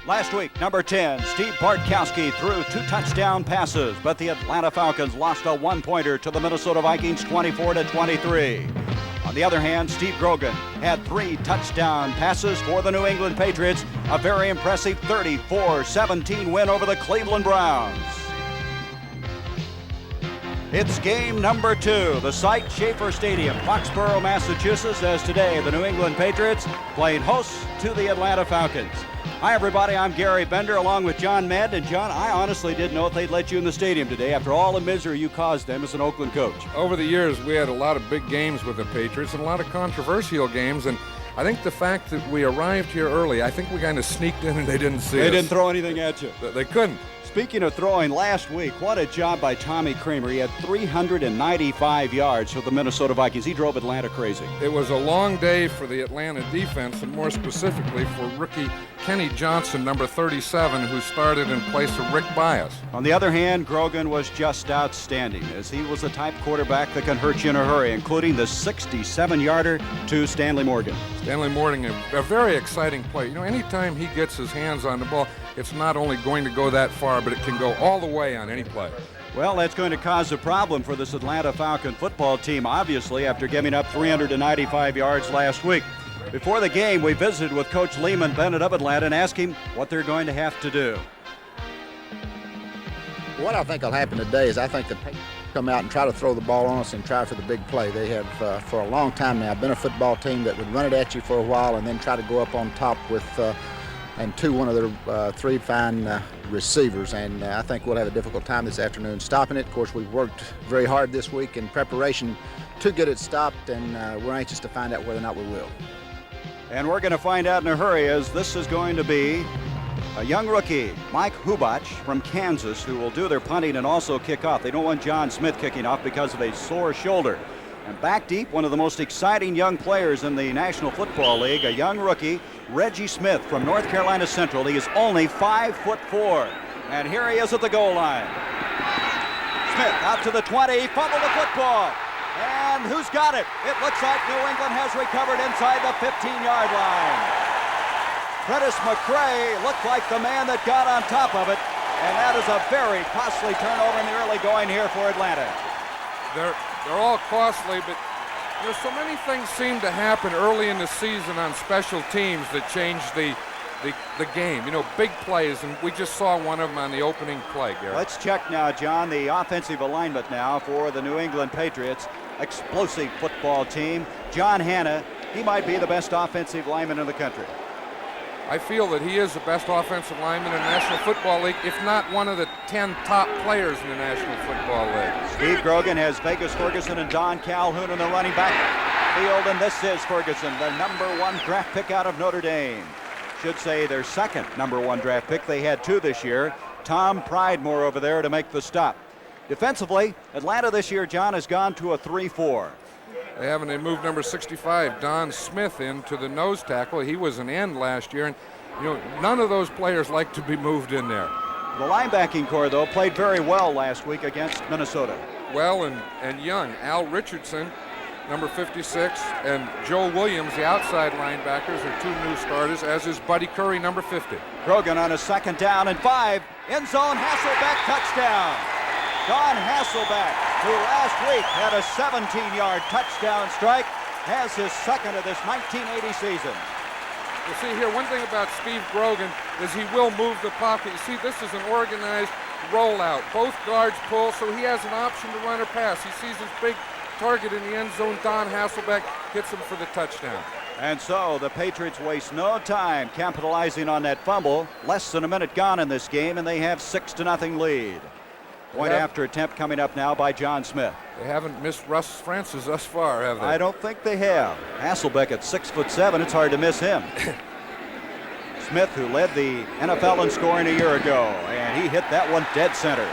Last week, number 10, Steve Bartkowski threw 2 touchdown passes, but the Atlanta Falcons lost a one-pointer to the Minnesota Vikings 24-23. On the other hand, Steve Grogan had 3 touchdown passes for the New England Patriots, a very impressive 34-17 win over the Cleveland Browns. It's game number 2, the site Schaefer Stadium, Foxborough, Massachusetts, as today the New England Patriots played host to the Atlanta Falcons. Hi, everybody. I'm Gary Bender along with John Madden. And, John, I honestly didn't know if they'd let you in the stadium today after all the misery you caused them as an Oakland coach. Over the years, we had a lot of big games with the Patriots and a lot of controversial games. And I think the fact that we arrived here early, I think we kind of sneaked in and they didn't see us. They didn't throw anything at you. They couldn't. Speaking of throwing, last week, what a job by Tommy Kramer. He had 395 yards for the Minnesota Vikings. He drove Atlanta crazy. It was a long day for the Atlanta defense, and more specifically for rookie Kenny Johnson, number 37, who started in place of Rick Bias. On the other hand, Grogan was just outstanding, as he was the type quarterback that can hurt you in a hurry, including the 67-yarder to Stanley Morgan. Stanley Morgan, a very exciting play. You know, anytime he gets his hands on the ball, it's not only going to go that far, but it can go all the way on any play. Well, that's going to cause a problem for this Atlanta Falcon football team, obviously, after giving up 395 yards last week. Before the game, we visited with Coach Lehman Bennett of Atlanta and asked him what they're going to have to do. What I think will happen today is I think the Patriots come out and try to throw the ball on us and try for the big play. They have, for a long time now, been a football team that would run it at you for a while and then try to go up on top with one of their 3 fine receivers, and I think we'll have a difficult time this afternoon stopping it. Of course, we've worked very hard this week in preparation to get it stopped, and we're anxious to find out whether or not we will. And we're going to find out in a hurry, as this is going to be a young rookie, Mike Hubach from Kansas, who will do their punting and also kick off. They don't want John Smith kicking off because of a sore shoulder. And back deep, one of the most exciting young players in the National Football League, a young rookie, Reggie Smith from North Carolina Central. He is only 5'4", and here he is at the goal line. Smith out to the 20, fumbled the football, and who's got it? It looks like New England has recovered inside the 15-yard line. Prentice McCray looked like the man that got on top of it, and that is a very costly turnover in the early going here for Atlanta. They're all costly, but you know, so many things seem to happen early in the season on special teams that change the game. You know, big plays, and we just saw one of them on the opening play, Gary. Let's check now, John, the offensive alignment now for the New England Patriots. Explosive football team. John Hanna, he might be the best offensive lineman in the country. I feel that he is the best offensive lineman in the National Football League, if not one of the 10 top players in the National Football League. Steve Grogan has Vegas Ferguson and Don Calhoun in the running back field, and this is Ferguson, the #1 draft pick out of Notre Dame. Should say their second #1 draft pick. They had 2 this year. Tom Pridemore over there to make the stop. Defensively, Atlanta this year, John, has gone to a 3-4. They moved number 65, Don Smith, into the nose tackle. He was an end last year, and you know, none of those players like to be moved in there. The linebacking core, though, played very well last week against Minnesota. Well and young. Al Richardson, number 56, and Joe Williams, the outside linebackers, are 2 new starters, as is Buddy Curry, number 50. Grogan on a 2nd down and 5. End zone, Hasselbeck, touchdown. Don Hasselbeck, who last week had a 17-yard touchdown strike, has his second of this 1980 season. You see here, one thing about Steve Grogan is he will move the pocket. You see, this is an organized rollout. Both guards pull, so he has an option to run or pass. He sees his big target in the end zone. Don Hasselbeck hits him for the touchdown. And so the Patriots waste no time capitalizing on that fumble. Less than a minute gone in this game, and they have 6-0 lead. Point after attempt coming up now by John Smith. They haven't missed Russ Francis thus far, have they? I don't think they have. Hasselbeck at 6'7", it's hard to miss him. Smith, who led the NFL in scoring a year ago, and he hit that one dead center.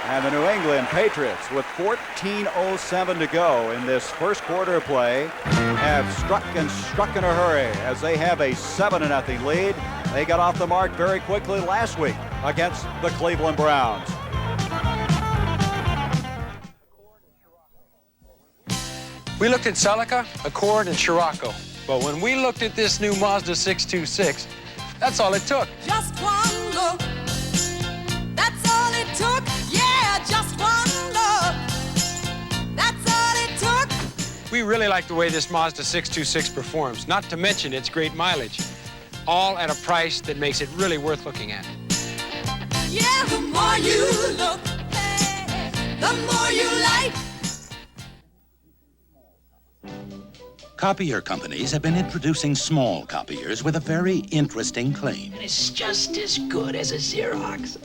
And the New England Patriots, with 14:07 to go in this first quarter of play, have struck in a hurry as they have a 7-0 lead. They got off the mark very quickly last week against the Cleveland Browns. We looked at Celica, Accord, and Scirocco. But when we looked at this new Mazda 626, That's all it took. Just one look. That's all it took. Yeah, just one look. That's all it took. We really like the way this Mazda 626 performs, not to mention its great mileage. All at a price that makes it really worth looking at. Yeah, the more you look, the more you like. Copier companies have been introducing small copiers with a very interesting claim. It's just as good as a Xerox.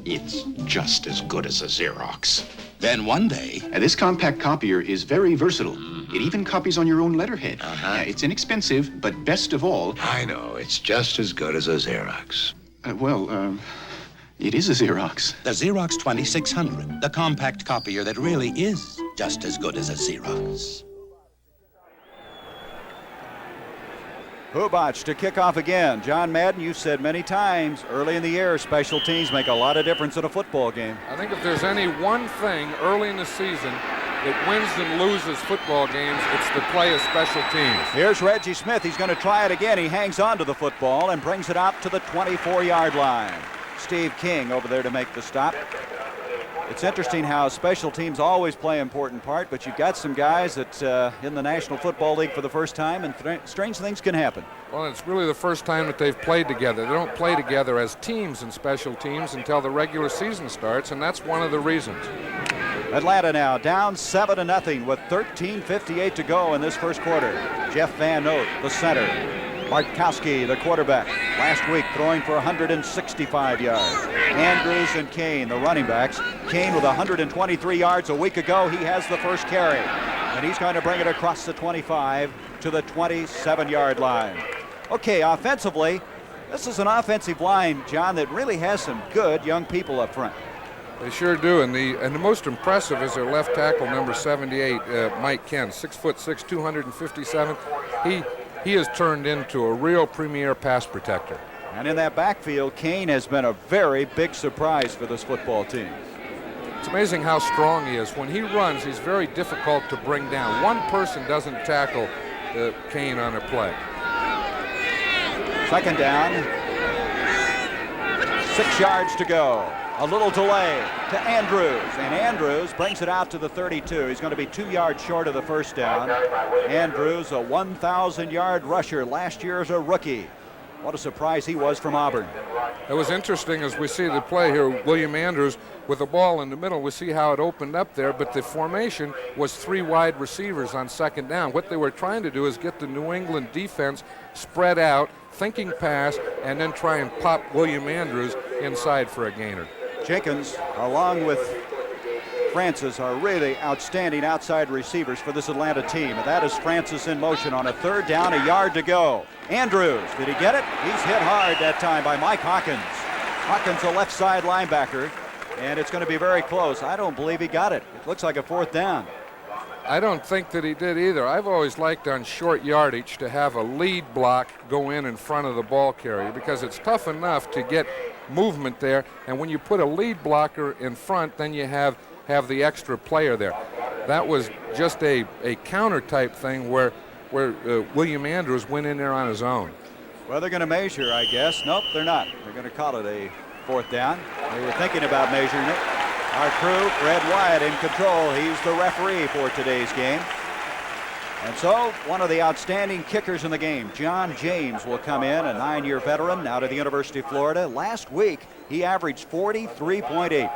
It's just as good as a Xerox. Then one day, This compact copier is very versatile. It even copies on your own letterhead. It's inexpensive, but best of all... I know, it's just as good as a Xerox. It is a Xerox. the Xerox 2600, the compact copier that really is just as good as a Xerox. Hubach to kick off again. John Madden, you've said many times, early in the year, special teams make a lot of difference in a football game. I think if there's any one thing early in the season that wins and loses football games, it's the play of special teams. Here's Reggie Smith. He's going to try it again. He hangs on to the football and brings it out to the 24-yard line. Steve King over there to make the stop. It's interesting how special teams always play an important part, but you've got some guys that in the National Football League for the first time, and strange things can happen. Well, it's really the first time that they've played together. They don't play together as teams in special teams until the regular season starts, and that's one of the reasons. Atlanta now down 7-0 with 13:58 to go in this first quarter. Jeff Van Oat, the center. Bartkowski, the quarterback, last week throwing for 165 yards. Andrews and Kane, the running backs. Kane with 123 yards a week ago. He has the first carry, and he's going to bring it across the 25 to the 27-yard line. Okay, offensively, this is an offensive line, John, that really has some good young people up front. They sure do, and the most impressive is their left tackle, number 78, Mike Ken, 6'6", 257. He has turned into a real premier pass protector. And in that backfield, Kane has been a very big surprise for this football team. It's amazing how strong he is. When he runs, he's very difficult to bring down. One person doesn't tackle Kane on a play. Second down, 6 yards to go. A little delay to Andrews, and Andrews brings it out to the 32. He's going to be 2 yards short of the first down. Andrews, a 1,000-yard rusher last year as a rookie. What a surprise he was from Auburn. It was interesting as we see the play here, William Andrews with the ball in the middle. We see how it opened up there, but the formation was 3 wide receivers on second down. What they were trying to do is get the New England defense spread out, thinking pass, and then try and pop William Andrews inside for a gainer. Jenkins, along with Francis, are really outstanding outside receivers for this Atlanta team. And that is Francis in motion on a third down, a yard to go. Andrews, did he get it? He's hit hard that time by Mike Hawkins. Hawkins, a left side linebacker, and it's going to be very close. I don't believe he got it. It looks like a fourth down. I don't think that he did either. I've always liked on short yardage to have a lead block go in front of the ball carrier, because it's tough enough to get movement there, and when you put a lead blocker in front, then you have the extra player there. That was just a counter type thing where William Andrews went in there on his own. Well, they're going to measure, I guess. Nope, they're not. They're going to call it a fourth down. They were thinking about measuring it. Our crew, Fred Wyatt in control. He's the referee for today's game. And so, one of the outstanding kickers in the game, John James, will come in, a 9-year veteran out of the University of Florida. Last week, he averaged 43.8.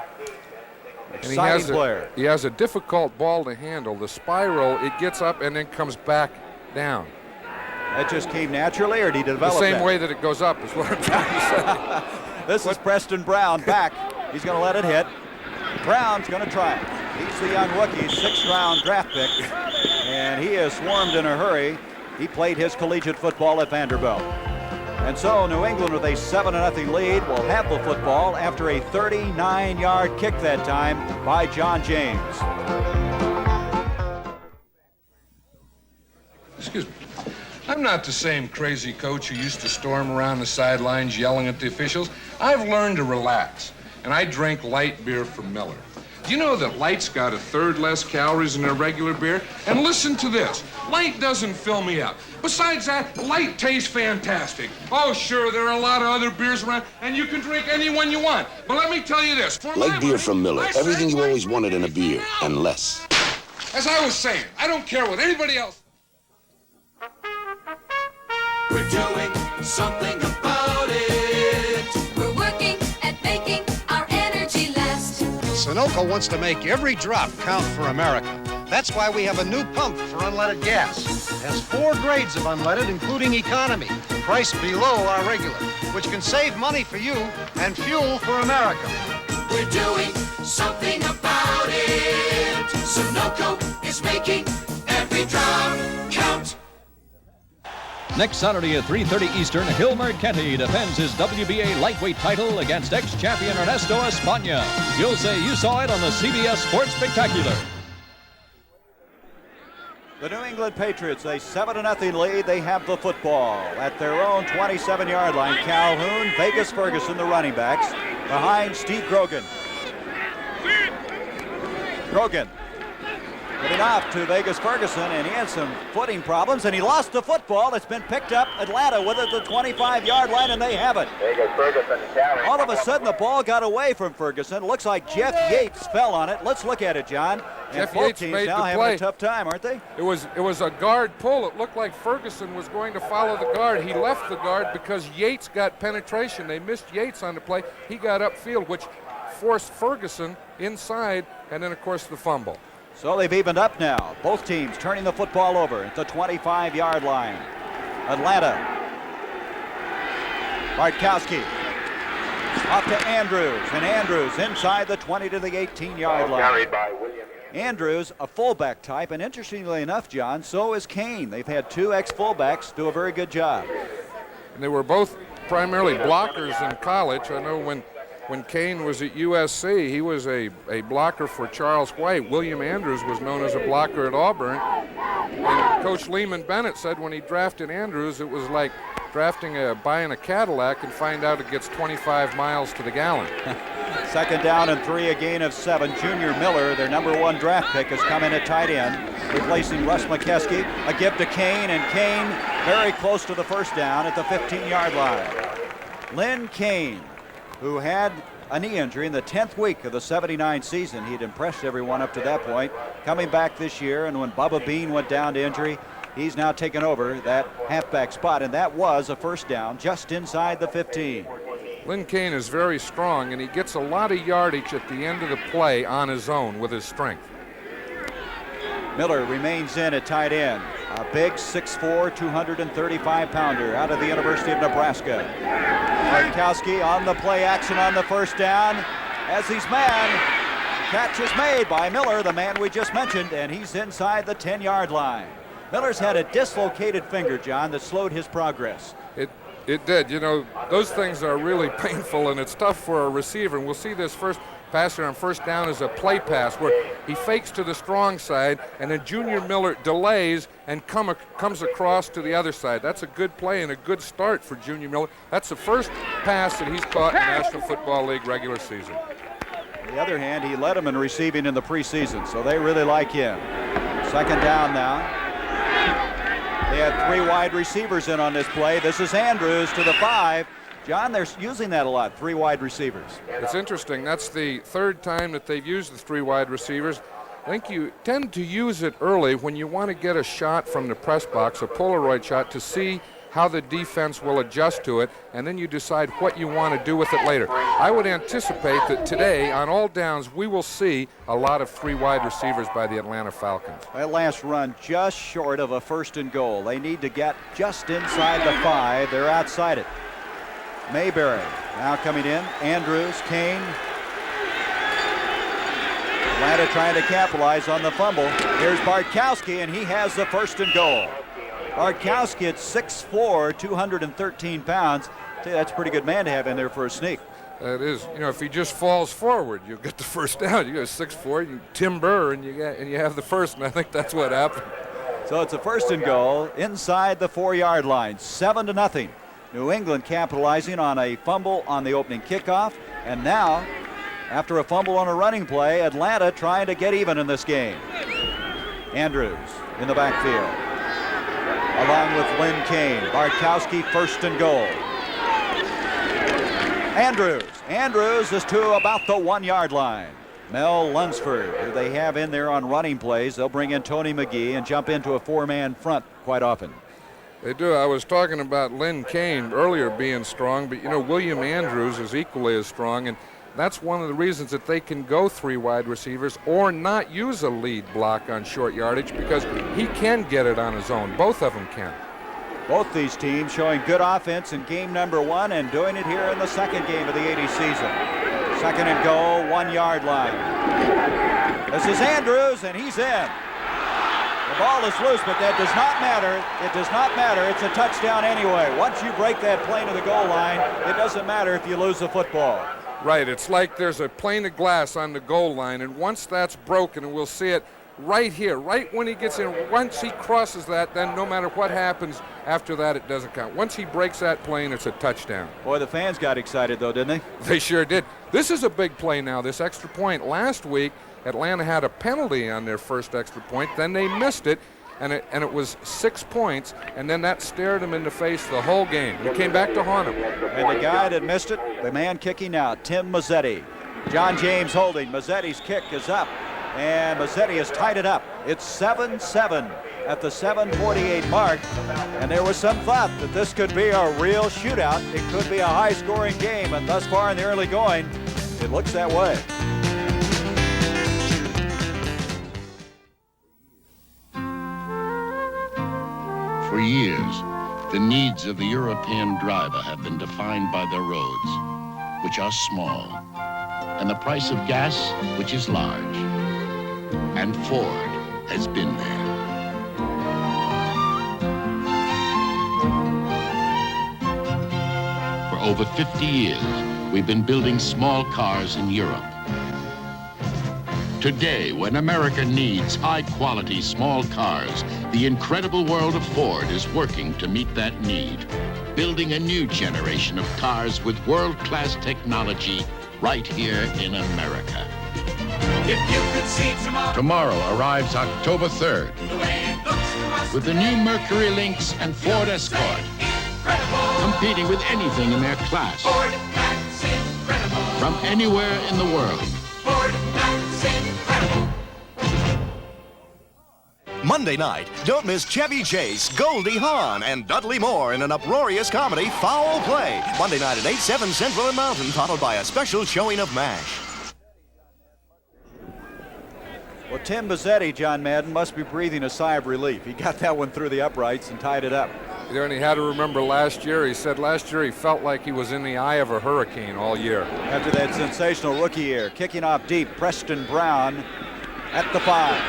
Exciting player. He has a difficult ball to handle. The spiral, it gets up and then comes back down. That just came naturally, or did he develop the same that? way that it goes up is what I'm trying to say. This is Preston Brown back. He's going to let it hit. Brown's going to try it. He's the young rookie, 6th-round draft pick, and he is swarmed in a hurry. He played his collegiate football at Vanderbilt. And so New England, with a 7-0 lead, will have the football after a 39-yard kick that time by John James. Excuse me. I'm not the same crazy coach who used to storm around the sidelines yelling at the officials. I've learned to relax, and I drink light beer from Miller. Do you know that light's got 1/3 less calories than a regular beer? And listen to this. Light doesn't fill me up. Besides that, light tastes fantastic. Oh, sure, there are a lot of other beers around, and you can drink any one you want. But let me tell you this. For Light beer money, from Miller. I say Everything you light always wanted in a beer, and less. As I was saying, I don't care what anybody else. We're doing something about it. We're working at making our energy last. Sunoco wants to make every drop count for America. That's why we have a new pump for unleaded gas. It has 4 grades of unleaded, including economy, priced below our regular, which can save money for you and fuel for America. We're doing something about it. Sunoco is making every drop count. Next Saturday at 3:30 Eastern, Hilmer Kenty defends his WBA lightweight title against ex-champion Ernesto España. You'll say you saw it on the CBS Sports Spectacular. The New England Patriots, a 7-0 lead. They have the football at their own 27-yard line. Calhoun, Vegas Ferguson, the running backs, behind Steve Grogan. Grogan getting off to Vegas Ferguson, and he had some footing problems, and he lost the football. It's been picked up. Atlanta with it at the 25-yard line, and they have it. Vegas Ferguson carrying. All of a sudden, the ball got away from Ferguson. Looks like Jeff Yates fell on it. Let's look at it, John. Jeff And both Yates teams made now the having play. a tough time, aren't they? It was a guard pull. It looked like Ferguson was going to follow the guard. He left the guard because Yates got penetration. They missed Yates on the play. He got upfield, which forced Ferguson inside, and then, of course, the fumble. So they've evened up now. Both teams turning the football over at the 25-yard line. Atlanta. Bartkowski. Off to Andrews, and Andrews inside the 20 to the 18-yard line. Carried by William. Andrews, a fullback type, and interestingly enough, John, so is Kane. They've had 2 ex-fullbacks do a very good job. And they were both primarily blockers in college. I know when Kane was at USC, he was a blocker for Charles White. William Andrews was known as a blocker at Auburn. And Coach Lehman Bennett said when he drafted Andrews, it was like buying a Cadillac and find out it gets 25 miles to the gallon. 2nd down and 3, a gain of 7. Junior Miller, their #1 draft pick, has come in at tight end, replacing Russ McKeskey. A give to Kane, and Kane very close to the first down at the 15-yard line. Lynn Kane, who had a knee injury in the 10th week of the '79 season. He'd impressed everyone up to that point. Coming back this year, and when Bubba Bean went down to injury, he's now taken over that halfback spot, and that was a first down just inside the 15. Lynn Kane is very strong, and he gets a lot of yardage at the end of the play on his own with his strength. Miller remains in at tight end. A big 6'4", 235-pounder out of the University of Nebraska. Bartkowski on the play action on the first down. As he's man, catch is made by Miller, the man we just mentioned, and he's inside the 10-yard line. Miller's had a dislocated finger, John, that slowed his progress. It did. You know, those things are really painful, and it's tough for a receiver. And we'll see this first passer on first down is a play pass where he fakes to the strong side, and then Junior Miller delays and comes across to the other side. That's a good play and a good start for Junior Miller. That's the first pass that he's caught in the National Football League regular season. On the other hand, he led them in receiving in the preseason, so they really like him. 2nd down now. They had 3 wide receivers in on this play. This is Andrews to the 5. John, they're using that a lot, 3 wide receivers. It's interesting. That's the 3rd time that they've used the 3 wide receivers. I think you tend to use it early when you want to get a shot from the press box, a Polaroid shot, to see how the defense will adjust to it, and then you decide what you want to do with it later. I would anticipate that today, on all downs, we will see a lot of 3 wide receivers by the Atlanta Falcons. That last run just short of a 1st and goal. They need to get just inside the 5. They're outside it. Mayberry now coming in. Andrews, Kane. Atlanta trying to capitalize on the fumble. Here's Bartkowski, and he has the 1st and goal. Bartkowski at 6'4", 213 pounds. That's a pretty good man to have in there for a sneak. That is, you know, if he just falls forward, you'll get the first down. You go 6'4", you timber, and you have the first, and I think that's what happened. So it's a 1st and goal inside the 4-yard line, 7-0. New England capitalizing on a fumble on the opening kickoff, and now after a fumble on a running play. Atlanta trying to get even in this game. Andrews in the backfield, along with Lynn Kane. Bartkowski first and goal. Andrews is to about the 1-yard line. Mel Lunsford, who they have in there on running plays. They'll bring in Tony McGee and jump into a 4-man front quite often. They do. I was talking about Lynn Kane earlier being strong, but William Andrews is equally as strong, and that's one of the reasons that they can go 3 wide receivers or not use a lead block on short yardage, because he can get it on his own. Both of them can. Both these teams showing good offense in game number 1 and doing it here in the second game of the 80 season. Second and goal, 1-yard line. This is Andrews, and he's in. The ball is loose, but that does not matter. It does not matter. It's a touchdown anyway. Once you break that plane to the goal line, it doesn't matter if you lose the football. Right. It's like there's a pane of glass on the goal line, and once that's broken, and we'll see it right here, right when he gets in, once he crosses that, then no matter what happens after that, it doesn't count. Once he breaks that plane, it's a touchdown. Boy, the fans got excited, though, didn't they? They sure did. This is a big play now, this extra point. Last week, Atlanta had a penalty on their first extra point. Then they missed it, and it was 6 points, and then that stared him in the face the whole game. It came back to haunt him. And the guy that missed it, the man kicking out, Tim Mazzetti. John James holding. Mazzetti's kick is up, and Mazzetti has tied it up. It's 7-7 at the 7:48 mark, and there was some thought that this could be a real shootout. It could be a high-scoring game, and thus far in the early going, it looks that way. For years, the needs of the European driver have been defined by their roads, which are small, and the price of gas, which is large. And Ford has been there. For over 50 years, we've been building small cars in Europe. Today, when America needs high-quality small cars, the incredible world of Ford is working to meet that need, building a new generation of cars with world-class technology right here in America. If you could see tomorrow. Tomorrow arrives October 3rd with the new Mercury Lynx and Ford Escort, competing with anything in their class Ford, that's incredible. from anywhere in the world. Ford, that's incredible. Monday night, don't miss Chevy Chase, Goldie Hawn, and Dudley Moore in an uproarious comedy, Foul Play. Monday night at 8, 7 Central and Mountain, followed by a special showing of MASH. Well, Tim Mazzetti, John Madden, must be breathing a sigh of relief. He got that one through the uprights and tied it up. And he had to remember last year, he said last year he felt like he was in the eye of a hurricane all year. After that sensational rookie year, kicking off deep, Preston Brown at the 5.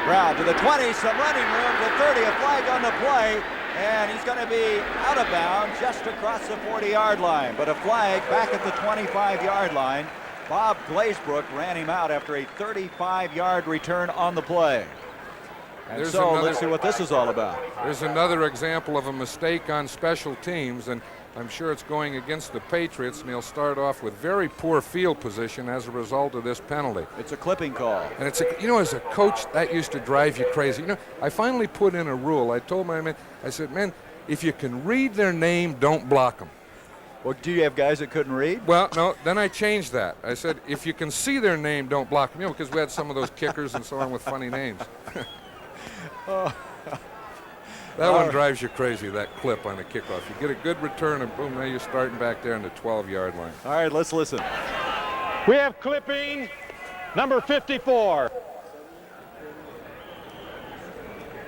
Brown to the 20, some running room, the 30, a flag on the play, and he's going to be out of bounds just across the 40-yard line. But a flag back at the 25-yard line. Bob Glazebrook ran him out after a 35-yard return on the play. And let's see what this is all about. There's another example of a mistake on special teams, and I'm sure it's going against the Patriots, and they'll start off with very poor field position as a result of this penalty. It's a clipping call. And it's as a coach, that used to drive you crazy. I finally put in a rule. I told my men, I said, man, if you can read their name, don't block them. Well, do you have guys that couldn't read? Well, no, then I changed that. I said, if you can see their name, don't block them. Because we had some of those kickers and so on with funny names. That one drives you crazy, that clip on the kickoff. You get a good return, and boom, now you're starting back there on the 12-yard line. All right, let's listen. We have clipping number 54.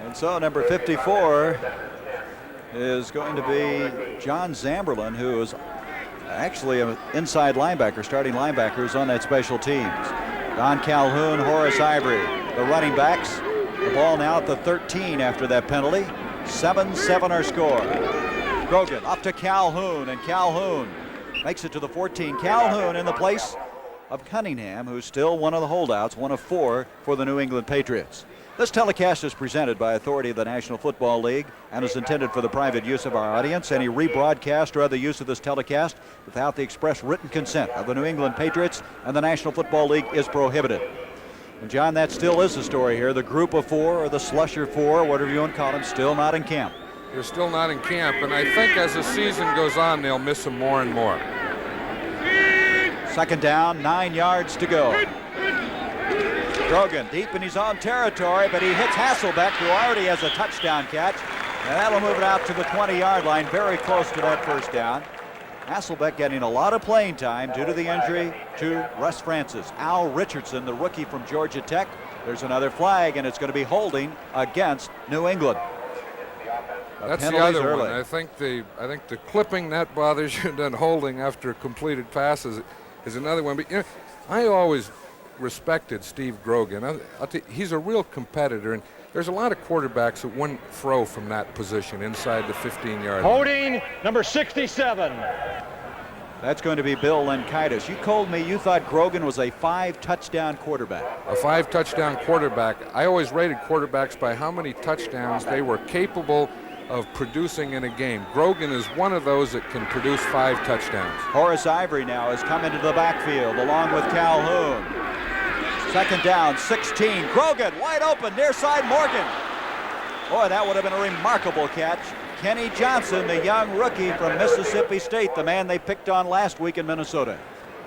And so number 54 is going to be John Zamberlin, who is actually an inside linebacker, starting linebacker, who's on that special teams. Don Calhoun, Horace Ivory, the running backs. The ball now at the 13 after that penalty. 7-7 our score. Grogan up to Calhoun, and Calhoun makes it to the 14. Calhoun in the place of Cunningham, who's still one of the holdouts, one of 4 for the New England Patriots. This telecast is presented by authority of the National Football League and is intended for the private use of our audience. Any rebroadcast or other use of this telecast without the express written consent of the New England Patriots and the National Football League is prohibited. And John, that still is the story here. The group of four, or the slusher four, whatever you want to call them, still not in camp. They're still not in camp, and I think as the season goes on, they'll miss them more and more. Second down, 9 yards to go. Grogan deep in his own territory, but he hits Hasselbeck, who already has a touchdown catch. And that'll move it out to the 20-yard line, very close to that first down. Hasselbeck getting a lot of playing time due to the injury to Russ Francis. Al Richardson, the rookie from Georgia Tech. There's another flag, and it's going to be holding against New England. That's the other one. I think the clipping that bothers you, and then holding after completed passes is another one. But you know, I always respected Steve Grogan. I'll tell you, he's a real competitor, and there's a lot of quarterbacks that wouldn't throw from that position inside the 15-yard line. Holding number 67. That's going to be Bill Lenkaitis. You told me you thought Grogan was a 5-touchdown quarterback. A 5-touchdown quarterback. I always rated quarterbacks by how many touchdowns they were capable of producing in a game. Grogan is one of those that can produce 5 touchdowns. Horace Ivory now has come into the backfield along with Calhoun. Second down, 16. Grogan wide open, near side Morgan. Boy, that would have been a remarkable catch. Kenny Johnson, the young rookie from Mississippi State, the man they picked on last week in Minnesota.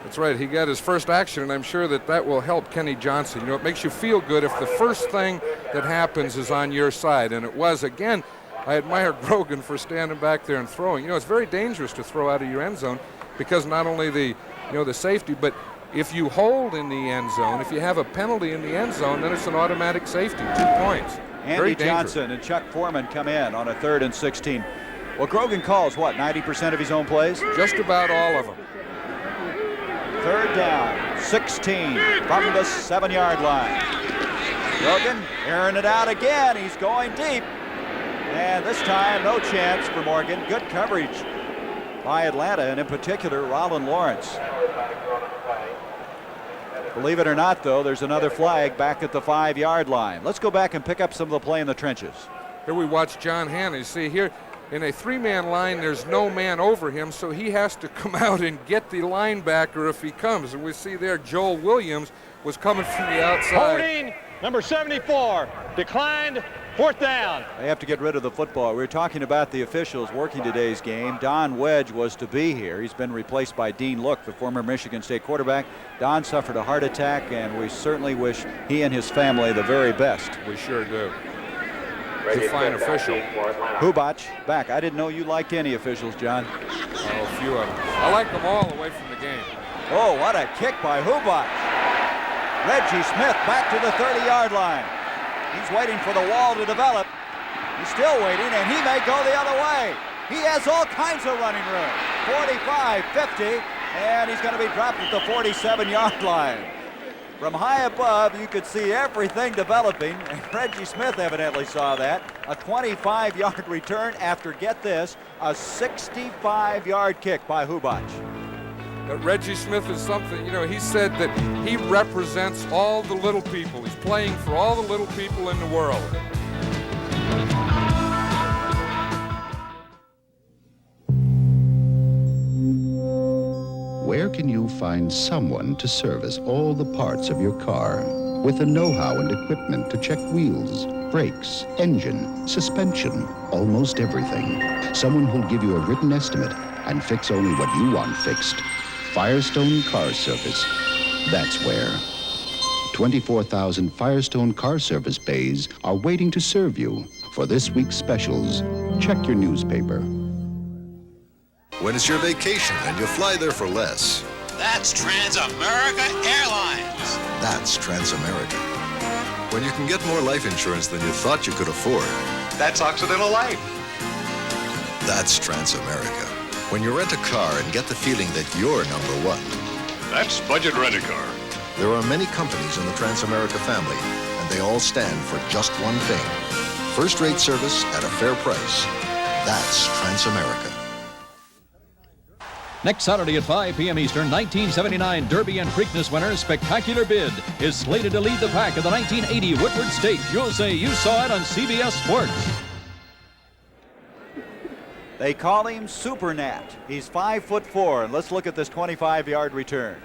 That's right. He got his first action, and I'm sure that will help Kenny Johnson. You know, it makes you feel good if the first thing that happens is on your side, and it was. Again, I admire Grogan for standing back there and throwing. You know, it's very dangerous to throw out of your end zone because not only the safety, but if you hold in the end zone, if you have a penalty in the end zone, then it's an automatic safety, 2 points. Andy Johnson and Chuck Foreman come in on a 3rd and 16. Well, Grogan calls, what, 90% of his own plays? Just about all of them. 3rd down, 16 from the 7-yard line. Grogan airing it out again. He's going deep. And this time, no chance for Morgan. Good coverage by Atlanta, and in particular, Rollin Lawrence. Believe it or not, though, there's another flag back at the 5-yard line. Let's go back and pick up some of the play in the trenches. Here we watch John Hanna. You see here, in a 3-man line, there's no man over him, so he has to come out and get the linebacker if he comes. And we see there Joel Williams was coming from the outside. Holding number 74, declined, 4th down. They have to get rid of the football. We were talking about the officials working today's game. Don Wedge was to be here. He's been replaced by Dean Look, the former Michigan State quarterback. Don suffered a heart attack, and we certainly wish he and his family the very best. We sure do. It's a fine official. Hubach back. I didn't know you liked any officials, John. Oh, a few of them. I like them all away from the game. Oh, what a kick by Hubach. Reggie Smith back to the 30-yard line. He's waiting for the wall to develop. He's still waiting, and he may go the other way. He has all kinds of running room. 45, 50, and he's going to be dropped at the 47-yard line. From high above, you could see everything developing, and Reggie Smith evidently saw that. A 25-yard return after, get this, a 65-yard kick by Hubach. Reggie Smith is something, you know, he said that he represents all the little people. He's playing for all the little people in the world. Where can you find someone to service all the parts of your car with the know-how and equipment to check wheels, brakes, engine, suspension, almost everything? Someone who'll give you a written estimate and fix only what you want fixed. Firestone Car Service. That's where. 24,000 Firestone Car Service bays are waiting to serve you. For this week's specials, check your newspaper. When it's your vacation and you fly there for less. That's Transamerica Airlines. That's Transamerica. When you can get more life insurance than you thought you could afford. That's Occidental Life. That's Transamerica. When you rent a car and get the feeling that you're number one. That's Budget Rent-A-Car. There are many companies in the Transamerica family, and they all stand for just one thing. First-rate service at a fair price. That's Transamerica. Next Saturday at 5 p.m. Eastern, 1979 Derby and Preakness winner Spectacular Bid is slated to lead the pack at the 1980 Woodward Stakes. You'll say you saw it on CBS Sports. They call him Super Nat. He's 5'4", and let's look at this 25-yard return.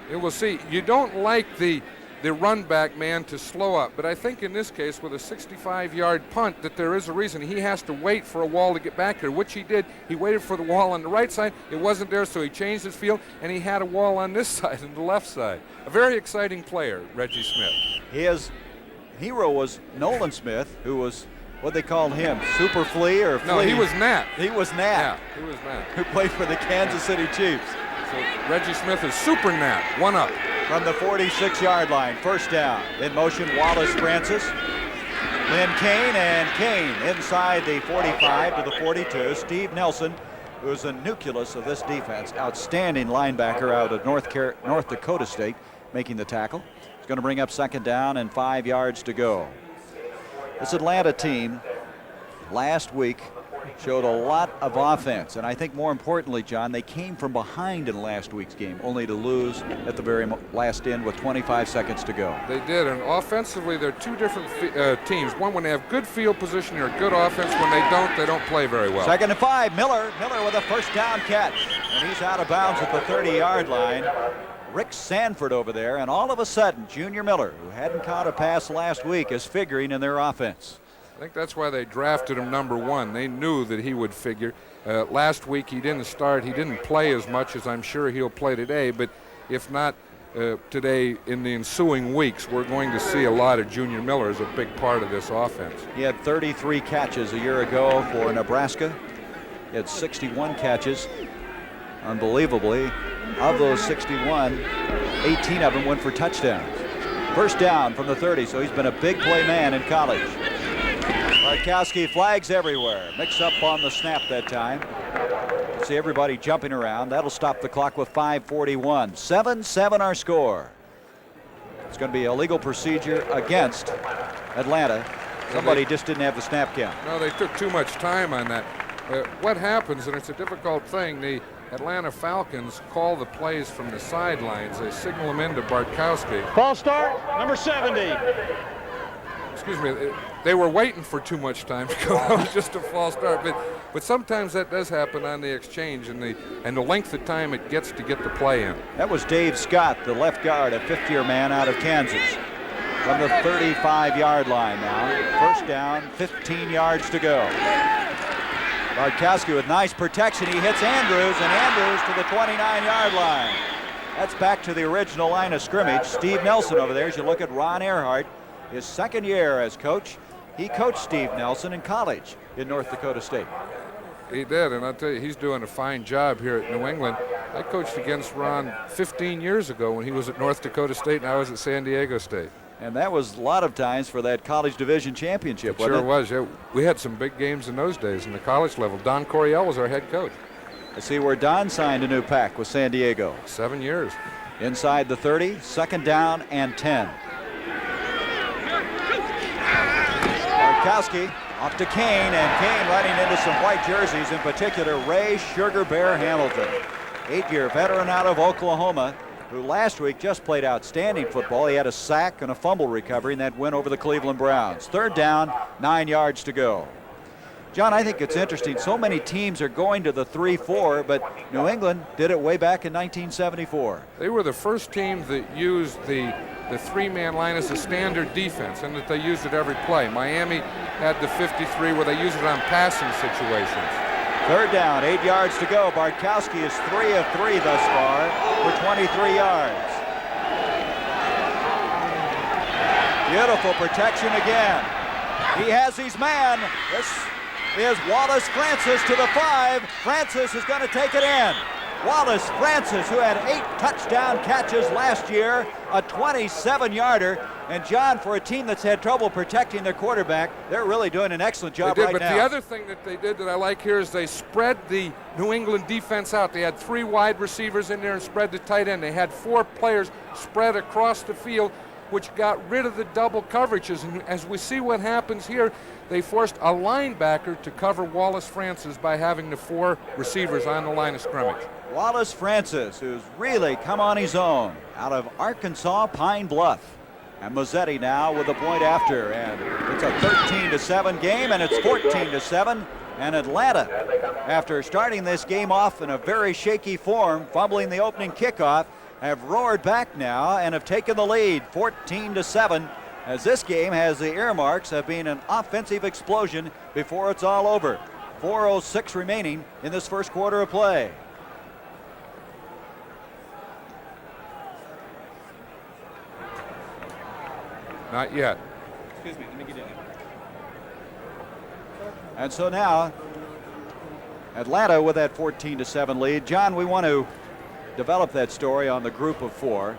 And we'll see. You don't like the run back man to slow up, but I think in this case with a 65-yard punt that there is a reason he has to wait for a wall to get back there, which he did. He waited for the wall on the right side. It wasn't there, so he changed his field, and he had a wall on this side and the left side. A very exciting player, Reggie Smith. His hero was Nolan Smith, who was what they called him, Super Flea or Flea? No, he was Nat. He was Nat. Yeah, he was Nat. Who played for the Kansas City Chiefs. So Reggie Smith is Super Nat, one up. From the 46-yard line, first down. In motion, Wallace Francis. Then Kane, and Kane inside the 45 to the 42. Steve Nelson, who is the nucleus of this defense, outstanding linebacker out of North Dakota State, making the tackle. He's going to bring up second down and 5 yards to go. This Atlanta team last week showed a lot of offense, and I think more importantly, John, they came from behind in last week's game, only to lose at the very last end with 25 seconds to go. They did, and offensively, they're two different teams. One when they have good field position or good offense. When they don't play very well. Second and 5, Miller with a first down catch, and he's out of bounds at the 30-yard line. Rick Sanford over there, and all of a sudden, Junior Miller, who hadn't caught a pass last week, is figuring in their offense. I think that's why they drafted him number 1. They knew that he would figure. Last week he didn't start. He didn't play as much as I'm sure he'll play today, but if not today, in the ensuing weeks, we're going to see a lot of Junior Miller as a big part of this offense. He had 33 catches a year ago for Nebraska. He had 61 catches. Unbelievably, of those 61, 18 of them went for touchdowns. First down from the 30, so he's been a big play man in college. Bartkowski flags everywhere. Mix up on the snap that time. You see everybody jumping around. That'll stop the clock with 5:41. 7-7 our score. It's going to be a legal procedure against Atlanta. Somebody just didn't have the snap count. No, they took too much time on that. What happens, and it's a difficult thing, the Atlanta Falcons call the plays from the sidelines. They signal them into Bartkowski. False start, number 70. Excuse me, they were waiting for too much time to go. It was just a false start. But sometimes that does happen on the exchange, and the length of time it gets to get the play in. That was Dave Scott, the left guard, a fifth-year man out of Kansas. From the 35-yard line now. First down, 15 yards to go. Bartkowski with nice protection. He hits Andrews, and Andrews to the 29-yard line. That's back to the original line of scrimmage. Steve Nelson over there, as you look at Ron Earhart, his second year as coach. He coached Steve Nelson in college in North Dakota State. He did, and I'll tell you, he's doing a fine job here at New England. I coached against Ron 15 years ago when he was at North Dakota State and I was at San Diego State. And that was a lot of times for that college division championship, wasn't it? Sure was. Yeah, we had some big games in those days in the college level. Don Coryell was our head coach. I see where Don signed a new pack with San Diego. 7 years. Inside the 30, second down and 10. Bartkowski off to Kane, and Kane running into some white jerseys, in particular Ray Sugar Bear Hamilton, 8-year veteran out of Oklahoma, who last week just played outstanding football. He had a sack and a fumble recovery in that win over the Cleveland Browns. Third down, 9 yards to go. John, I think it's interesting. So many teams are going to the 3-4, but New England did it way back in 1974. They were the first team that used the three-man line as a standard defense, and that they used it every play. Miami had the 53 where they used it on passing situations. Third down, 8 yards to go. Bartkowski is 3 of 3 thus far for 23 yards. Beautiful protection again. He has his man. This is Wallace Francis to the 5. Francis is going to take it in. Wallace Francis, who had 8 touchdown catches last year, a 27-yarder. And John, for a team that's had trouble protecting their quarterback, they're really doing an excellent job right now. But the other thing that they did that I like here is they spread the New England defense out. They had 3 wide receivers in there and spread the tight end. They had 4 players spread across the field which got rid of the double coverages. And as we see what happens here, they forced a linebacker to cover Wallace Francis by having the 4 receivers on the line of scrimmage. Wallace Francis, who's really come on his own out of Arkansas Pine Bluff. And Mazzetti now with the point after, and it's a 13-7 game, and it's 14-7. And Atlanta, after starting this game off in a very shaky form, fumbling the opening kickoff, have roared back now and have taken the lead 14-7, as this game has the earmarks of being an offensive explosion before it's all over. 4:06 remaining in this first quarter of play. Not yet. Excuse me, let me get in. And so now, Atlanta with that 14-7 lead. John, we want to develop that story on the group of 4.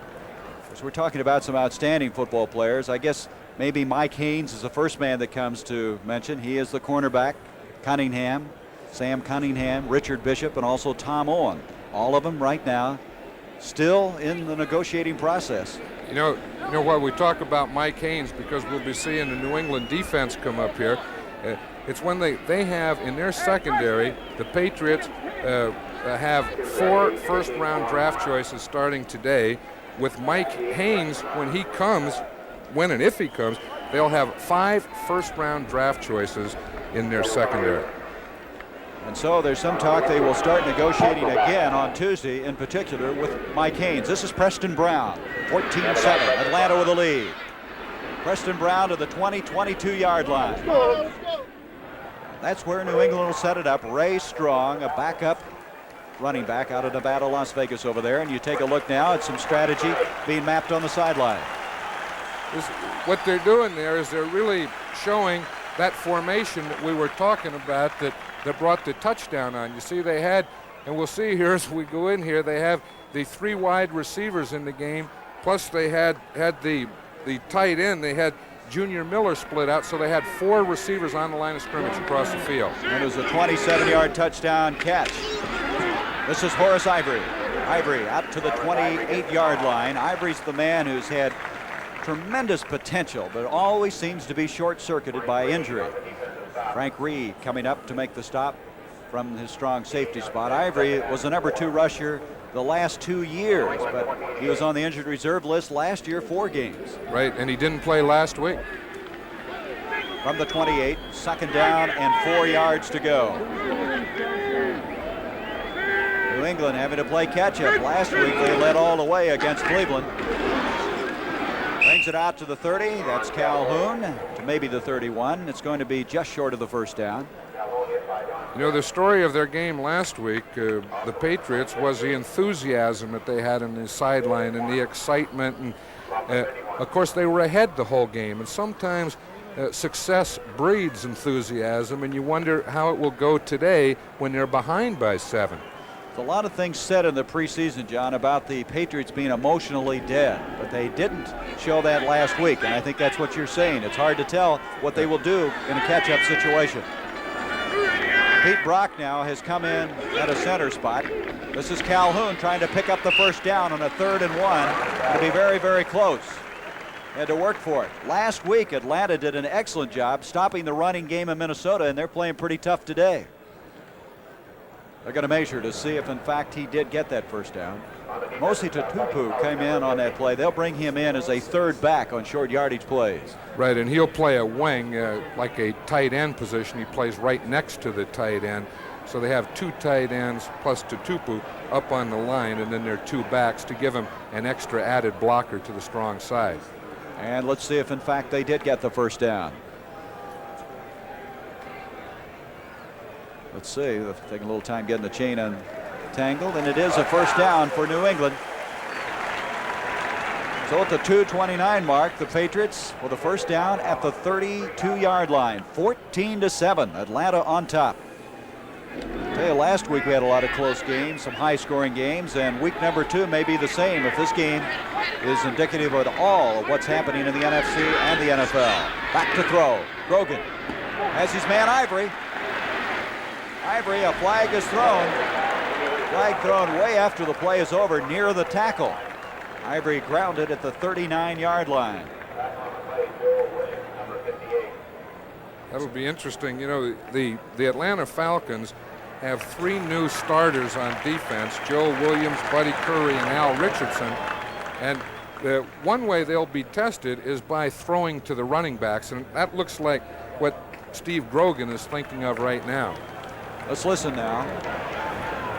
As we're talking about some outstanding football players, I guess maybe Mike Haynes is the first man that comes to mention. He is the cornerback. Cunningham, Sam Cunningham, Richard Bishop, and also Tom Owen. All of them right now still in the negotiating process. You know what, we talk about Mike Haynes because we'll be seeing the New England defense come up here. It's when they have in their secondary, the Patriots have 4 first-round draft choices starting today. With Mike Haynes, when and if he comes, they'll have 5 first-round draft choices in their secondary. And so there's some talk they will start negotiating again on Tuesday, in particular with Mike Haynes. This is Preston Brown, 14-7, Atlanta with the lead. Preston Brown to the 22-yard line. That's where New England will set it up. Ray Strong, a backup running back out of Nevada, Las Vegas over there. And you take a look now at some strategy being mapped on the sideline. What they're doing there is they're really showing that formation that we were talking about that brought the touchdown on. You see they had, and we'll see here as we go in here, they have the 3 wide receivers in the game, plus they had the tight end. They had Junior Miller split out, so they had 4 receivers on the line of scrimmage across the field. And it was a 27-yard touchdown catch. This is Horace Ivory. Ivory out to the 28-yard line. Ivory's the man who's had tremendous potential, but always seems to be short-circuited by injury. Frank Reed coming up to make the stop from his strong safety spot. Ivory was the number 2 rusher the last 2 years, but he was on the injured reserve list last year, 4 games. Right, and he didn't play last week. From the 28, 2nd down and 4 yards to go. New England having to play catch-up. Last week they led all the way against Cleveland. Brings it out to the 30. That's Calhoun to maybe the 31. It's going to be just short of the first down. You know, the story of their game last week, the Patriots, was the enthusiasm that they had on the sideline and the excitement. And, of course, they were ahead the whole game. And sometimes success breeds enthusiasm, and you wonder how it will go today when they're behind by 7. There's a lot of things said in the preseason, John, about the Patriots being emotionally dead, but they didn't show that last week, and I think that's what you're saying. It's hard to tell what they will do in a catch-up situation. Pete Brock now has come in at a center spot. This is Calhoun trying to pick up the first down on a 3rd and 1. It'll be very, very close. Had to work for it. Last week, Atlanta did an excellent job stopping the running game in Minnesota, and they're playing pretty tough today. They're going to measure to see if, in fact, he did get that first down. Mosi Tutupu came in on that play. They'll bring him in as a 3rd back on short yardage plays. Right, and he'll play a wing, like a tight end position. He plays right next to the tight end. So they have 2 tight ends plus Tutupu up on the line, and then there are 2 backs to give him an extra added blocker to the strong side. And let's see if, in fact, they did get the first down. Let's see, they're taking a little time getting the chain untangled, and it is a first down for New England. So at the 2:29 mark, the Patriots with a first down at the 32-yard line. 14-7, Atlanta on top. I tell you, last week we had a lot of close games, some high-scoring games, and week number 2 may be the same if this game is indicative at all of what's happening in the NFC and the NFL. Back to throw. Grogan has his man Ivory. Ivory, a flag is thrown. Flag thrown way after the play is over, near the tackle. Ivory grounded at the 39-yard line. That would be interesting. You know, the Atlanta Falcons have 3 new starters on defense: Joe Williams, Buddy Curry, and Al Richardson. And the one way they'll be tested is by throwing to the running backs, and that looks like what Steve Grogan is thinking of right now. Let's listen now.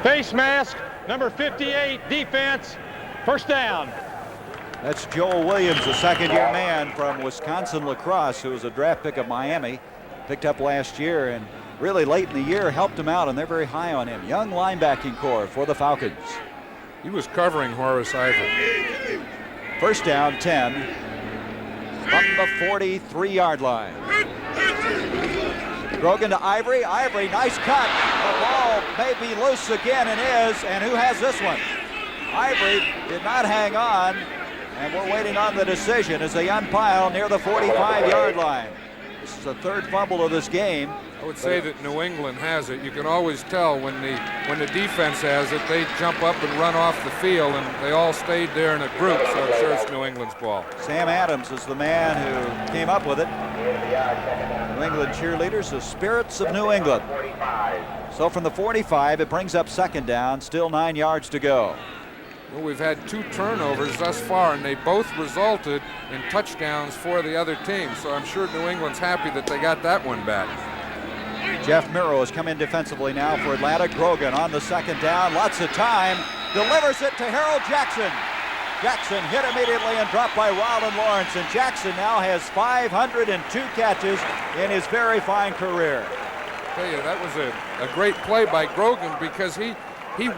Face mask, number 58, defense, first down. That's Joel Williams, a second-year man from Wisconsin La Crosse, who was a draft pick of Miami, picked up last year, and really late in the year helped him out, and they're very high on him. Young linebacking core for the Falcons. He was covering Horace Ivory. First down, 10 from the 43-yard line. Grogan to Ivory. Ivory, nice cut. The ball may be loose again, and is. And who has this one? Ivory did not hang on, and we're waiting on the decision as they unpile near the 45-yard line. This is the 3rd fumble of this game. I would say that New England has it. You can always tell when the defense has it, they jump up and run off the field, and they all stayed there in a group, so I'm sure it's New England's ball. Sam Adams is the man who came up with it. New England cheerleaders, the spirits of New England. So from the 45, it brings up 2nd down, still 9 yards to go. Well, we've had 2 turnovers thus far, and they both resulted in touchdowns for the other team, so I'm sure New England's happy that they got that one back. Jeff Miro has come in defensively now for Atlanta. Grogan on the 2nd down, lots of time, delivers it to Harold Jackson. Jackson hit immediately and dropped by Rollin Lawrence, and Jackson now has 502 catches in his very fine career. I tell you, that was a great play by Grogan, because he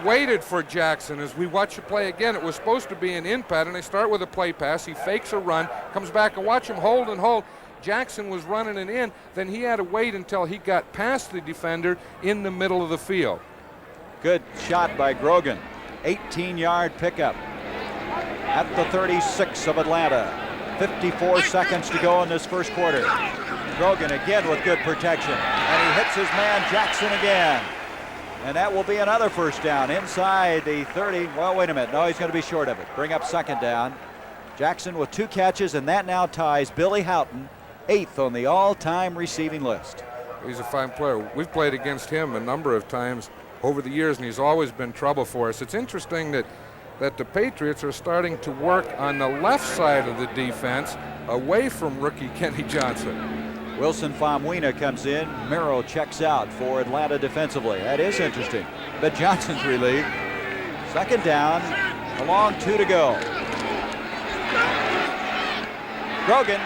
waited for Jackson. As we watch the play again, it was supposed to be an in-pad, and they start with a play pass. He fakes a run, comes back and watch him hold and hold. Jackson was running an in, then he had to wait until he got past the defender in the middle of the field. Good shot by Grogan. 18-yard pickup at the 36 of Atlanta. 54 seconds to go in this first quarter. Grogan again with good protection, and he hits his man Jackson again. And that will be another first down inside the 30. Well, wait a minute. No, he's going to be short of it. Bring up 2nd down. Jackson with 2 catches, and that now ties Billy Houghton 8th on the all-time receiving list. He's a fine player. We've played against him a number of times over the years, and he's always been trouble for us. It's interesting that the Patriots are starting to work on the left side of the defense away from rookie Kenny Johnson. Wilson Famuina comes in. Miro checks out for Atlanta defensively. That is interesting. But Johnson's relieved. 2nd down, a long 2 to go. Grogan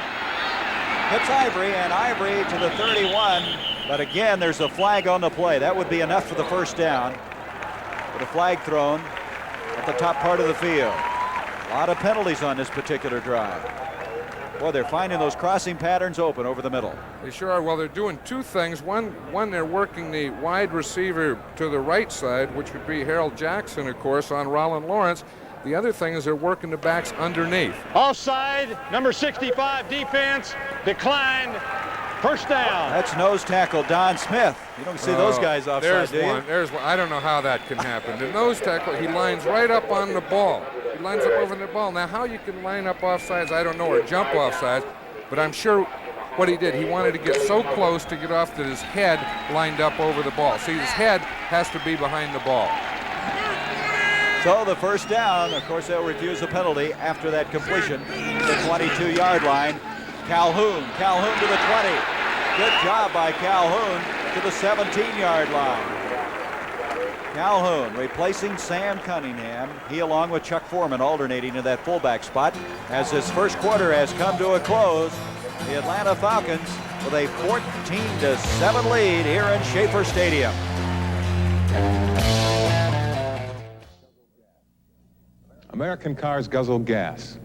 hits Ivory, and Ivory to the 31. But again, there's a flag on the play. That would be enough for the first down. With a flag thrown at the top part of the field. A lot of penalties on this particular drive. Boy, they're finding those crossing patterns open over the middle. They sure are. Well, they're doing 2 things. One, they're working the wide receiver to the right side, which would be Harold Jackson, of course, on Rollin Lawrence. The other thing is they're working the backs underneath. Offside, number 65, defense, declined, first down. That's nose tackle Don Smith. You don't see those guys offside, do you? There's one. I don't know how that can happen. The nose tackle, he lines right up on the ball. He lines up over the ball. Now, how you can line up offsides, I don't know, or jump offsides, but I'm sure what he did, he wanted to get so close to get off that his head lined up over the ball. See, his head has to be behind the ball. So the first down, of course, they'll refuse the penalty after that completion. The 22-yard line. Calhoun to the 20. Good job by Calhoun to the 17-yard line. Calhoun replacing Sam Cunningham. He, along with Chuck Foreman, alternating in that fullback spot. As this first quarter has come to a close, the Atlanta Falcons with a 14-7 lead here in Schaefer Stadium. American cars guzzle gas.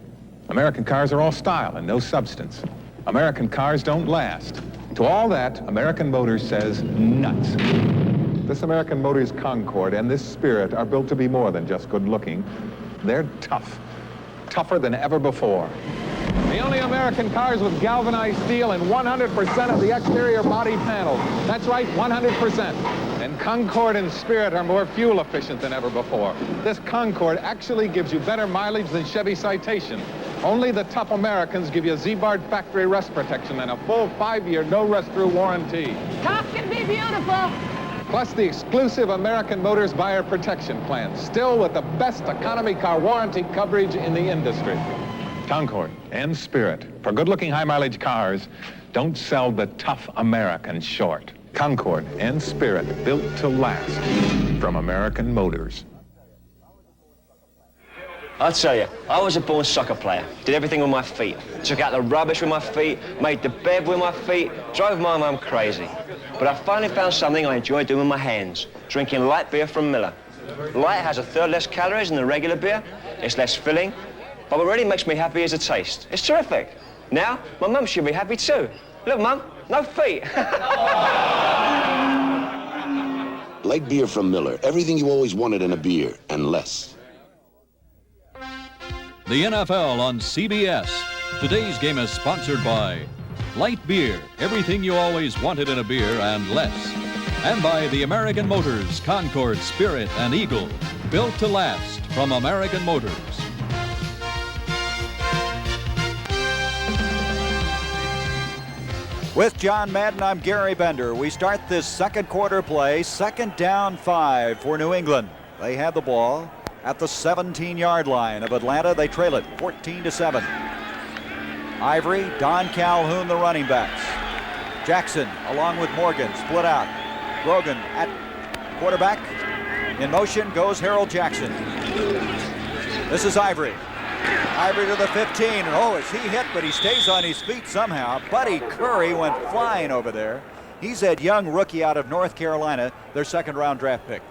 American cars are all style and no substance. American cars don't last. To all that, American Motors says nuts. This American Motors Concorde and this Spirit are built to be more than just good looking. They're tough. Tougher than ever before. The only American cars with galvanized steel and 100% of the exterior body panels. That's right, 100%. And Concorde and Spirit are more fuel efficient than ever before. This Concorde actually gives you better mileage than Chevy Citation. Only the tough Americans give you Z-Bard factory rust protection and a full 5-year no rust through warranty. Talk can be beautiful. Plus the exclusive American Motors Buyer Protection Plan, still with the best economy car warranty coverage in the industry. Concorde and Spirit, for good-looking high-mileage cars, don't sell the tough Americans short. Concorde and Spirit, built to last, from American Motors. I'll tell you, I was a born soccer player. Did everything with my feet. Took out the rubbish with my feet, made the bed with my feet, drove my mum crazy. But I finally found something I enjoy doing with my hands, drinking light beer from Miller. Light has a third less calories than the regular beer. It's less filling, but what really makes me happy is the taste. It's terrific. Now, my mum should be happy too. Look, Mum, no feet. Light beer from Miller. Everything you always wanted in a beer, and less. The NFL on CBS. Today's game is sponsored by Light Beer, everything you always wanted in a beer and less. And by the American Motors, Concorde, Spirit, and Eagle, built to last from American Motors. With John Madden, I'm Gary Bender. We start this second quarter play, 2nd down 5 for New England. They have the ball at the 17-yard line of Atlanta. They trail it 14-7. Ivory, Don Calhoun, the running backs. Jackson, along with Morgan, split out. Grogan at quarterback. In motion goes Harold Jackson. This is Ivory. Ivory to the 15, and oh, is he hit, but he stays on his feet somehow. Buddy Curry went flying over there. He's that young rookie out of North Carolina, their 2nd-round draft pick.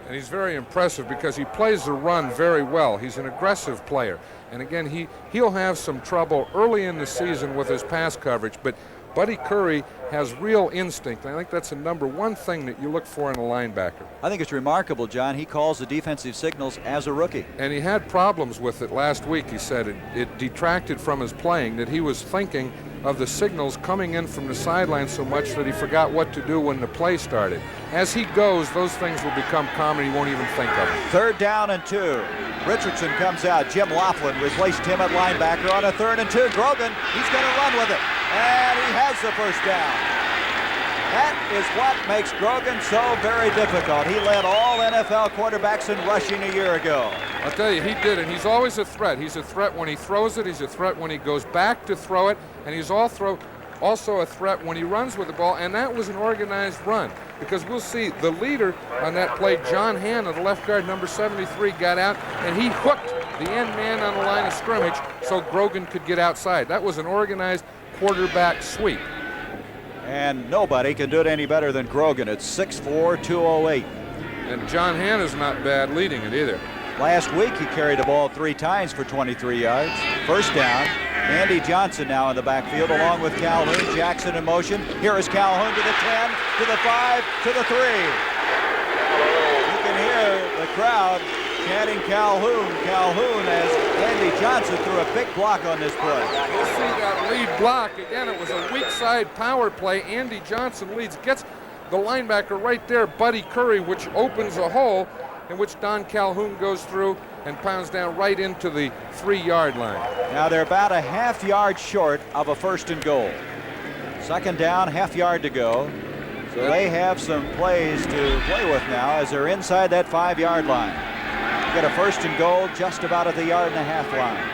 And he's very impressive because he plays the run very well. He's an aggressive player. And again, he'll have some trouble early in the season with his pass coverage, but Buddy Curry has real instinct. I think that's the #1 thing that you look for in a linebacker. I think it's remarkable, John. He calls the defensive signals as a rookie. And he had problems with it last week. He said it detracted from his playing, that he was thinking of the signals coming in from the sideline so much that he forgot what to do when the play started. As he goes, those things will become common. He won't even think of it. 3rd down and 2. Richardson comes out. Jim Laughlin replaced him at linebacker on a 3rd and 2. Grogan, he's going to run with it. And he has the first down. That is what makes Grogan so very difficult. He led all NFL quarterbacks in rushing a year ago. I'll tell you, he did, and he's always a threat. He's a threat when he throws it. He's a threat when he goes back to throw it. And he's also a threat when he runs with the ball. And that was an organized run, because we'll see the leader on that play, John Hanna, the left guard, number 73, got out, and he hooked the end man on the line of scrimmage so Grogan could get outside. That was an organized quarterback sweep. And nobody can do it any better than Grogan at 6'4", 208. And John Hanna's not bad leading it either. Last week he carried the ball 3 times for 23 yards. First down. Andy Johnson now in the backfield along with Calhoun. Jackson in motion. Here is Calhoun to the 10, to the 5, to the 3. You can hear the crowd chanting Calhoun, Calhoun, as Andy Johnson threw a big block on this play. You'll see that lead block. Again, it was a weak side power play. Andy Johnson leads, gets the linebacker right there, Buddy Curry, which opens a hole in which Don Calhoun goes through and pounds down right into the 3-yard line. Now they're about a half yard short of a 1st and goal. 2nd down, half yard to go. So they have some plays to play with now as they're inside that 5-yard line. Get a 1st and goal just about at the 1.5 yard line.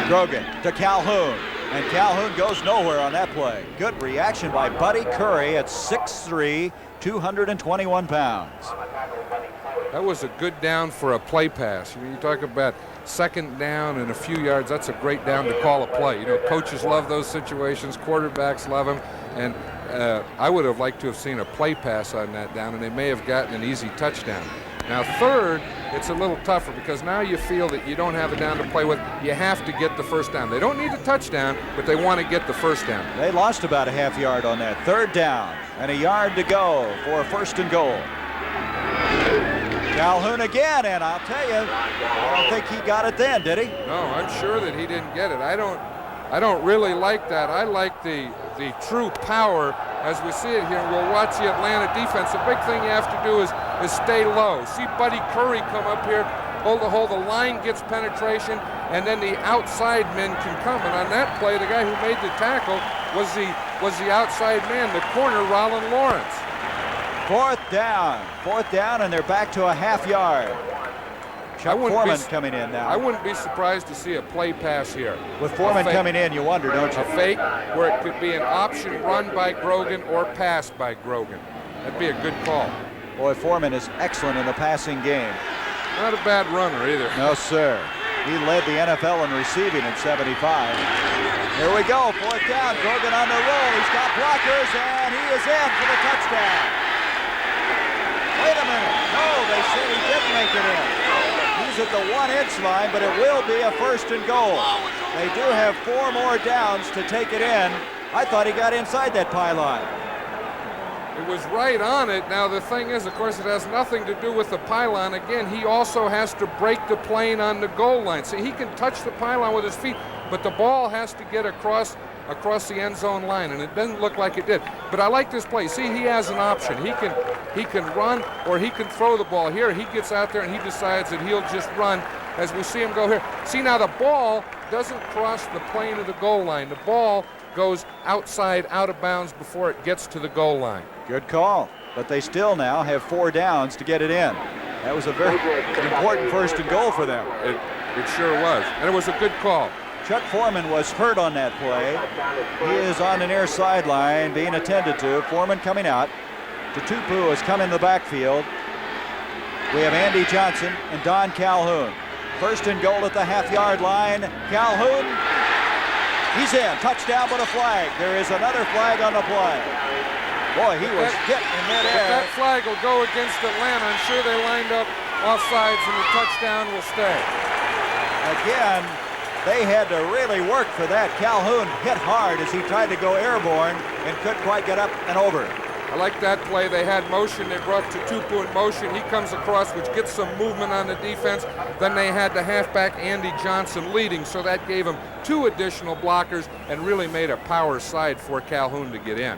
Grogan to Calhoun, and Calhoun goes nowhere on that play. Good reaction by Buddy Curry at 6'3", 221 pounds. That was a good down for a play pass. You talk about 2nd down and a few yards, that's a great down to call a play. You know, coaches love those situations, quarterbacks love them, and I would have liked to have seen a play pass on that down, and they may have gotten an easy touchdown. Now 3rd, it's a little tougher because now you feel that you don't have a down to play with. You have to get the 1st down. They don't need a touchdown, but they want to get the 1st down. They lost about a half yard on that. 3rd down and a yard to go for a 1st and goal. Calhoun again, and I'll tell you, I don't think he got it then, did he? No, I'm sure that he didn't get it. I don't really like that. I like the true power as we see it here. We'll watch the Atlanta defense. The big thing you have to do is stay low. See Buddy Curry come up here, hold the hole. The line gets penetration, and then the outside men can come. And on that play, the guy who made the tackle was the outside man, the corner, Rollin Lawrence. Fourth down, and they're back to a half yard. Chuck Foreman coming in now. I wouldn't be surprised to see a play pass here. With Foreman coming in, you wonder, don't you? A fake where it could be an option run by Grogan or passed by Grogan. That'd be a good call. Boy, Foreman is excellent in the passing game. Not a bad runner either. No, sir. He led the NFL in receiving in '75. Here we go, fourth down. Grogan on the roll. He's got blockers, and he is in for the touchdown. Wait a minute. No, they say he didn't make it in. He's at the 1-inch line, but it will be a first and goal. They do have 4 more downs to take it in. I thought he got inside that pylon. It was right on it. Now, the thing is, of course, it has nothing to do with the pylon. Again, he also has to break the plane on the goal line. See, he can touch the pylon with his feet, but the ball has to get across the end zone line, and it doesn't look like it did. But I like this play. See, he has an option. He can run or he can throw the ball. Here, he gets out there and he decides that he'll just run as we see him go here. See, now the ball doesn't cross the plane of the goal line. The ball goes outside, out of bounds before it gets to the goal line. Good call, but they still now have 4 downs to get it in. That was a very important first and goal for them. It sure was, and it was a good call. Chuck Foreman was hurt on that play. He is on the near sideline being attended to. Foreman coming out. Tutupu has come in the backfield. We have Andy Johnson and Don Calhoun. First and goal at the half-yard line. Calhoun, he's in. Touchdown but a flag. There is another flag on the play. Boy, he was hit in midair. But that flag will go against Atlanta. I'm sure they lined up offsides and the touchdown will stay. Again, they had to really work for that. Calhoun hit hard as he tried to go airborne and couldn't quite get up and over. I like that play. They had motion. They brought Tutupu in motion. He comes across, which gets some movement on the defense. Then they had the halfback, Andy Johnson, leading, so that gave him 2 additional blockers and really made a power side for Calhoun to get in.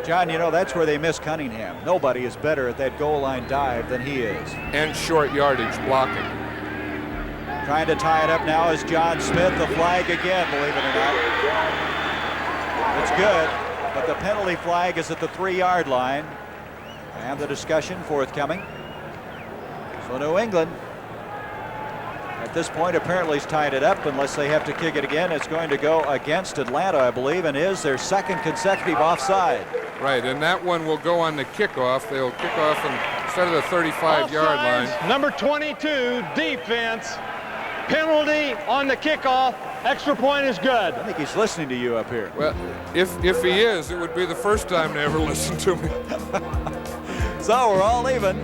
John, you know, that's where they miss Cunningham. Nobody is better at that goal line dive than he is. And short yardage blocking. Trying to tie it up now is John Smith. The flag again, believe it or not. It's good, but the penalty flag is at the 3-yard line. And the discussion forthcoming. So New England, at this point, apparently has tied it up. Unless they have to kick it again, it's going to go against Atlanta, I believe, and is their 2nd consecutive offside. Right, and that one will go on the kickoff. They'll kick off instead of the 35-yard line. Number 22, defense. Penalty on the kickoff. Extra point is good. I think he's listening to you up here. Well, if he is, it would be the first time they ever listened to me. So we're all even.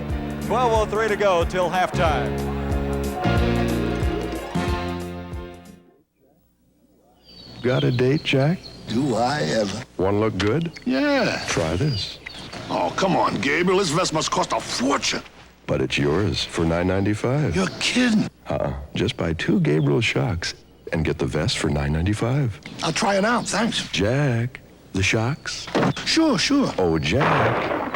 12:03 to go till halftime. Got a date, Jack? Do I ever? One look good? Yeah. Try this. Oh, come on, Gabriel. This vest must cost a fortune. But it's yours for $9.95. You're kidding. Just buy 2 Gabriel shocks and get the vest for $9.95. I'll try it out, thanks. Jack, the shocks? Sure. Oh, Jack.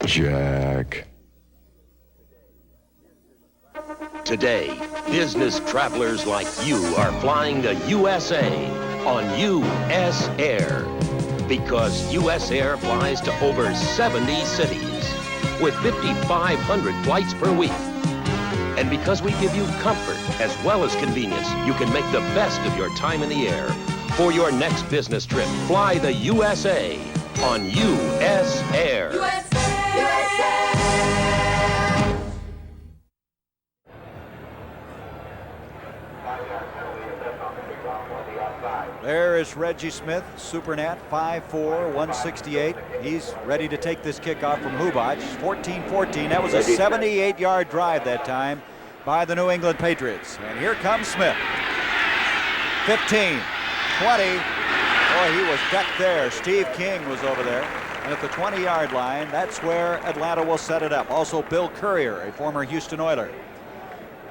Jack. Today, business travelers like you are flying to USA on U.S. Air. Because U.S. Air flies to over 70 cities with 5,500 flights per week. And because we give you comfort as well as convenience, you can make the best of your time in the air. For your next business trip, fly the USA on U.S. Air. There is Reggie Smith, Supernat, 5'4", 168. He's ready to take this kickoff from Hubach. 14-14. That was a 78-yard drive that time by the New England Patriots. And here comes Smith. 15, 20. Oh, boy, he was decked there. Steve King was over there. And at the 20-yard line, that's where Atlanta will set it up. Also, Bill Courier, a former Houston Oiler.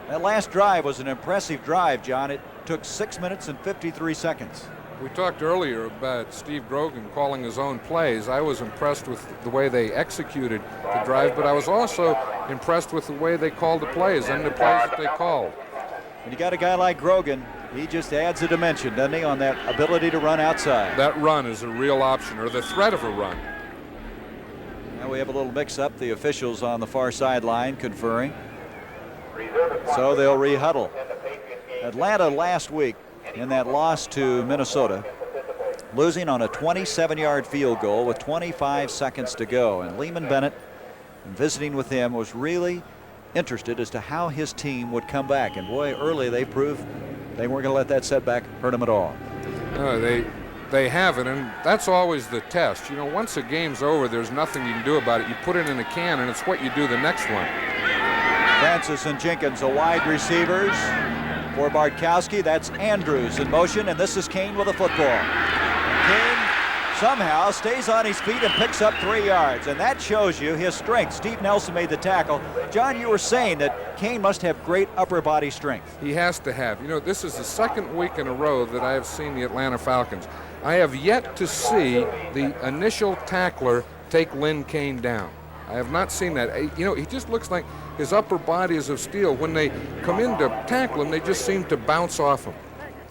That last drive was an impressive drive, John. It took 6 minutes and 53 seconds. We talked earlier about Steve Grogan calling his own plays. I was impressed with the way they executed the drive, but I was also impressed with the way they called the plays and the plays that they called. When you got a guy like Grogan, he just adds a dimension, doesn't he, on that ability to run outside. That run is a real option, or the threat of a run. Now we have a little mix-up. The officials on the far sideline conferring. So they'll re-huddle. Atlanta last week in that loss to Minnesota, losing on a 27-yard field goal with 25 seconds to go. And Lehman Bennett, in visiting with him, was really interested as to how his team would come back. And boy, early they proved they weren't going to let that setback hurt them at all. They haven't, and that's always the test. You know, once a game's over, there's nothing you can do about it. You put it in a can, and it's what you do the next one. Francis and Jenkins, the wide receivers. For Bartkowski, that's Andrews in motion, and this is Kane with a football. Kane somehow stays on his feet and picks up 3 yards, and that shows you his strength. Steve Nelson made the tackle. John, you were saying that Kane must have great upper body strength. He has to have. You know, this is the second week in a row that I have seen the Atlanta Falcons. I have yet to see the initial tackler take Lynn Kane down. I have not seen that. You know, he just looks like his upper body is of steel. When they come in to tackle him, they just seem to bounce off him.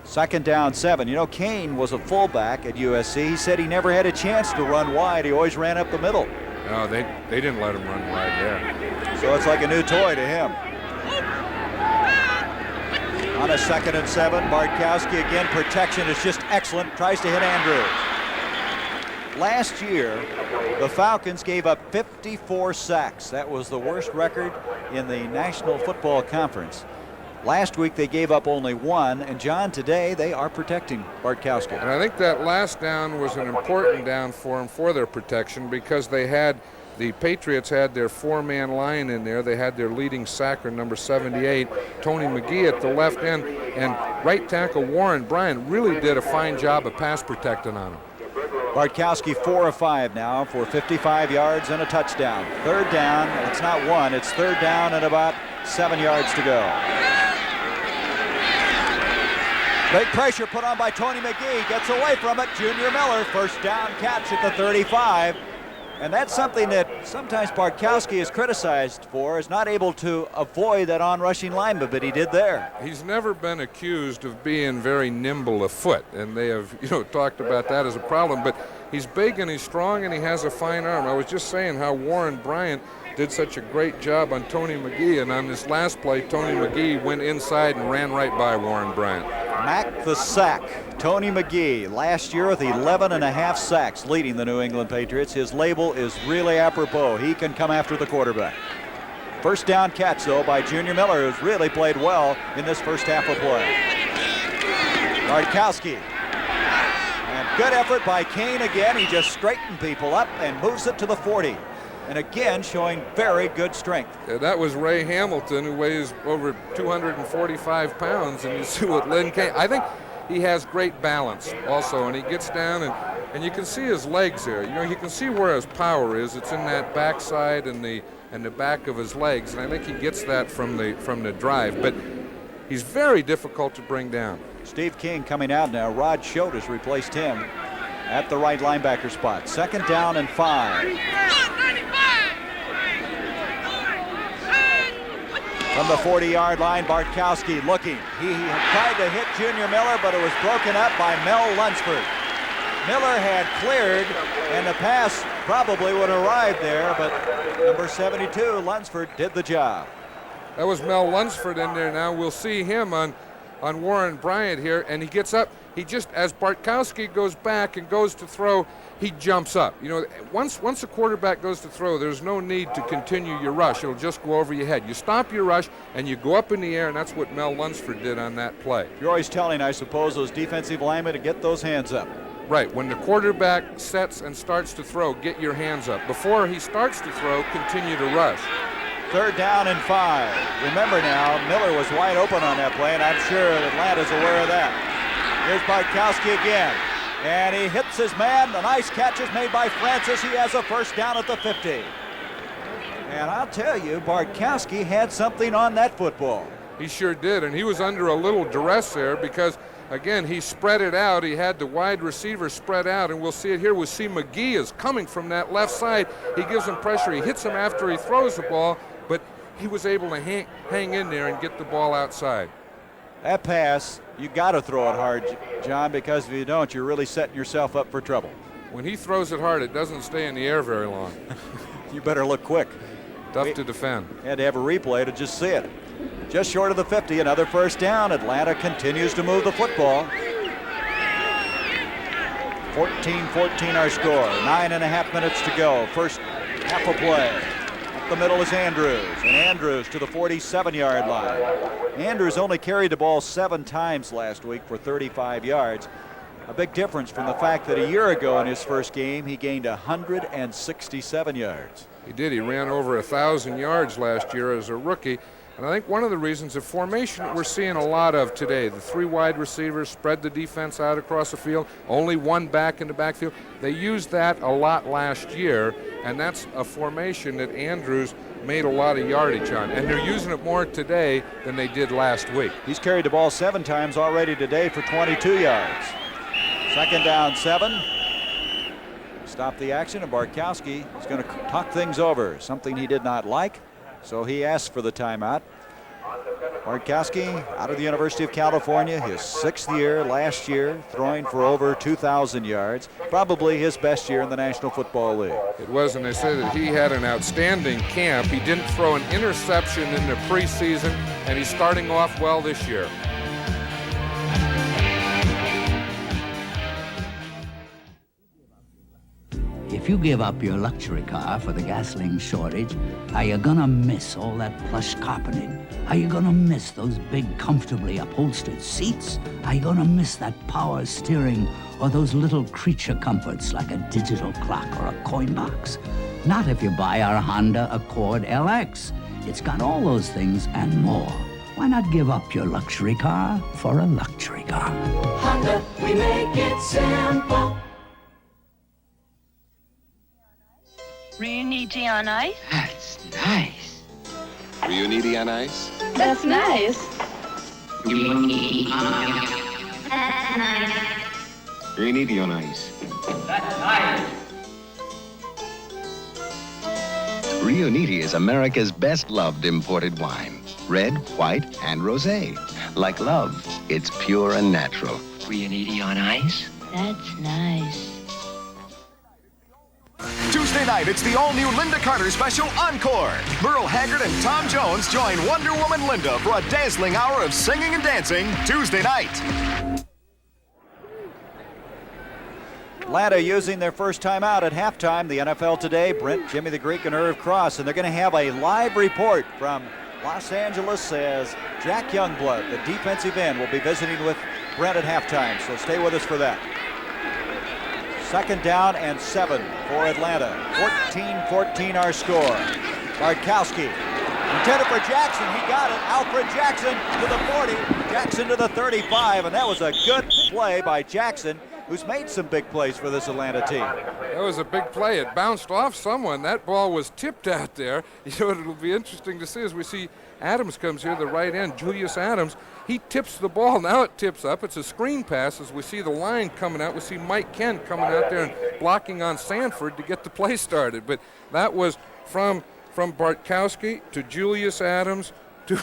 2nd down 7. You know, Kane was a fullback at USC. He said he never had a chance to run wide. He always ran up the middle. No, they didn't let him run wide there. So it's like a new toy to him. On a 2nd and 7, Bartkowski again. Protection is just excellent. Tries to hit Andrews. Last year, the Falcons gave up 54 sacks. That was the worst record in the National Football Conference. Last week, they gave up only 1. And, John, today they are protecting Bartkowski. And I think that last down was an important down for them for their protection, because the Patriots had their 4-man line in there. They had their leading sacker, number 78, Tony McGee, at the left end. And right tackle Warren Bryant really did a fine job of pass protecting on him. Bartkowski 4 of 5 now for 55 yards and a touchdown. 3rd down. It's not 1. It's 3rd down and about 7 yards to go. Big pressure put on by Tony McGee. Gets away from it. Junior Miller, 1st down catch at the 35. And that's something that sometimes Bartkowski is criticized for, is not able to avoid that on-rushing lineman, but he did there. He's never been accused of being very nimble of foot, and they have, talked about that as a problem. But he's big and he's strong and he has a fine arm. I was just saying how Warren Bryant did such a great job on Tony McGee, and on this last play, Tony McGee went inside and ran right by Warren Bryant. Mac the sack. Tony McGee, last year with 11.5 sacks, leading the New England Patriots. His label is really apropos. He can come after the quarterback. 1st down catch, though, by Junior Miller, who's really played well in this first half of play. Bartkowski. And good effort by Kane again. He just straightened people up and moves it to the 40. And again, showing very good strength. That was Ray Hamilton, who weighs over 245 pounds. And you see what Lynn Kane, I think he has great balance also. And he gets down and you can see his legs there. You can see where his power is. It's in that backside and the back of his legs. And I think he gets that from the drive. But he's very difficult to bring down. Steve King coming out now. Rod Schote has replaced him at the right linebacker spot. 2nd down and 5. From the 40-yard line, Bartkowski looking. He tried to hit Junior Miller, but it was broken up by Mel Lunsford. Miller had cleared, and the pass probably would have arrived there, but number 72, Lunsford, did the job. That was Mel Lunsford in there now. We'll see him on Warren Bryant here, and he gets up. He just, as Bartkowski goes back and goes to throw, he jumps up. Once a quarterback goes to throw, there's no need to continue your rush. It'll just go over your head. You stop your rush, and you go up in the air, and that's what Mel Lunsford did on that play. You're always telling, I suppose, those defensive linemen to get those hands up. Right. When the quarterback sets and starts to throw, get your hands up. Before he starts to throw, continue to rush. 3rd down and 5. Remember now, Miller was wide open on that play, and I'm sure Atlanta's aware of that. Here's Bartkowski again. And he hits his man. The nice catch is made by Francis. He has a first down at the 50. And I'll tell you, Bartkowski had something on that football. He sure did, and he was under a little duress there because, again, he spread it out. He had the wide receiver spread out, and we'll see it here. We'll see McGee is coming from that left side. He gives him pressure. He hits him after he throws the ball, but he was able to hang in there and get the ball outside. That pass, you got to throw it hard, John, because if you don't, you're really setting yourself up for trouble. When he throws it hard, it doesn't stay in the air very long. You better look quick. Tough to defend. Had to have a replay to just see it. Just short of the 50, another first down. Atlanta continues to move the football. 14-14 our score. 9.5 minutes to go. First half a play. Up the middle is Andrews, and Andrews to the 47-yard line. Andrews only carried the ball 7 times last week for 35 yards. A big difference from the fact that a year ago in his first game, he gained 167 yards. He did. He ran over 1,000 yards last year as a rookie. And I think one of the reasons, the formation that we're seeing a lot of today, the 3 wide receivers spread the defense out across the field, only 1 back in the backfield. They used that a lot last year, and that's a formation that Andrews made a lot of yardage on. And they're using it more today than they did last week. He's carried the ball 7 times already today for 22 yards. Second down 7. Stop the action, and Bartkowski is going to talk things over, something he did not like, so he asked for the timeout. Bartkowski out of the University of California, his 6th year last year, throwing for over 2,000 yards, probably his best year in the National Football League. It was, and they said that he had an outstanding camp. He didn't throw an interception in the preseason, and he's starting off well this year. If you give up your luxury car for the gasoline shortage, are you gonna miss all that plush carpeting? Are you gonna miss those big, comfortably upholstered seats? Are you gonna miss that power steering or those little creature comforts like a digital clock or a coin box? Not if you buy our Honda Accord LX. It's got all those things and more. Why not give up your luxury car for a luxury car? Honda, we make it simple. Reuniti on ice? That's nice. Reuniti on ice? That's nice. Reuniti on ice. That's nice. Reuniti on ice. That's nice. Reuniti is America's best-loved imported wine. Red, white, and rosé. Like love, it's pure and natural. Reuniti on ice? That's nice. Tuesday night, it's the all-new Linda Carter special Encore. Merle Haggard and Tom Jones join Wonder Woman Linda for a dazzling hour of singing and dancing Tuesday night. Atlanta using their first timeout at halftime. The NFL Today, Brent, Jimmy the Greek, and Irv Cross, and they're going to have a live report from Los Angeles as Jack Youngblood, the defensive end, will be visiting with Brent at halftime, so stay with us for that. Second down and 7 for Atlanta. 14-14 our score. Bartkowski intended for Jackson. He got it. Alfred Jackson to the 40. Jackson to the 35. And that was a good play by Jackson, who's made some big plays for this Atlanta team. That was a big play. It bounced off someone. That ball was tipped out there. You know, it'll be interesting to see as we see Adams comes here, the right end, Julius Adams. He tips the ball. Now it tips up. It's a screen pass as we see the line coming out. We see Mike Ken coming out there and blocking on Sanford to get the play started. But that was from Bartkowski to Julius Adams to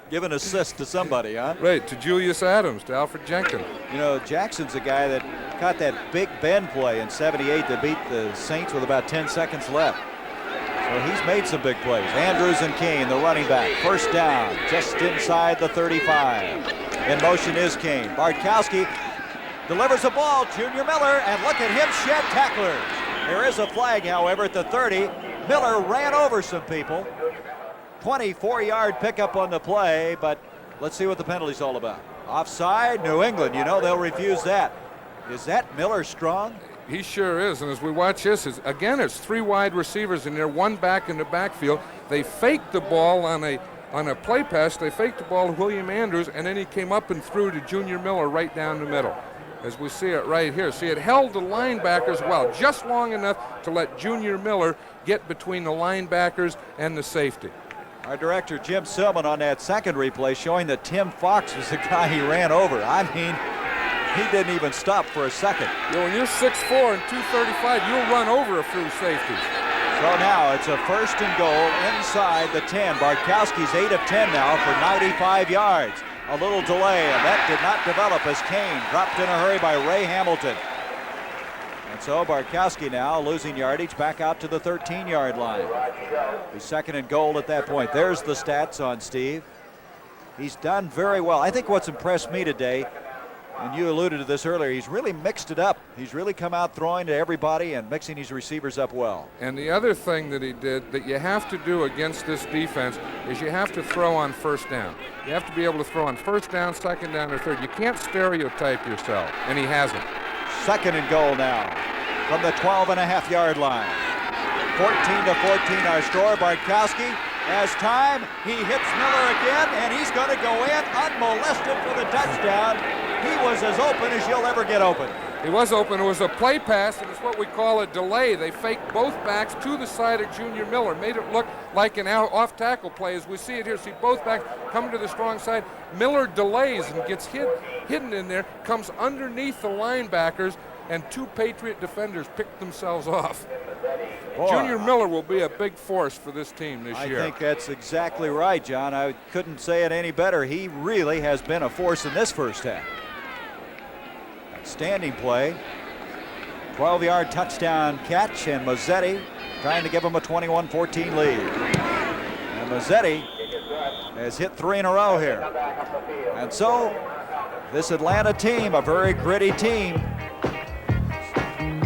Give an assist to somebody, huh? Right, to Julius Adams, to Alfred Jenkins. You know, Jackson's a guy that caught that Big Ben play in '78 to beat the Saints with about 10 seconds left. So he's made some big plays. Andrews and Kane, the running back. First down, just inside the 35. In motion is Kane. Bartkowski delivers the ball. Junior Miller, and look at him shed tacklers. There is a flag, however, at the 30. Miller ran over some people. 24-yard pickup on the play, but let's see what the penalty's all about. Offside, New England. You know they'll refuse that. Is that Miller strong? He sure is, and as we watch this, again, it's 3 wide receivers in there, 1 back in the backfield. They faked the ball on a play pass. They faked the ball to William Andrews, and then he came up and threw to Junior Miller right down the middle. as we see it right here. See, it held the linebackers well, just long enough to let Junior Miller get between the linebackers and the safety. Our director, Jim Silman, on that second replay showing that Tim Fox was the guy he ran over. I mean, he didn't even stop for a second. When you're 6'4" and 235, you'll run over a few safeties. So now it's a 1st and goal inside the 10. Bartkowski's 8 of 10 now for 95 yards. A little delay, and that did not develop as Kane dropped in a hurry by Ray Hamilton. And so Bartkowski now losing yardage back out to the 13-yard line. He's 2nd and goal at that point. There's the stats on Steve. He's done very well. I think what's impressed me today, and you alluded to this earlier, he's really mixed it up. He's really come out throwing to everybody and mixing his receivers up well. And the other thing that he did that you have to do against this defense is you have to throw on 1st down. You have to be able to throw on 1st down, 2nd down, or 3rd. You can't stereotype yourself, and he hasn't. 2nd and goal now from the 12.5-yard line. 14-14 our score. Bartkowski has time. He hits Miller again, and he's going to go in unmolested for the touchdown. He was as open as you'll ever get open. He was open. It was a play pass, and it's what we call a delay. They faked both backs to the side of Junior Miller, made it look like an off-tackle play as we see it here. See both backs coming to the strong side. Miller delays and gets hidden in there, comes underneath the linebackers, and 2 Patriot defenders picked themselves off. Boy, Junior Miller will be a big force for this team this year. I think that's exactly right, John. I couldn't say it any better. He really has been a force in this first half. Standing play, 12-yard touchdown catch, and Mazzetti trying to give him a 21-14 lead. And Mazzetti has hit 3 in a row here. And so this Atlanta team, a very gritty team,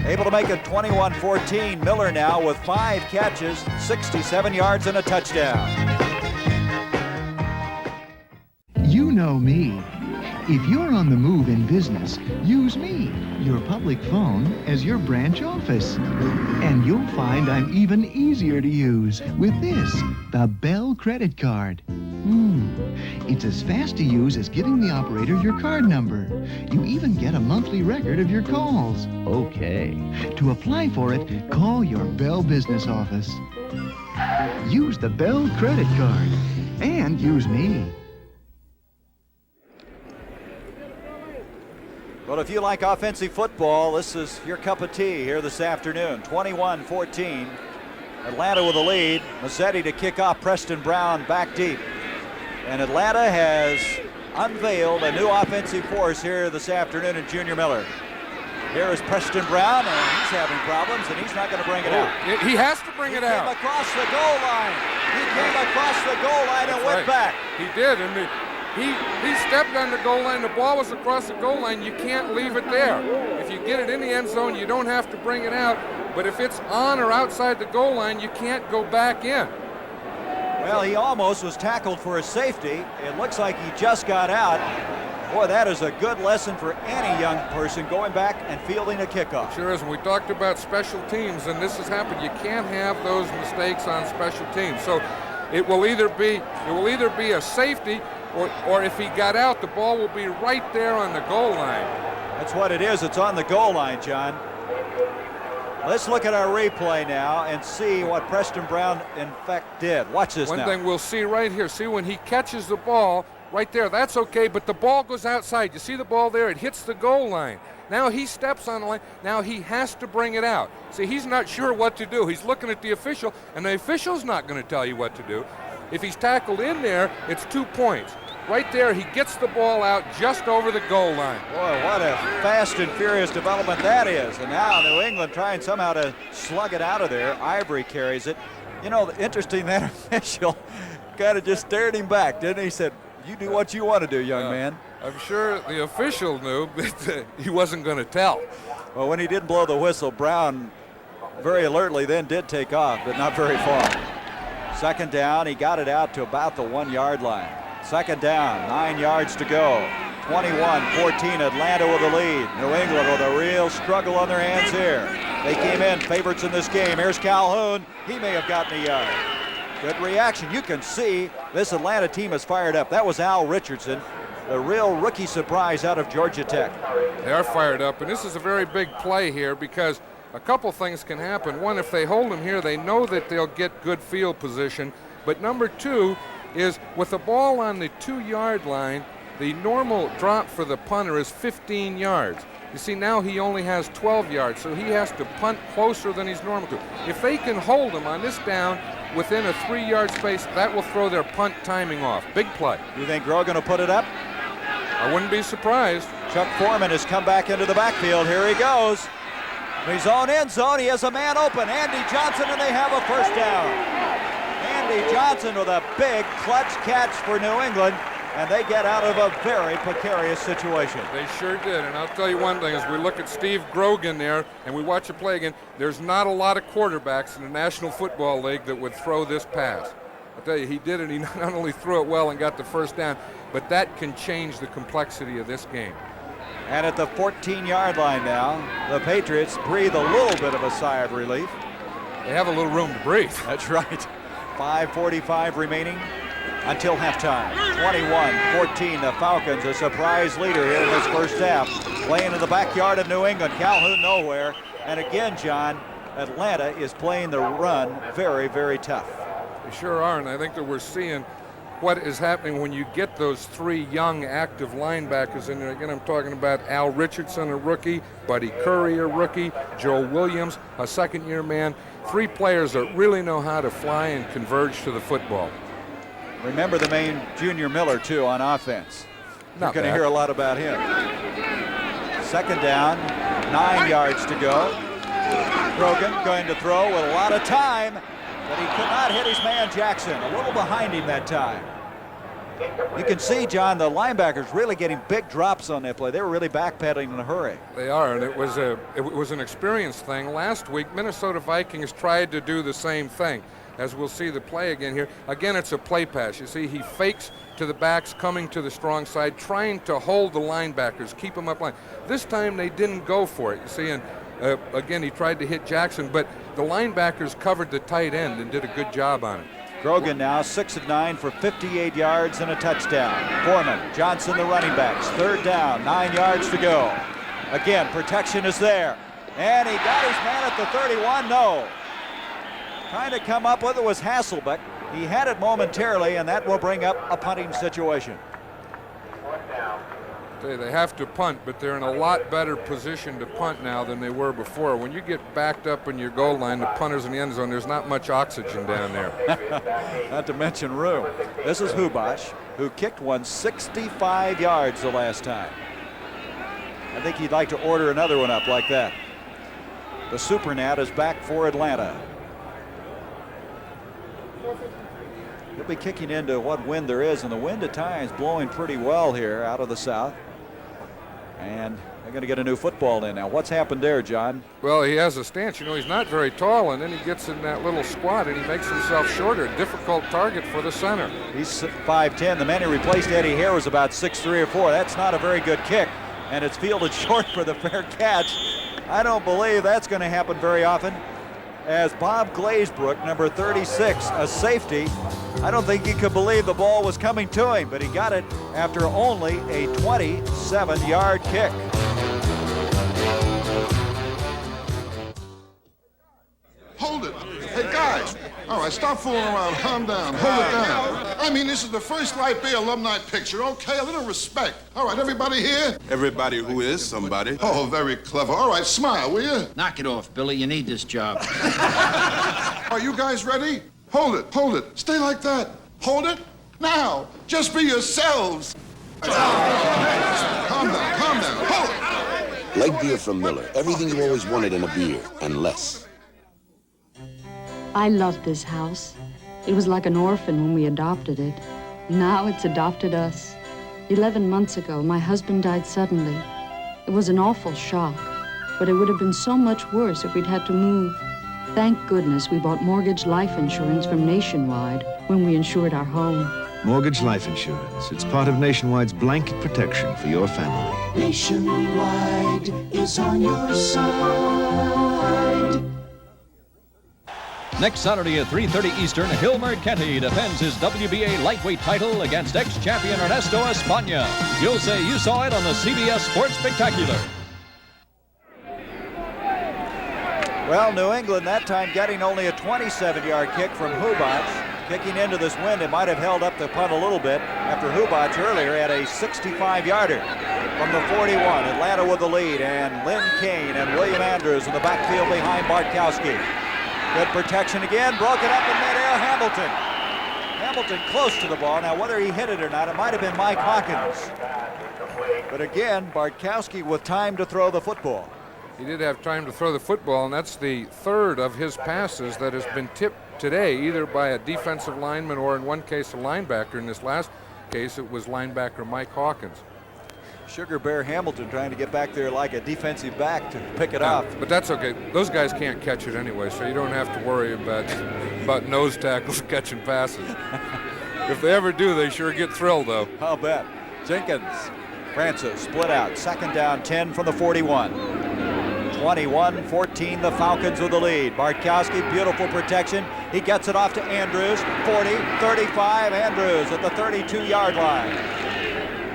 able to make it 21-14. Miller now with 5 catches, 67 yards and a touchdown. You know me. If you're on the move in business, use me, your public phone, as your branch office. And you'll find I'm even easier to use with this, the Bell credit card. It's as fast to use as giving the operator your card number. You even get a monthly record of your calls. Okay. To apply for it, call your Bell business office. Use the Bell credit card and use me. Well, if you like offensive football, this is your cup of tea here this afternoon. 21-14. Atlanta with a lead. Mazzetti to kick off. Preston Brown back deep. And Atlanta has unveiled a new offensive force here this afternoon in Junior Miller. Here is Preston Brown, and he's having problems, and he's not going to bring it out. He has to bring it out. He came across the goal line. He came across the goal line and went back. He did, and he stepped on the goal line. The ball was across the goal line. You can't leave it there. If you get it in the end zone, you don't have to bring it out. But if it's on or outside the goal line, you can't go back in. Well, he almost was tackled for a safety. It looks like he just got out. Boy, that is a good lesson for any young person going back and fielding a kickoff. It sure is. And we talked about special teams, and this has happened. You can't have those mistakes on special teams. So it will either be a safety, or if he got out, the ball will be right there on the goal line. That's what it is. It's on the goal line, John. Let's look at our replay now and see what Preston Brown, in fact, did. Watch this now. One thing we'll see right here. See, when he catches the ball right there, that's okay, but the ball goes outside. You see the ball there? It hits the goal line. Now he steps on the line. Now he has to bring it out. See, he's not sure what to do. He's looking at the official, and the official's not going to tell you what to do. If he's tackled in there, it's 2 points. Right there, he gets the ball out just over the goal line. Boy, what a fast and furious development that is. And now New England trying somehow to slug it out of there. Ivory carries it. You know, interesting, that official kind of just stared him back, didn't he? He said, "You do what you want to do, young man." I'm sure the official knew, but he wasn't going to tell. Well, when he didn't blow the whistle, Brown very alertly then did take off, but not very far. 2nd down, he got it out to about the 1-yard line. 2nd down, 9 yards to go. 21-14, Atlanta with the lead. New England with a real struggle on their hands here. They came in favorites in this game. Here's Calhoun. He may have gotten a yard. Good reaction. You can see this Atlanta team is fired up. That was Al Richardson. the real rookie surprise out of Georgia Tech. They are fired up, and this is a very big play here because a couple things can happen. One, if they hold him here, they know that they'll get good field position. But number two is with the ball on the 2-yard line, the normal drop for the punter is 15 yards. You see, now he only has 12 yards, so he has to punt closer than he's normal to. If they can hold him on this down within a 3-yard space, that will throw their punt timing off. Big play. You think Grogan will put it up? I wouldn't be surprised. Chuck Foreman has come back into the backfield. Here he goes. His own end zone. He has a man open. Andy Johnson, and they have a first down. Andy Johnson with a big clutch catch for New England, and they get out of a very precarious situation. They sure did, and I'll tell you one thing, as we look at Steve Grogan there, and we watch it play again, there's not a lot of quarterbacks in the National Football League that would throw this pass. I'll tell you, he did it. He not only threw it well and got the first down, but that can change the complexity of this game. And at the 14-yard line now, the Patriots breathe a little bit of a sigh of relief. They have a little room to breathe. That's right. 5:45 remaining until halftime. 21-14, the Falcons, a surprise leader here in this first half. Playing in the backyard of New England. Calhoun nowhere. And again, John, Atlanta is playing the run very, very tough. They sure are, and I think that we're seeing what is happening when you get those 3 young active linebackers in there. Again, I'm talking about Al Richardson, a rookie, Buddy Curry, a rookie, Joe Williams, a second-year man. 3 players that really know how to fly and converge to the football. Remember the main Junior Miller, too, on offense. You're going to hear a lot about him. Second down, 9 yards to go. Grogan going to throw with a lot of time, but he could not hit his man Jackson. A little behind him that time. You can see, John, the linebackers really getting big drops on that play. They were really backpedaling in a hurry. They are, and it was an experience thing. Last week, Minnesota Vikings tried to do the same thing, as we'll see the play again here. Again, it's a play pass. You see, he fakes to the backs, coming to the strong side, trying to hold the linebackers, keep them up line. This time, they didn't go for it, you see, and again, he tried to hit Jackson, but the linebackers covered the tight end and did a good job on it. Grogan now 6 of 9 for 58 yards and a touchdown. Foreman, Johnson the running backs. Third down, 9 yards to go. Again, protection is there. And he got his man at the 31, no. Trying to come up with it was Hasselbeck. He had it momentarily, and that will bring up a punting situation. They have to punt, but they're in a lot better position to punt now than they were before. When you get backed up in your goal line, the punter's in the end zone, there's not much oxygen down there. Not to mention room. This is Hubash, who kicked one 65 yards the last time. I think he'd like to order another one up like that. The Super Nat is back for Atlanta. He'll be kicking into what wind there is, and the wind at times blowing pretty well here out of the south. And they're going to get a new football in now. What's happened there, John? Well, he has a stance. You know, he's not very tall, and then he gets in that little squat, and he makes himself shorter. Difficult target for the center. He's 5'10". The man who replaced Eddie Hare was about 6'3" or 4". That's not a very good kick, and it's fielded short for the fair catch. I don't believe that's going to happen very often. As Bob Glazebrook, number 36, a safety, I don't think he could believe the ball was coming to him, but he got it after only a 27-yard kick. Hold it. Hey, guys. All right, stop fooling around. Calm down. Hold it down. I mean, this is the first Light Bay alumni picture, okay? A little respect. All right, everybody here? Everybody who is somebody. Oh, very clever. All right, smile, will you? Knock it off, Billy. You need this job. Are you guys ready? Hold it. Hold it. Stay like that. Hold it. Now. Just be yourselves. Calm down. Calm down. Hold it. Light beer from Miller. Everything you always wanted in a beer, and less. I loved this house. It was like an orphan when we adopted it. Now it's adopted us. 11 months ago, my husband died suddenly. It was an awful shock, but it would have been so much worse if we'd had to move. Thank goodness we bought mortgage life insurance from Nationwide when we insured our home. Mortgage life insurance. It's part of Nationwide's blanket protection for your family. Nationwide is on your side. Next Saturday at 3:30 Eastern, Hilmer Kenty defends his WBA lightweight title against ex-champion Ernesto España. You'll say you saw it on the CBS Sports Spectacular. Well, New England that time getting only a 27-yard kick from Hubac. Kicking into this wind, it might have held up the punt a little bit after Hubac earlier had a 65-yarder from the 41. Atlanta with the lead, and Lynn Kane and William Andrews in the backfield behind Bartkowski. Good protection again, broken up in midair, Hamilton. Hamilton close to the ball. Now, whether he hit it or not, it might have been Mike Hawkins. But again, Bartkowski with time to throw the football. He did have time to throw the football, and that's the third of his passes that has been tipped today, either by a defensive lineman or in one case a linebacker. In this last case, it was linebacker Mike Hawkins. Sugar Bear Hamilton trying to get back there like a defensive back to pick it up. But that's okay. Those guys can't catch it anyway, so you don't have to worry about nose tackles catching passes. If they ever do, they sure get thrilled, though. I'll bet. Jenkins, Francis split out. Second down, 10 from the 41. 21-14, the Falcons with the lead. Bartkowski, beautiful protection. He gets it off to Andrews. 40, 35, Andrews at the 32-yard line.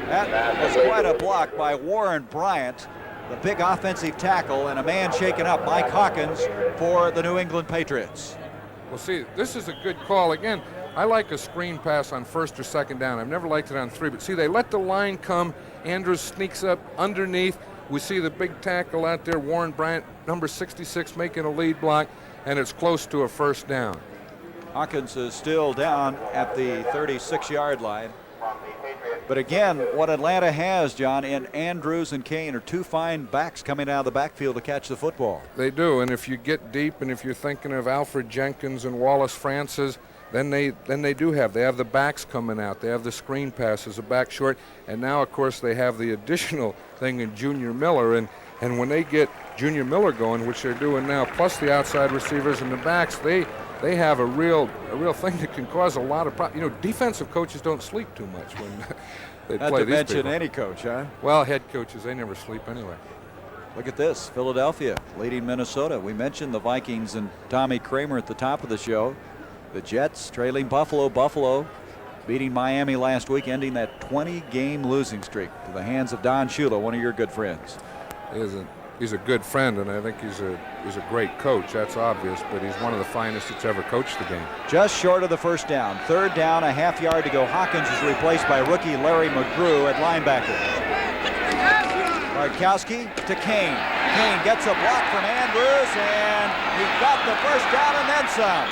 That was quite a block by Warren Bryant, the big offensive tackle, and a man shaken up, Mike Hawkins, for the New England Patriots. Well, see, this is a good call. Again, I like a screen pass on first or second down. I've never liked it on three, but see, they let the line come. Andrews sneaks up underneath. We see the big tackle out there, Warren Bryant, number 66, making a lead block, and it's close to a first down. Hawkins is still down at the 36-yard line. But again, what Atlanta has, John, in Andrews and Kane are two fine backs coming out of the backfield to catch the football. They do, and if you get deep, and if you're thinking of Alfred Jenkins and Wallace Francis, then they have the backs coming out. They have the screen passes, a back short, and now, of course, they have the additional thing in Junior Miller, and when they get Junior Miller going, which they're doing now, plus the outside receivers and the backs, they have a real thing that can cause a lot of problems. You know, defensive coaches don't sleep too much when they Not play to these mention people. any coach, huh? Well, head coaches, they never sleep anyway. Look at this, Philadelphia leading Minnesota. We mentioned the Vikings and Tommy Kramer at the top of the show. The Jets trailing Buffalo. Buffalo beating Miami last week, ending that 20-game losing streak to the hands of Don Shula, one of your good friends. He's a good friend, and I think he's a great coach. That's obvious, but he's one of the finest that's ever coached the game. Just short of the first down. Third down, a half yard to go. Hawkins is replaced by rookie Larry McGrew at linebacker. Bartkowski to Kane. Kane gets a block from Andrews, and he got the first down and then some.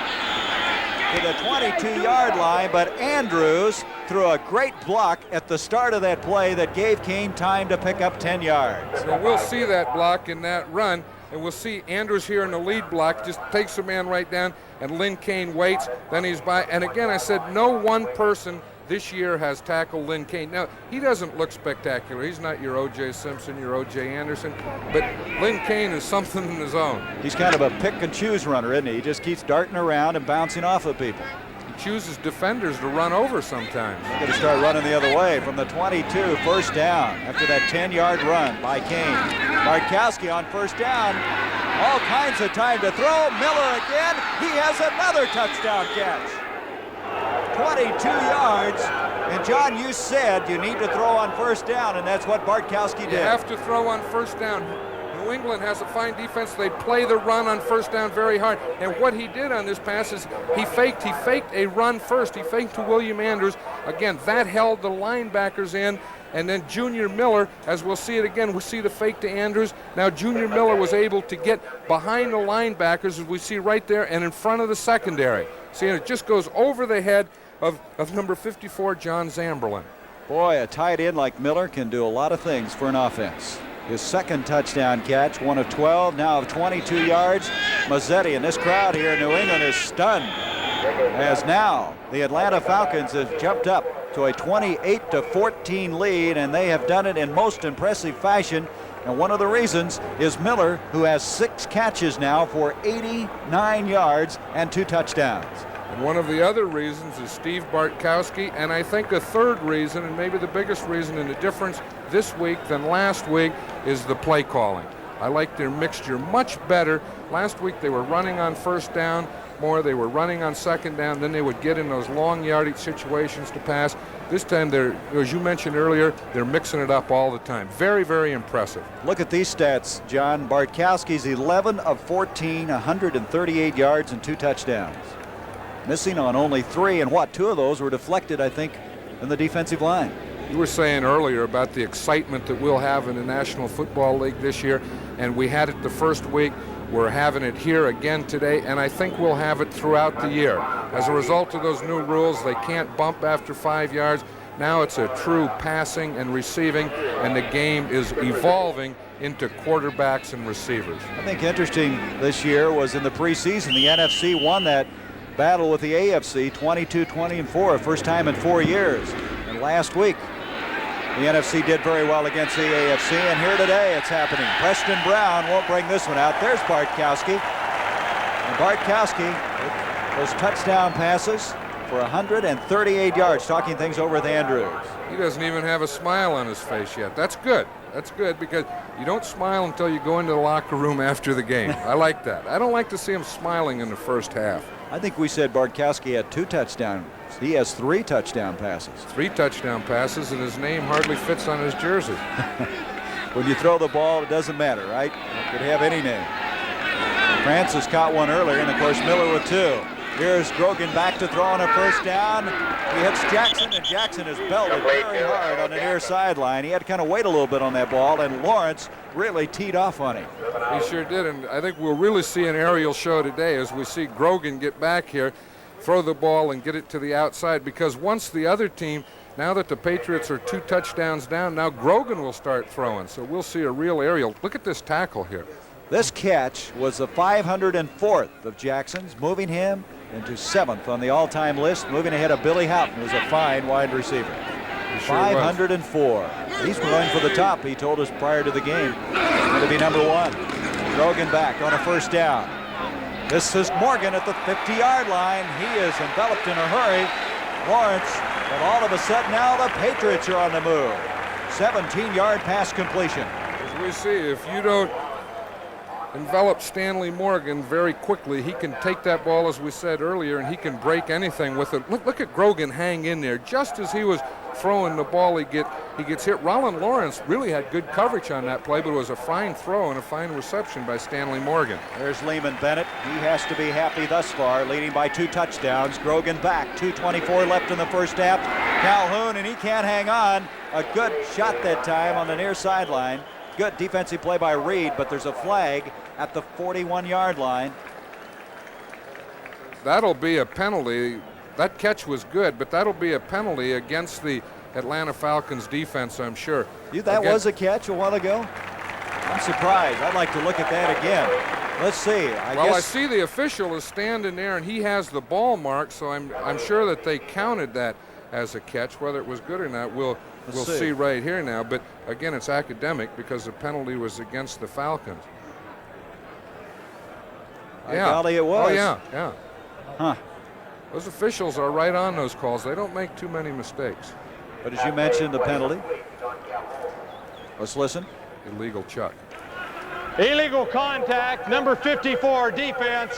To the 22-yard line, but Andrews threw a great block at the start of that play that gave Kane time to pick up 10 yards. So we'll see that block in that run, and we'll see Andrews here in the lead block, just takes the man right down, and Lynn Kane waits, then he's by. And again, I said no one person this year has tackled Lynn Kane. Now, he doesn't look spectacular. He's not your O.J. Simpson, your O.J. Anderson, but Lynn Kane is something in his own. He's kind of a pick-and-choose runner, isn't he? He just keeps darting around and bouncing off of people. He chooses defenders to run over sometimes. He's going to start running the other way from the 22, first down, after that 10-yard run by Kane. Bartkowski on first down. All kinds of time to throw. Miller again. He has another touchdown catch. 22 yards, and John, you said you need to throw on first down, and that's what Bartkowski did. You have to throw on first down. New England has a fine defense. They play the run on first down very hard, and what he did on this pass is he faked a run first. He faked to William Andrews. Again, that held the linebackers in, and then Junior Miller, as we'll see it again, we'll see the fake to Andrews. Now Junior Miller was able to get behind the linebackers, as we see right there, and in front of the secondary. See, and it just goes over the head of number 54, John Zamberlin. Boy, a tight end like Miller can do a lot of things for an offense. His second touchdown catch, one of 12, now of 22 yards. Mazzetti and this crowd here in New England is stunned, as now the Atlanta Falcons have jumped up to a 28-14 lead, and they have done it in most impressive fashion. And one of the reasons is Miller, who has 6 catches now for 89 yards and 2 touchdowns. And one of the other reasons is Steve Bartkowski, and I think a third reason, and maybe the biggest reason in the difference this week than last week, is the play calling. I like their mixture much better. Last week they were running on first down. more. They were running on second down, then they would get in those long yardage situations to pass. This time, as you mentioned earlier, they're mixing it up all the time. Very, very impressive. Look at these stats, John. Bartkowski's 11 of 14, 138 yards and 2 touchdowns. Missing on only 3, and 2 of those were deflected, I think, in the defensive line. You were saying earlier about the excitement that we'll have in the National Football League this year, and we had it the first week. We're having it here again today, and I think we'll have it throughout the year. As a result of those new rules, they can't bump after 5 yards. Now it's a true passing and receiving, and the game is evolving into quarterbacks and receivers. I think interesting this year was in the preseason, the NFC won that battle with the AFC 22-20-4, first time in 4 years. And last week, the NFC did very well against the AFC, and here today it's happening. Preston Brown won't bring this one out. There's Bartkowski. And Bartkowski, those touchdown passes for 138 yards, talking things over with Andrews. He doesn't even have a smile on his face yet. That's good. That's good, because you don't smile until you go into the locker room after the game. I like that. I don't like to see him smiling in the first half. I think we said Bartkowski had 2 touchdowns. He has 3 touchdown passes. 3 touchdown passes, and his name hardly fits on his jersey. When you throw the ball, it doesn't matter, right? You could have any name. Francis caught one earlier, and of course Miller with 2. Here's Grogan back to throw on a first down. He hits Jackson, and Jackson is belted very hard on the near sideline. He had to kind of wait a little bit on that ball, and Lawrence really teed off on him. He sure did, and I think we'll really see an aerial show today as we see Grogan get back here, throw the ball, and get it to the outside, because once the other team, now that the Patriots are 2 touchdowns down, now Grogan will start throwing, so we'll see a real aerial. Look at this tackle here. This catch was the 504th of Jackson's, moving him into 7th on the all-time list, moving ahead of Billy Houghton, who's a fine wide receiver. Sure 504. Was. He's going for the top, he told us prior to the game. He's going to be number 1. Grogan back on a first down. This is Morgan at the 50-yard line. He is enveloped in a hurry. Lawrence, but all of a sudden now the Patriots are on the move. 17-yard pass completion. As we see, if you don't envelop Stanley Morgan very quickly, he can take that ball, as we said earlier, and he can break anything with it. Look at Grogan hang in there. Just as he was throwing the ball, he gets hit. Roland Lawrence really had good coverage on that play, but it was a fine throw and a fine reception by Stanley Morgan. There's Lehman Bennett. He has to be happy thus far, leading by 2 touchdowns. Grogan back, 2:24 left in the first half. Calhoun, and he can't hang on. A good shot that time on the near sideline. Good defensive play by Reed, but there's a flag at the 41-yard line. That'll be a penalty. That catch was good, but that'll be a penalty against the Atlanta Falcons defense, I'm sure. That was a catch a while ago? I'm surprised. I'd like to look at that again. Let's see. I see the official is standing there, and he has the ball mark, so I'm sure that they counted that as a catch. Whether it was good or not, we'll see right here now. But again, it's academic because the penalty was against the Falcons. Yeah. Golly, it was. Oh, yeah. Huh. Those officials are right on those calls. They don't make too many mistakes. But as you mentioned, the penalty. Let's listen. Illegal chuck. Illegal contact, number 54, defense,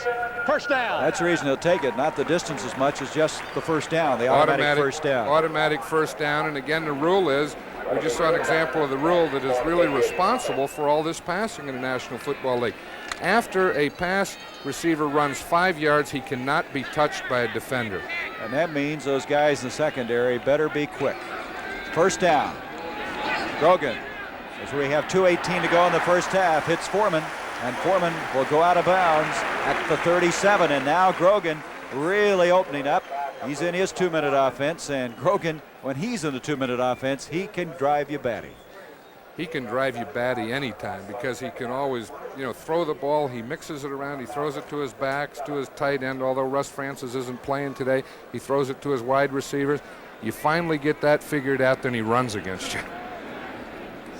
first down. That's the reason they'll take it, not the distance as much as just the first down, the automatic first down. Automatic first down, and again, the rule is, we just saw an example of the rule that is really responsible for all this passing in the National Football League. After a pass receiver runs 5 yards, he cannot be touched by a defender. And that means those guys in the secondary better be quick. First down. Grogan, as we have 2:18 to go in the first half, hits Foreman, and Foreman will go out of bounds at the 37. And now Grogan really opening up. He's in his 2-minute offense, and Grogan, when he's in the 2-minute offense, he can drive you batty. He can drive you batty anytime because he can always, throw the ball. He mixes it around. He throws it to his backs, to his tight end. Although Russ Francis isn't playing today, he throws it to his wide receivers. You finally get that figured out, then he runs against you.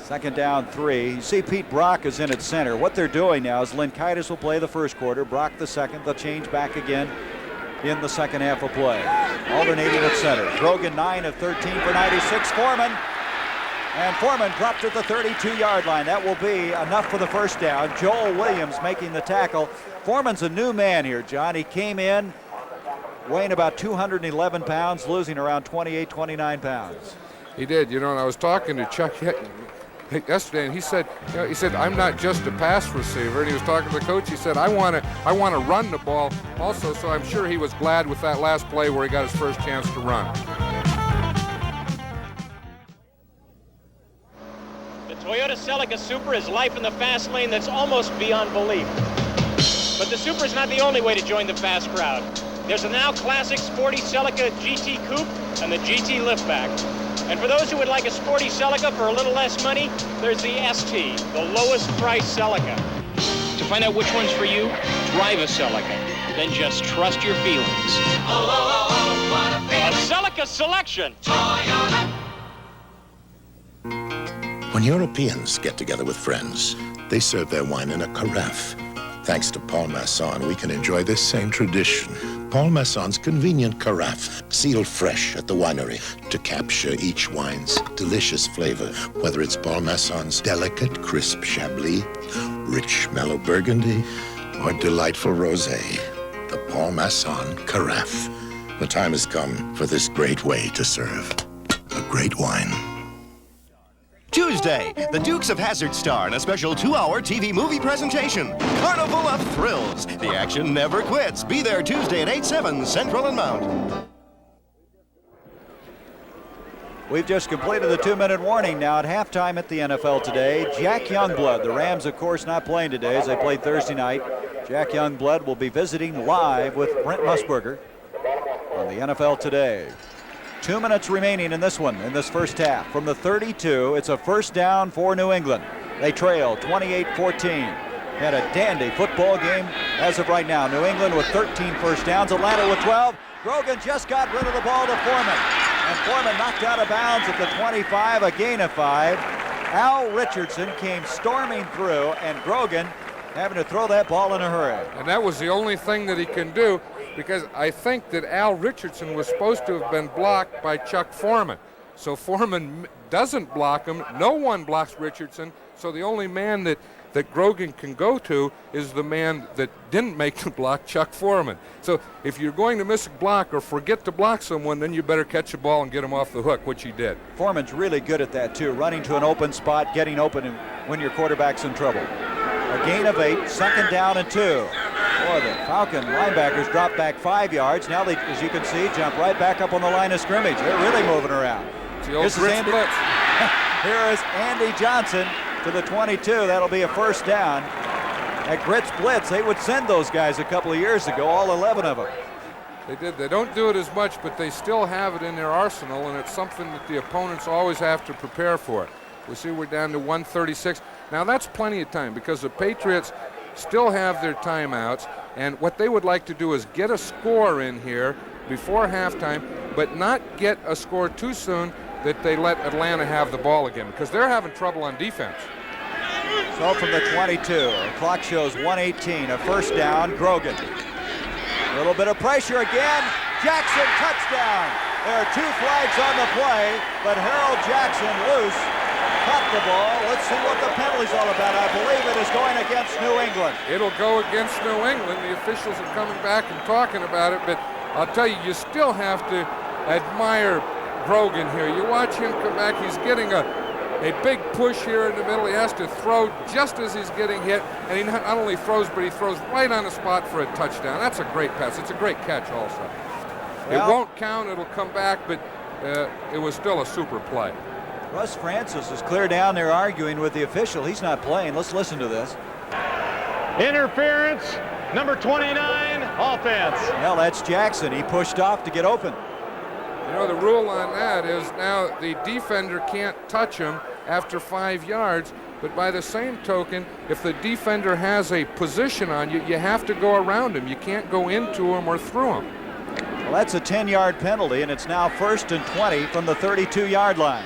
Second down 3. You see Pete Brock is in at center. What they're doing now is Linkaitis will play the first quarter, Brock the second. They'll change back again in the second half of play. Alternating at center. Grogan 9 of 13 for 96. Foreman. And Foreman dropped at the 32-yard line. That will be enough for the first down. Joel Williams making the tackle. Foreman's a new man here, John. He came in weighing about 211 pounds, losing around 28, 29 pounds. He did, and I was talking to Chuck yesterday, and he said, I'm not just a pass receiver. And he was talking to the coach. He said, I want to run the ball also. So I'm sure he was glad with that last play where he got his first chance to run. The Toyota Celica Super is life in the fast lane that's almost beyond belief. But the Super is not the only way to join the fast crowd. There's a now classic sporty Celica GT Coupe and the GT Liftback. And for those who would like a sporty Celica for a little less money, there's the ST, the lowest price Celica. To find out which one's for you, drive a Celica. Then just trust your feelings. What a feeling. A Celica selection. Toyota. When Europeans get together with friends, they serve their wine in a carafe. Thanks to Paul Masson, we can enjoy this same tradition. Paul Masson's convenient carafe, sealed fresh at the winery to capture each wine's delicious flavor, whether it's Paul Masson's delicate, crisp Chablis, rich, mellow Burgundy, or delightful Rosé. The Paul Masson carafe. The time has come for this great way to serve a great wine. Tuesday, the Dukes of Hazzard star in a special 2-hour TV movie presentation. Carnival of Thrills. The action never quits. Be there Tuesday at 8/7 Central and Mount. We've just completed the 2-minute warning now at halftime at the NFL today. Jack Youngblood, the Rams, of course, not playing today as they played Thursday night. Jack Youngblood will be visiting live with Brent Musburger on the NFL today. 2 minutes remaining in this one, in this first half. From the 32, it's a first down for New England. They trail 28-14. Had a dandy football game as of right now. New England with 13 first downs, Atlanta with 12. Grogan just got rid of the ball to Foreman. And Foreman knocked out of bounds at the 25, a gain of 5. Al Richardson came storming through, and Grogan having to throw that ball in a hurry. And that was the only thing that he can do, because I think that Al Richardson was supposed to have been blocked by Chuck Foreman. So Foreman doesn't block him. No one blocks Richardson. So the only man that Grogan can go to is the man that didn't make the block, Chuck Foreman. So if you're going to miss a block or forget to block someone, then you better catch the ball and get him off the hook, which he did. Foreman's really good at that too, running to an open spot, getting open when your quarterback's in trouble. A gain of 8, second down and 2. Boy, the Falcon linebackers dropped back 5 yards. Now they, as you can see, jump right back up on the line of scrimmage. They're really moving around. This is Andy. Here is Andy Johnson to the 22. That'll be a first down. At Grits Blitz, they would send those guys a couple of years ago, all 11 of them. They did. They don't do it as much, but they still have it in their arsenal, and it's something that the opponents always have to prepare for. We see we're down to 1:36. Now that's plenty of time because the Patriots still have their timeouts, and what they would like to do is get a score in here before halftime, but not get a score too soon that they let Atlanta have the ball again, because they're having trouble on defense. So from the 22, the clock shows 1:18, a first down, Grogan. A little bit of pressure again, Jackson, touchdown. There are 2 flags on the play, but Harold Jackson loose, caught the ball. Let's see what the penalty's all about. I believe it is going against New England. It'll go against New England. The officials are coming back and talking about it, but I'll tell you, you still have to admire Grogan here. You watch him come back, he's getting a big push here in the middle. He has to throw just as he's getting hit, and he not only throws, but he throws right on the spot for a touchdown. That's a great pass. It's a great catch also. Well, it won't count, it'll come back, but it was still a super play. Russ Francis is clear down there arguing with the official. He's not playing. Let's listen to this. Interference, number 29, offense. Well, that's Jackson. He pushed off to get open. You know, the rule on that is now the defender can't touch him after 5 yards, but by the same token, if the defender has a position on you, you have to go around him. You can't go into him or through him. Well, that's a 10-yard penalty, and it's now 1st and 20 from the 32-yard line.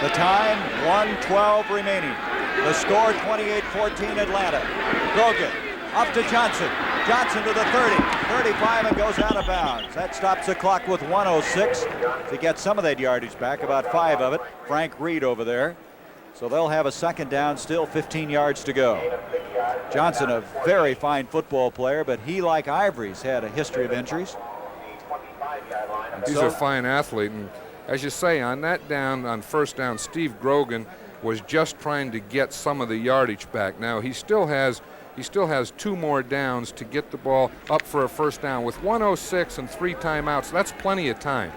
The time, 1:12 remaining. The score, 28-14 Atlanta. Grogan, up to Johnson. Johnson to the 30, 35, and goes out of bounds. That stops the clock with 1:06 to get some of that yardage back, about 5 of it. Frank Reed over there. So they'll have a second down, still 15 yards to go. Johnson, a very fine football player, but he, like Ivory's, had a history of injuries. He's a fine athlete, and as you say, on that down, on first down, Steve Grogan was just trying to get some of the yardage back. Now he still has 2 more downs to get the ball up for a first down. With 1:06 and 3 timeouts, that's plenty of time.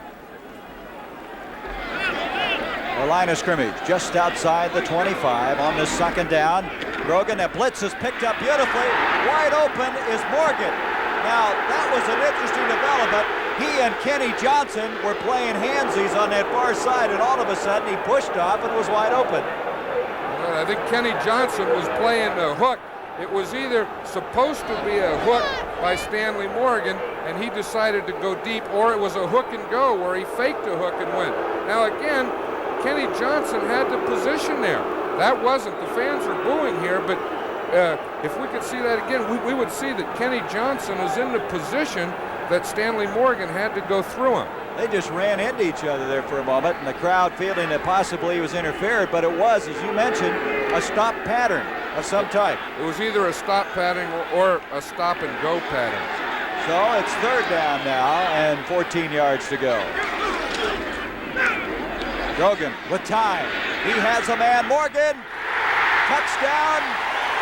The line of scrimmage just outside the 25 on the second down. Grogan, that blitz is picked up beautifully. Wide open is Morgan. Now, that was an interesting development. He and Kenny Johnson were playing handsies on that far side, and all of a sudden he pushed off and was wide open. Well, I think Kenny Johnson was playing the hook. It was either supposed to be a hook by Stanley Morgan, and he decided to go deep, or it was a hook and go where he faked a hook and went. Now again, Kenny Johnson had the position there. That wasn't. The fans are booing here, but if we could see that again, we would see that Kenny Johnson is in the position that Stanley Morgan had to go through him. They just ran into each other there for a moment, and the crowd feeling that possibly he was interfered, but it was, as you mentioned, a stop pattern of some type. It was either a stop pattern or a stop and go pattern. So it's third down now and 14 yards to go. Grogan with time. He has a man. Morgan. Touchdown,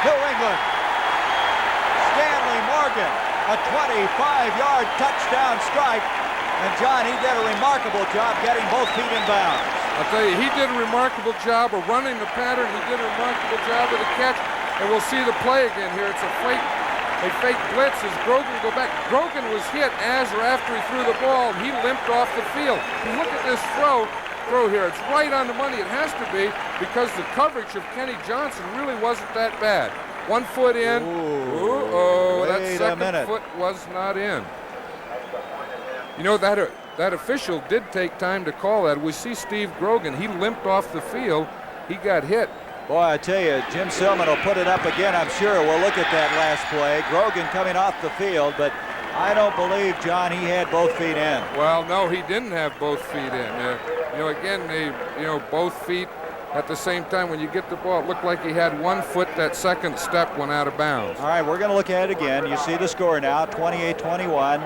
New England. Stanley Morgan, a 25-yard touchdown strike. And John, he did a remarkable job getting both feet in bounds. I'll tell you, he did a remarkable job of running the pattern. He did a remarkable job of the catch. And we'll see the play again here. It's a fake blitz as Grogan go back. Grogan was hit as or after he threw the ball, and he limped off the field. You look at this throw here. It's right on the money. It has to be, because the coverage of Kenny Johnson really wasn't that bad. 1 foot in. That second foot was not in. You know, that official did take time to call that. We see Steve Grogan. He limped off the field. He got hit. Boy, I tell you, Jim Silman will put it up again, I'm sure. We'll look at that last play. Grogan coming off the field, but I don't believe, John, he had both feet in. Well, no, he didn't have both feet in. Again, both feet at the same time. When you get the ball, it looked like he had 1 foot. That second step went out of bounds. All right, we're going to look at it again. You see the score now, 28-21.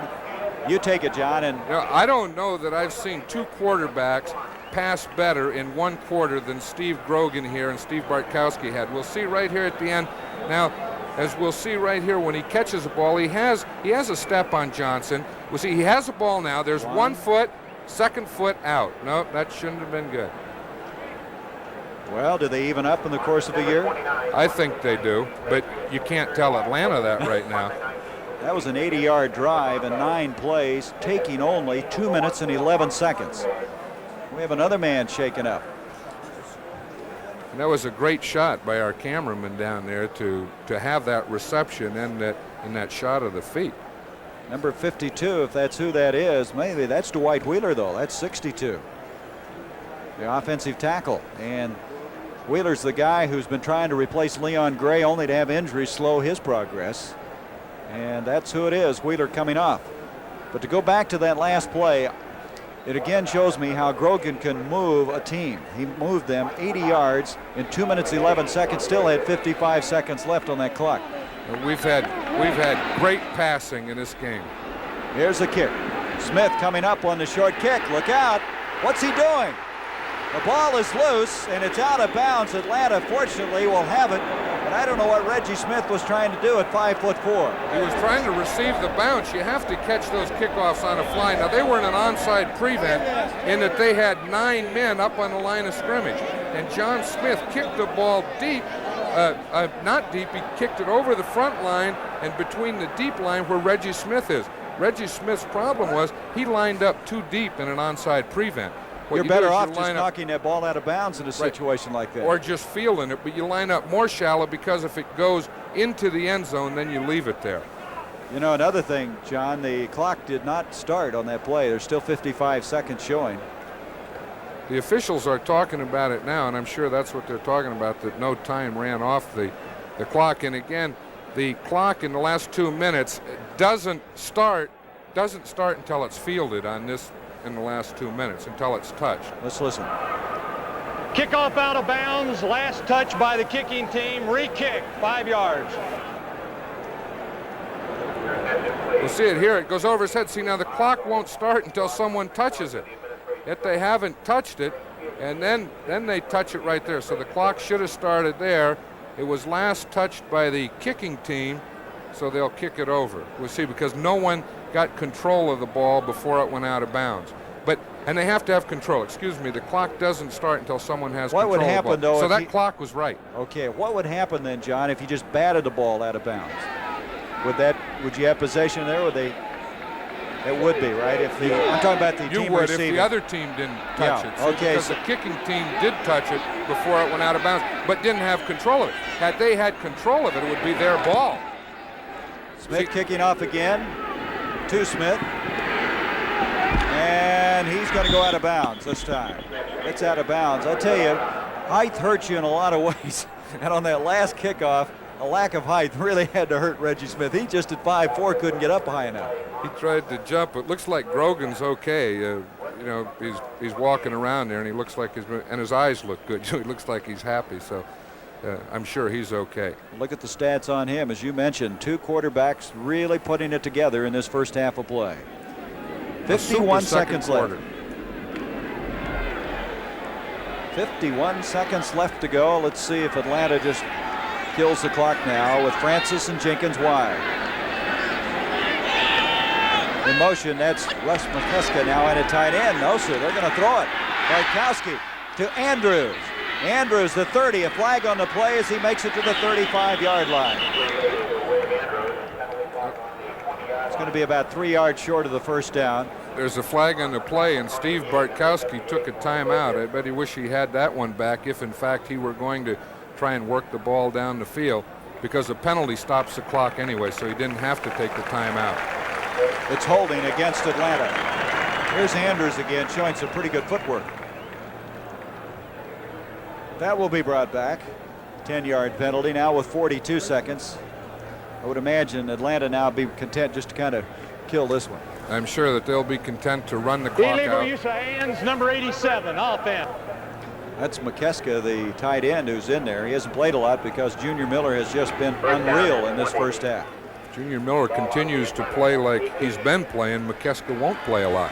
You take it, John. And I don't know that I've seen 2 quarterbacks pass better in 1 quarter than Steve Grogan here and Steve Bartkowski had. We'll see right here at the end. Now, as we'll see right here, when he catches the ball, he has a step on Johnson. We'll see he has the ball now. There's 1 foot, second foot out. No, that shouldn't have been good. Well, do they even up in the course of a year? I think they do, but you can't tell Atlanta that right now. That was an 80-yard drive and 9 plays, taking only 2 minutes and 11 seconds. We have another man shaken up. And that was a great shot by our cameraman down there to have that reception and that shot of the feet. Number 52, if that's who that is, maybe that's Dwight Wheeler, though. That's 62. The offensive tackle. And Wheeler's the guy who's been trying to replace Leon Gray, only to have injuries slow his progress. And that's who it is, Wheeler coming off. But to go back to that last play, it again shows me how Grogan can move a team. He moved them 80 yards in 2 minutes 11 seconds, still had 55 seconds left on that clock. We've had great passing in this game. Here's the kick. Smith coming up on the short kick. Look out. What's he doing? The ball is loose and it's out of bounds. Atlanta fortunately will have it. But I don't know what Reggie Smith was trying to do at 5'4". He was trying to receive the bounce. You have to catch those kickoffs on a fly. Now, they were in an onside prevent in that they had 9 men up on the line of scrimmage. And John Smith kicked the ball deep. Not deep, he kicked it over the front line and between the deep line where Reggie Smith is. Reggie Smith's problem was he lined up too deep in an onside prevent. You're better off just knocking that ball out of bounds in a situation like that. Or just fielding it, but you line up more shallow because if it goes into the end zone, then you leave it there. You know, another thing, John, the clock did not start on that play. There's still 55 seconds showing. The officials are talking about it now, and I'm sure that's what they're talking about, that no time ran off the clock. And again, the clock in the last 2 minutes doesn't start until it's fielded on this in the last 2 minutes, until it's touched. Let's listen. Kickoff out of bounds, last touch by the kicking team, re-kick, 5 yards. We'll see it here. It goes over his head. See, now the clock won't start until someone touches it. Yet they haven't touched it, and then they touch it right there. So the clock should have started there. It was last touched by the kicking team, so they'll kick it over. We'll see, because no one got control of the ball before it went out of bounds. And they have to have control. Excuse me, the clock doesn't start until someone has control What would happen, of the ball. though, So if that clock was right. Okay, what would happen then, John, if you just batted the ball out of bounds? Would you have possession there? Would they? It would be, right? I'm talking about the team would receiving. if the other team didn't touch it. Okay. Because the kicking team did touch it before it went out of bounds, but didn't have control of it. Had they had control of it, it would be their ball. Smith kicking off again to Smith. And he's going to go out of bounds this time. It's out of bounds. I tell you, height hurts you in a lot of ways. And on that last kickoff, a lack of height really had to hurt Reggie Smith. He just at 5'4" couldn't get up high enough. He tried to jump. It looks like Grogan's okay. He's walking around there, and he looks like and his eyes look good. He looks like he's happy. So I'm sure he's okay. Look at the stats on him. As you mentioned, 2 quarterbacks really putting it together in this first half of play. 51 seconds left. 51 seconds left to go. Let's see if Atlanta just kills the clock now with Francis and Jenkins wide. In motion, that's Russ McCusker now in a tight end. No, sir, they're going to throw it. Bartkowski to Andrews. Andrews, the 30, a flag on the play as he makes it to the 35-yard line. It's going to be about 3 yards short of the first down. There's a flag on the play, and Steve Bartkowski took a timeout. I bet he wish he had that one back if, in fact, he were going to try and work the ball down the field, because the penalty stops the clock anyway, so he didn't have to take the timeout. It's holding against Atlanta. Here's Andrews again, showing some pretty good footwork. That will be brought back. 10-yard penalty now with 42 seconds. I would imagine Atlanta now be content just to kind of kill this one. I'm sure that they'll be content to run the clock Illegal out. use of hands, number 87, offense. That's McKeska, the tight end, who's in there. He hasn't played a lot because Junior Miller has just been unreal in this first half. Junior Miller continues to play like he's been playing. McKeska won't play a lot.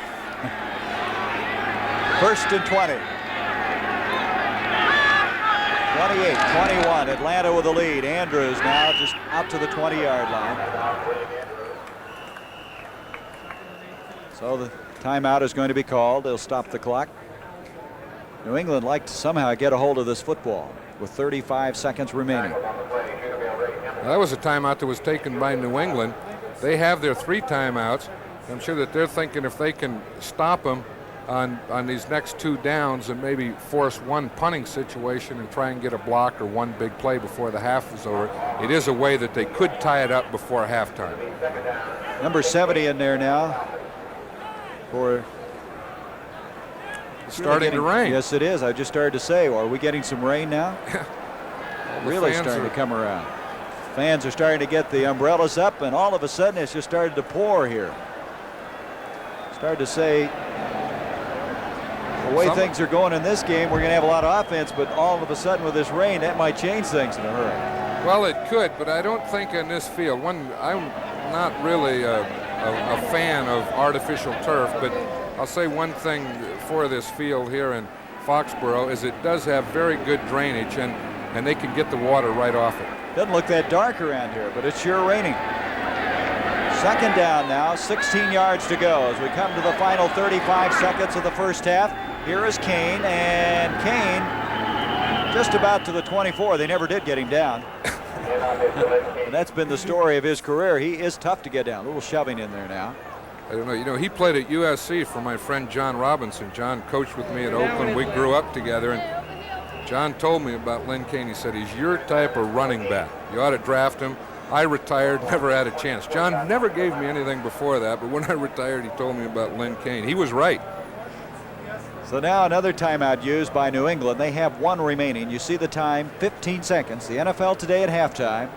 1st and 20. 28-21, Atlanta with the lead. Andrews now just out to the 20-yard line. So the timeout is going to be called. They'll stop the clock. New England like to somehow get a hold of this football with 35 seconds remaining. That was a timeout that was taken by New England. They have their 3 timeouts. I'm sure that they're thinking if they can stop them on these next 2 downs and maybe force one punting situation and try and get a block or one big play before the half is over, it is a way that they could tie it up before halftime. Number 70 in there now for... It's starting to rain. Yes, it is. I just started to say, well, are we getting some rain now? Really starting to come around. Fans are starting to get the umbrellas up, and all of a sudden it's just started to pour here. Started to say, the way things are going in this game, we're going to have a lot of offense, but all of a sudden with this rain, that might change things in a hurry. Well, it could, but I don't think in this field. I'm not really a fan of artificial turf, but I'll say one thing for this field here in Foxborough is it does have very good drainage, and they can get the water right off it. Doesn't look that dark around here, but it's sure raining. 2nd down now, 16 yards to go as we come to the final 35 seconds of the first half. Here is Kane, and Kane just about to the 24. They never did get him down. And that's been the story of his career. He is tough to get down. A little shoving in there now. I don't know. You know, he played at USC for my friend John Robinson. John coached with me at Oakland. We grew up together, and John told me about Lynn Kane. He said, he's your type of running back. You ought to draft him. I retired, never had a chance. John never gave me anything before that, but when I retired, he told me about Lynn Kane. He was right. So now another timeout used by New England. They have 1 remaining. You see the time, 15 seconds. The NFL today at halftime.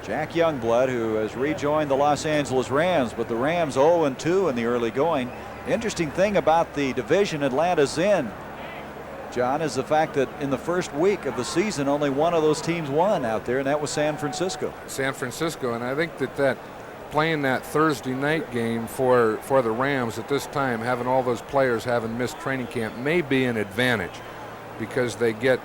Jack Youngblood, who has rejoined the Los Angeles Rams, but the Rams 0-2 in the early going. Interesting thing about the division Atlanta's in, John, is the fact that in the first week of the season, only one of those teams won out there, and that was San Francisco. San Francisco, and I think that playing that Thursday night game for the Rams at this time, having all those players having missed training camp, may be an advantage because they get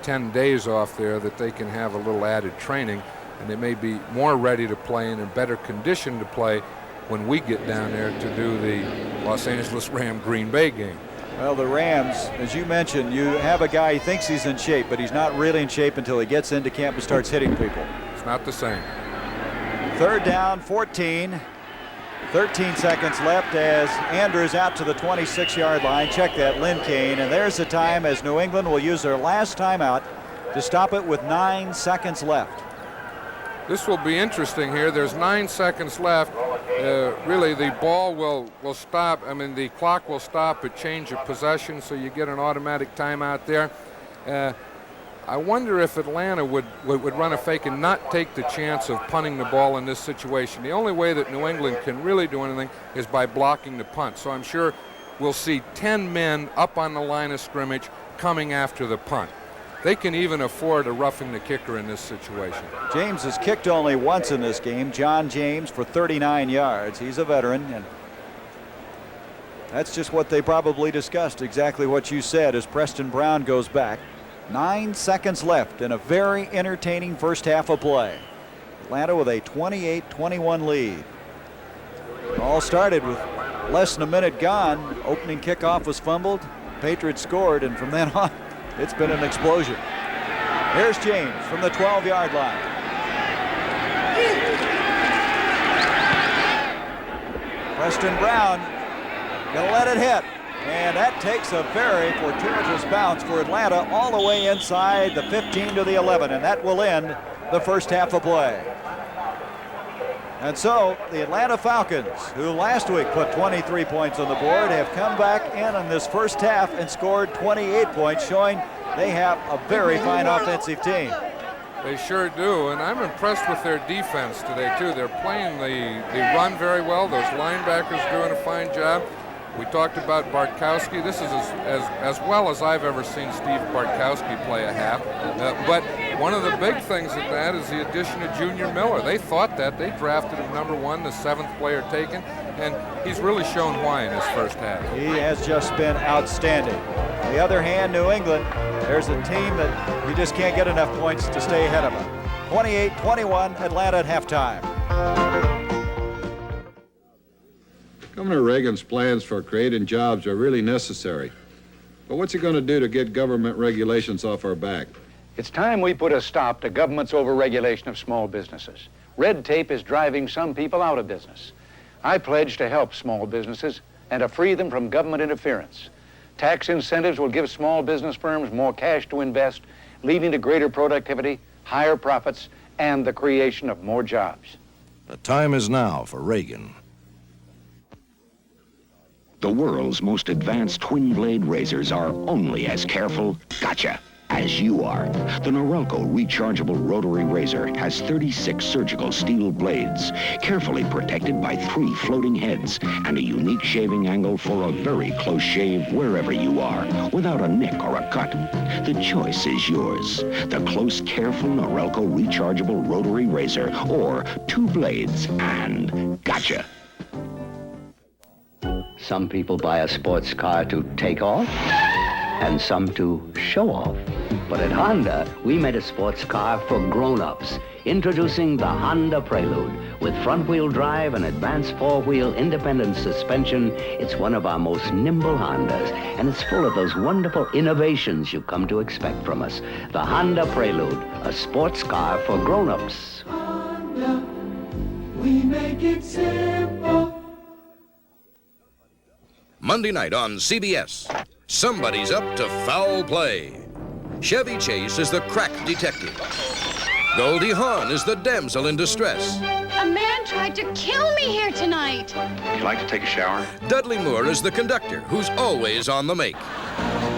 10 days off there that they can have a little added training, and they may be more ready to play and in better condition to play when we get down there to do the Los Angeles Green Bay game. Well, the Rams, as you mentioned, you have a guy, he thinks he's in shape, but he's not really in shape until he gets into camp and starts hitting people. It's not the same. 3rd down, 14. 13 seconds left as Andrews out to the 26-yard line. Check that, Lynn Kane. And there's the time as New England will use their last timeout to stop it with 9 seconds left. This will be interesting here. There's 9 seconds left. Really, the ball will stop. I mean, the clock will stop at change of possession, so you get an automatic timeout there. I wonder if Atlanta would run a fake and not take the chance of punting the ball in this situation. The only way that New England can really do anything is by blocking the punt. So I'm sure we'll see 10 men up on the line of scrimmage coming after the punt. They can even afford a roughing the kicker in this situation. James has kicked only once in this game. John James for 39 yards. He's a veteran, and that's just what they probably discussed, exactly what you said, as Preston Brown goes back. 9 seconds left in a very entertaining first half of play. Atlanta with a 28-21 lead. It all started with less than a minute gone. Opening kickoff was fumbled. Patriots scored, and from then on, it's been an explosion. Here's James from the 12-yard line. Preston Brown gonna let it hit. And that takes a very fortuitous bounce for Atlanta all the way inside the 15 to the 11, and that will end the first half of play. And so the Atlanta Falcons, who last week put 23 points on the board, have come back in this first half and scored 28 points, showing they have a very fine offensive team. They sure do, and I'm impressed with their defense today, too. They're playing the run very well. Those linebackers doing a fine job. We talked about Bartkowski. This is as well as I've ever seen Steve Bartkowski play a half. But one of the big things of that is the addition of Junior Miller. They thought that. They drafted him #1, the 7th player taken, and he's really shown why in his first half. He has just been outstanding. On the other hand, New England, there's a team that you just can't get enough points to stay ahead of them. 28-21, Atlanta at halftime. Governor Reagan's plans for creating jobs are really necessary. But what's he going to do to get government regulations off our back? It's time we put a stop to government's overregulation of small businesses. Red tape is driving some people out of business. I pledge to help small businesses and to free them from government interference. Tax incentives will give small business firms more cash to invest, leading to greater productivity, higher profits, and the creation of more jobs. The time is now for Reagan. The world's most advanced twin-blade razors are only as careful, gotcha, as you are. The Norelco rechargeable rotary razor has 36 surgical steel blades, carefully protected by 3 floating heads, and a unique shaving angle for a very close shave wherever you are, without a nick or a cut. The choice is yours. The close, careful Norelco rechargeable rotary razor, or 2 blades and gotcha. Some people buy a sports car to take off, and some to show off. But at Honda, we made a sports car for grown-ups. Introducing the Honda Prelude. With front-wheel drive and advanced 4-wheel independent suspension, it's one of our most nimble Hondas, and it's full of those wonderful innovations you've come to expect from us. The Honda Prelude, a sports car for grown-ups. Honda, we make it simple. Monday night on CBS, somebody's up to foul play. Chevy Chase is the crack detective. Goldie Hawn is the damsel in distress. A man tried to kill me here tonight. Would you like to take a shower? Dudley Moore is the conductor who's always on the make.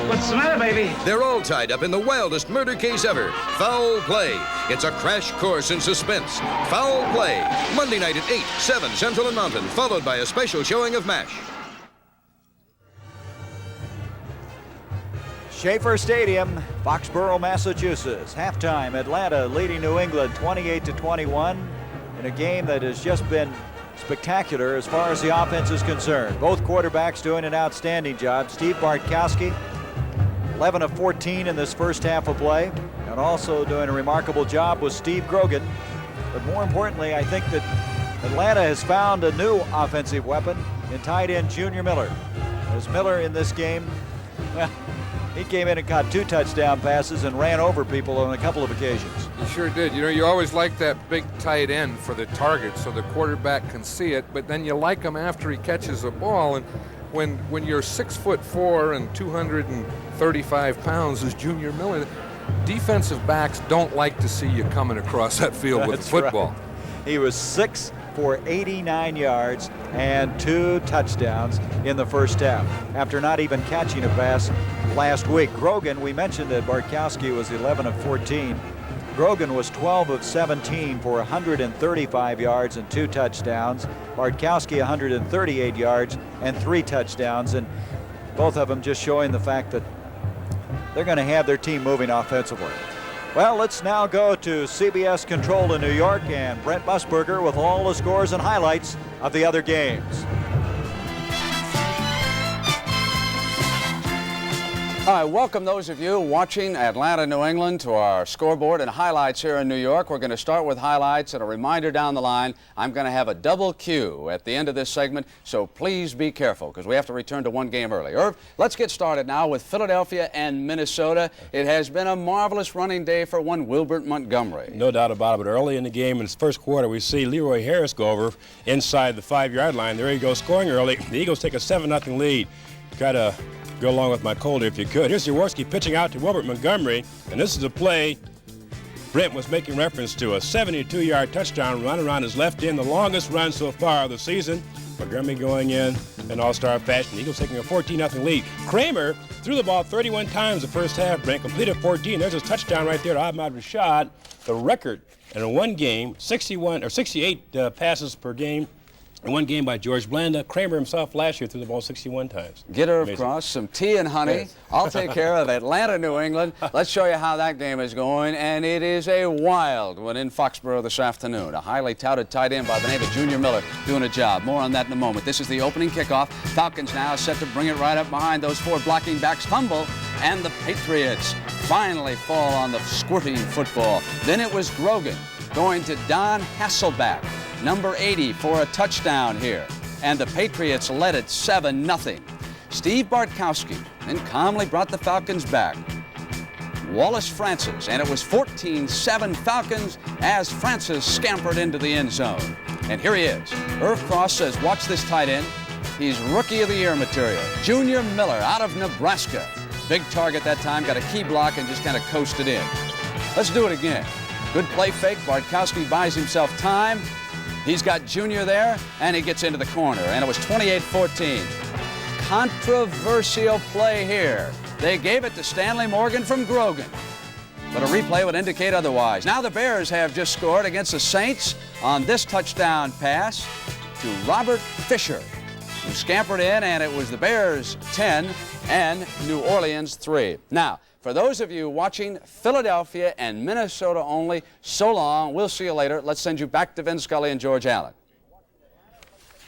What's the matter, baby? They're all tied up in the wildest murder case ever. Foul Play. It's a crash course in suspense. Foul Play. Monday night at 8, 7 Central and Mountain, followed by a special showing of MASH. Schaefer Stadium, Foxborough, Massachusetts. Halftime, Atlanta leading New England 28-21 in a game that has just been spectacular as far as the offense is concerned. Both quarterbacks doing an outstanding job. Steve Bartkowski, 11 of 14 in this first half of play, and also doing a remarkable job with Steve Grogan. But more importantly, I think that Atlanta has found a new offensive weapon in tight end Junior Miller. As Miller in this game, well, he came in and caught 2 touchdown passes and ran over people on a couple of occasions. He sure did. You know, you always like that big tight end for the target so the quarterback can see it, but then you like him after he catches the ball. And when you're 6'4" and 235 pounds as Junior Miller, defensive backs don't like to see you coming across that field with the football. Right. He was 6 for 89 yards and 2 touchdowns in the first half after not even catching a pass last week. Grogan, we mentioned that Bartkowski was 11 of 14. Grogan was 12 of 17 for 135 yards and 2 touchdowns. Bartkowski 138 yards and 3 touchdowns, and both of them just showing the fact that they're going to have their team moving offensively. Well, let's now go to CBS Control in New York and Brent Musburger with all the scores and highlights of the other games. All right, welcome those of you watching Atlanta, New England to our scoreboard and highlights here in New York. We're going to start with highlights and a reminder down the line. I'm going to have a double cue at the end of this segment, so please be careful because we have to return to one game early. Irv, let's get started now with Philadelphia and Minnesota. It has been a marvelous running day for one Wilbert Montgomery. No doubt about it, but early in the game in his first quarter, we see Leroy Harris go over inside the 5-yard line. There he goes, scoring early. The Eagles take a 7-0 lead. Got to go along with my cold if you could. Here's Jaworski pitching out to Wilbert Montgomery, and this is a play Brent was making reference to, a 72-yard touchdown run around his left end, the longest run so far of the season. Montgomery going in all-star fashion. The Eagles taking a 14-0 lead. Kramer threw the ball 31 times the first half, Brent, completed 14. There's his touchdown right there to Ahmad Rashad, the record in one game, 68 passes per game. In one game by George Blanda. Kramer himself last year threw the ball 61 times. Get her across, some tea and honey. Yes. I'll take care of Atlanta, New England. Let's show you how that game is going, and it is a wild one in Foxborough this afternoon. A highly touted tight end by the name of Junior Miller doing a job. More on that in a moment. This is the opening kickoff. Falcons now set to bring it right up behind those 4 blocking backs. Fumble, and the Patriots finally fall on the squirting football. Then it was Grogan going to Don Hasselback, number 80, for a touchdown here. And the Patriots led it 7-0. Steve Bartkowski then calmly brought the Falcons back. Wallace Francis, and it was 14-7 Falcons as Francis scampered into the end zone. And here he is. Irv Cross says, watch this tight end. He's Rookie of the Year material. Junior Miller out of Nebraska. Big target that time, got a key block and just kind of coasted in. Let's do it again. Good play fake. Bartkowski buys himself time. He's got Junior there, and he gets into the corner, and it was 28-14. Controversial play here. They gave it to Stanley Morgan from Grogan, but a replay would indicate otherwise. Now the Bears have just scored against the Saints on this touchdown pass to Robert Fisher, who scampered in, and it was the Bears 10 and New Orleans 3. Now, for those of you watching Philadelphia and Minnesota only, so long. We'll see you later. Let's send you back to Vin Scully and George Allen.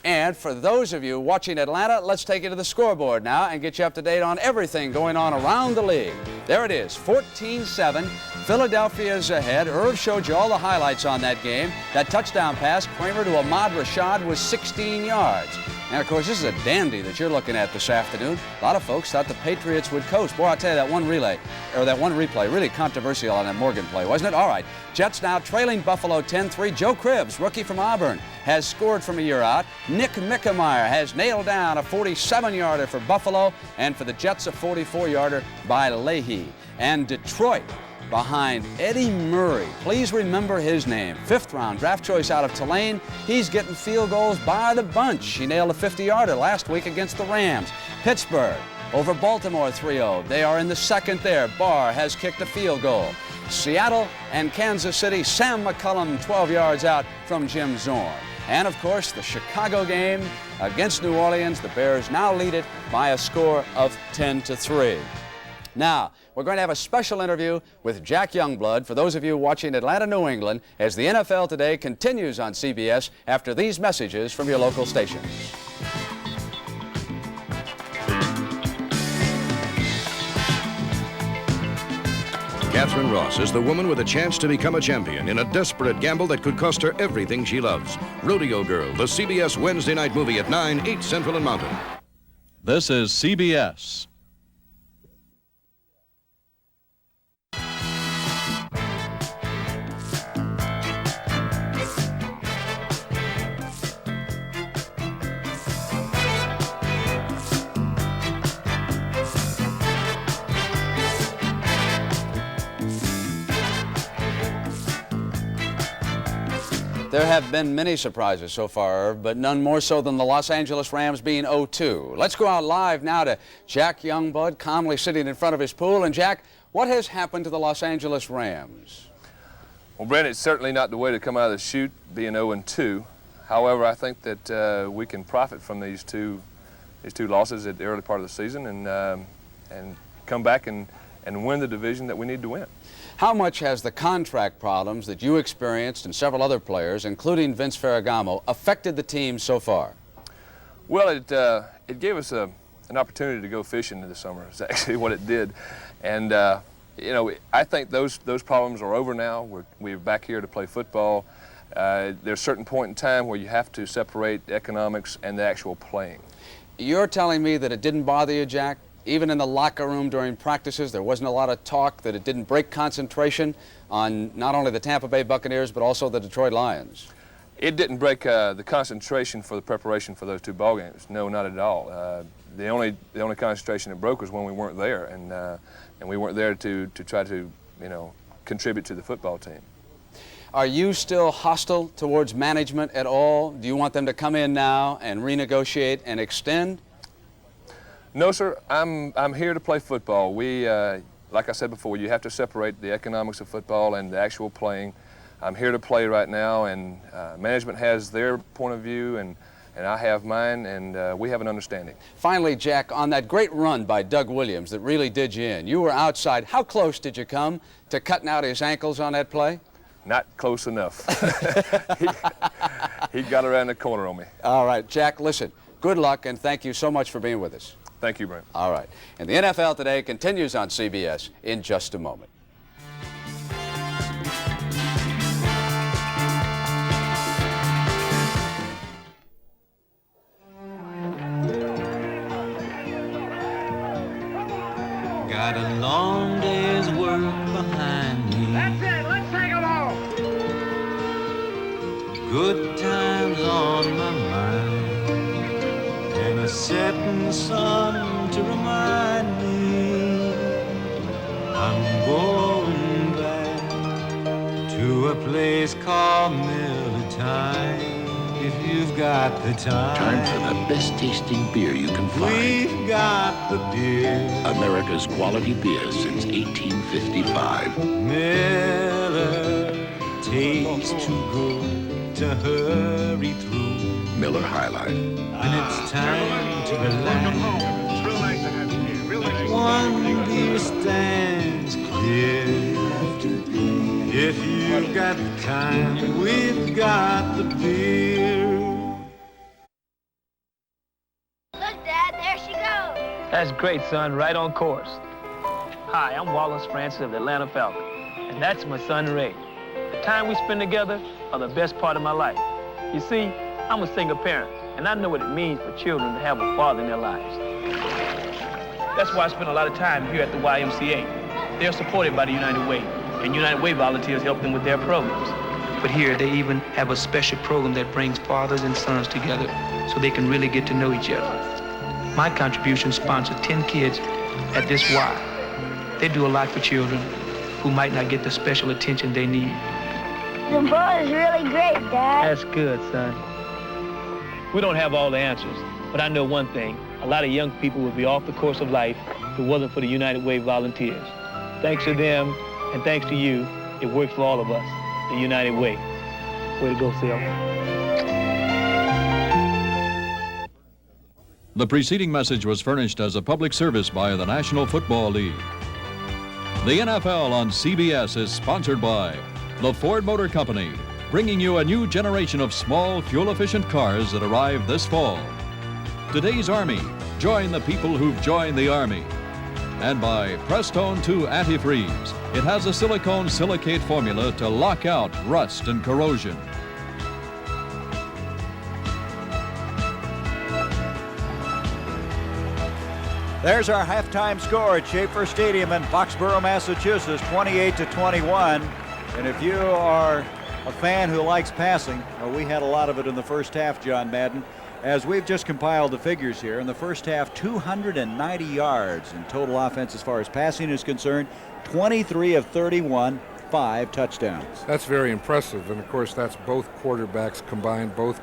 And for those of you watching Atlanta, let's take you to the scoreboard now and get you up to date on everything going on around the league. There it is, 14-7. Philadelphia's ahead. Irv showed you all the highlights on that game. That touchdown pass, Kramer to Ahmad Rashad, was 16 yards. And, of course, this is a dandy that you're looking at this afternoon. A lot of folks thought the Patriots would coast. Boy, I'll tell you, that one replay, really controversial on that Morgan play, wasn't it? All right, Jets now trailing Buffalo 10-3. Joe Cribbs, rookie from Auburn, has scored from a year out. Nick Mickemeyer has nailed down a 47-yarder for Buffalo, and for the Jets, a 44-yarder by Leahy. And Detroit behind Eddie Murray. Please remember his name. 5th-round draft choice out of Tulane. He's getting field goals by the bunch. He nailed a 50-yarder last week against the Rams. Pittsburgh over Baltimore 3-0. They are in the second there. Barr has kicked a field goal. Seattle and Kansas City, Sam McCullum 12 yards out from Jim Zorn. And of course, the Chicago game against New Orleans, the Bears now lead it by a score of 10-3. Now, we're going to have a special interview with Jack Youngblood for those of you watching Atlanta, New England, as the NFL Today continues on CBS after these messages from your local stations. Catherine Ross is the woman with a chance to become a champion in a desperate gamble that could cost her everything she loves. Rodeo Girl, the CBS Wednesday night movie at 9, 8 Central and Mountain. This is CBS. There have been many surprises so far, but none more so than the Los Angeles Rams being 0-2. Let's go out live now to Jack Youngblood, calmly sitting in front of his pool. And Jack, what has happened to the Los Angeles Rams? Well, Brent, it's certainly not the way to come out of the chute being 0-2. However, I think that we can profit from these two losses at the early part of the season and come back and win the division that we need to win. How much has the contract problems that you experienced and several other players, including Vince Ferragamo, affected the team so far? Well, it gave us an opportunity to go fishing this summer. Is actually what it did, and you know, I think those problems are over now. We're back here to play football. There's a certain point in time where you have to separate the economics and the actual playing. You're telling me that it didn't bother you, Jack? Even in the locker room during practices, there wasn't a lot of talk, that it didn't break concentration on not only the Tampa Bay Buccaneers, but also the Detroit Lions? It didn't break the concentration for the preparation for those two ball games. No, not at all. The only concentration it broke was when we weren't there, and we weren't there to try to, you know, contribute to the football team. Are you still hostile towards management at all? Do you want them to come in now and renegotiate and extend? No, sir. I'm here to play football. We, like I said before, you have to separate the economics of football and the actual playing. I'm here to play right now, and management has their point of view, and I have mine, and we have an understanding. Finally, Jack, on that great run by Doug Williams that really did you in, you were outside. How close did you come to cutting out his ankles on that play? Not close enough. He got around the corner on me. All right, Jack, listen, good luck, and thank you so much for being with us. Thank you, Brent. All right. And the NFL Today continues on CBS in just a moment. Got a long day's work behind me. That's it, let's take them all. Good times on my mind. And a setting sun to remind me I'm going back to a place called Miller Time. If you've got the time. Time for the best tasting beer you can find. We've got the beer. America's quality beer since 1855. Miller tastes too good to hurry through. Miller High Life. When it's time to relax, one beer stands clear. If you've got the time, we've got the beer. Look, Dad, there she goes. That's great, son. Right on course. Hi, I'm Wallace Francis of the Atlanta Falcons, and that's my son, Ray. The time we spend together are the best part of my life. You see, I'm a single parent, and I know what it means for children to have a father in their lives. That's why I spend a lot of time here at the YMCA. They're supported by the United Way, and United Way volunteers help them with their programs. But here they even have a special program that brings fathers and sons together so they can really get to know each other. My contribution sponsors 10 kids at this Y. They do a lot for children who might not get the special attention they need. The ball is really great, Dad. That's good, son. We don't have all the answers, but I know one thing. a lot of young people would be off the course of life if it wasn't for the United Way volunteers. Thanks to them and thanks to you, it works for all of us, the United Way. Way to go, Sil. The preceding message was furnished as a public service by the National Football League. The NFL on CBS is sponsored by the Ford Motor Company, bringing you a new generation of small, fuel-efficient cars that arrive this fall. Today's Army, join the people who've joined the Army. And by Prestone 2 Antifreeze. It has a silicone silicate formula to lock out rust and corrosion. There's our halftime score at Schaefer Stadium in Foxborough, Massachusetts, 28-21. And if you are a fan who likes passing, well, we had a lot of it in the first half, John Madden, as we've just compiled the figures here. In the first half, 290 yards in total offense as far as passing is concerned, 23 of 31, 5 touchdowns. That's very impressive, and of course that's both quarterbacks combined, both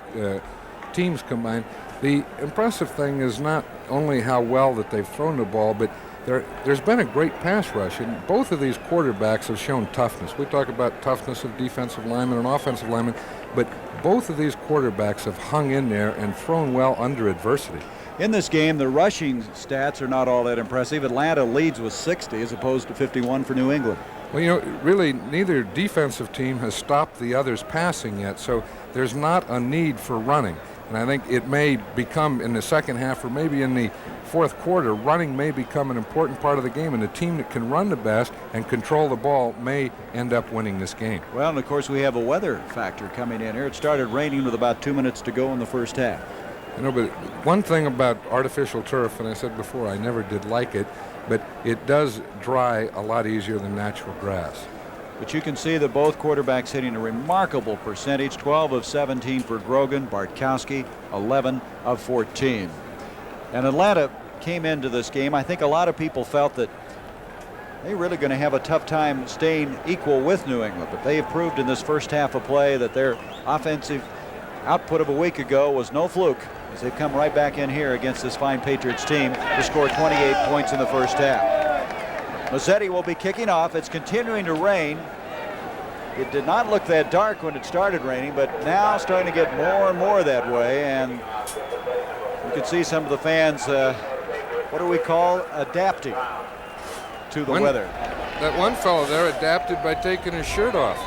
teams combined. The impressive thing is not only how well that they've thrown the ball, but there's been a great pass rush, and both of these quarterbacks have shown toughness. We talk about toughness of defensive linemen and offensive linemen, but both of these quarterbacks have hung in there and thrown well under adversity. In this game, the rushing stats are not all that impressive. Atlanta leads with 60 as opposed to 51 for New England. Well, you know, really neither defensive team has stopped the others passing yet, so there's not a need for running. And I think it may become in the second half or maybe in the fourth quarter, running may become an important part of the game, and the team that can run the best and control the ball may end up winning this game. Well, and of course we have a weather factor coming in here. It started raining with about 2 minutes to go in the first half. You know, but one thing about artificial turf, and I said before, I never did like it, but it does dry a lot easier than natural grass. But you can see that both quarterbacks hitting a remarkable percentage, 12 of 17 for Grogan, Bartkowski 11 of 14. And Atlanta came into this game, I think a lot of people felt that they're really going to have a tough time staying equal with New England, but they have proved in this first half of play that their offensive output of a week ago was no fluke, as they've come right back in here against this fine Patriots team to score 28 points in the first half. Mazzetti will be kicking off. It's continuing to rain. It did not look that dark when it started raining, but now starting to get more and more that way, and you can see some of the fans, what do we call, adapting to the weather. That one fellow there adapted by taking his shirt off.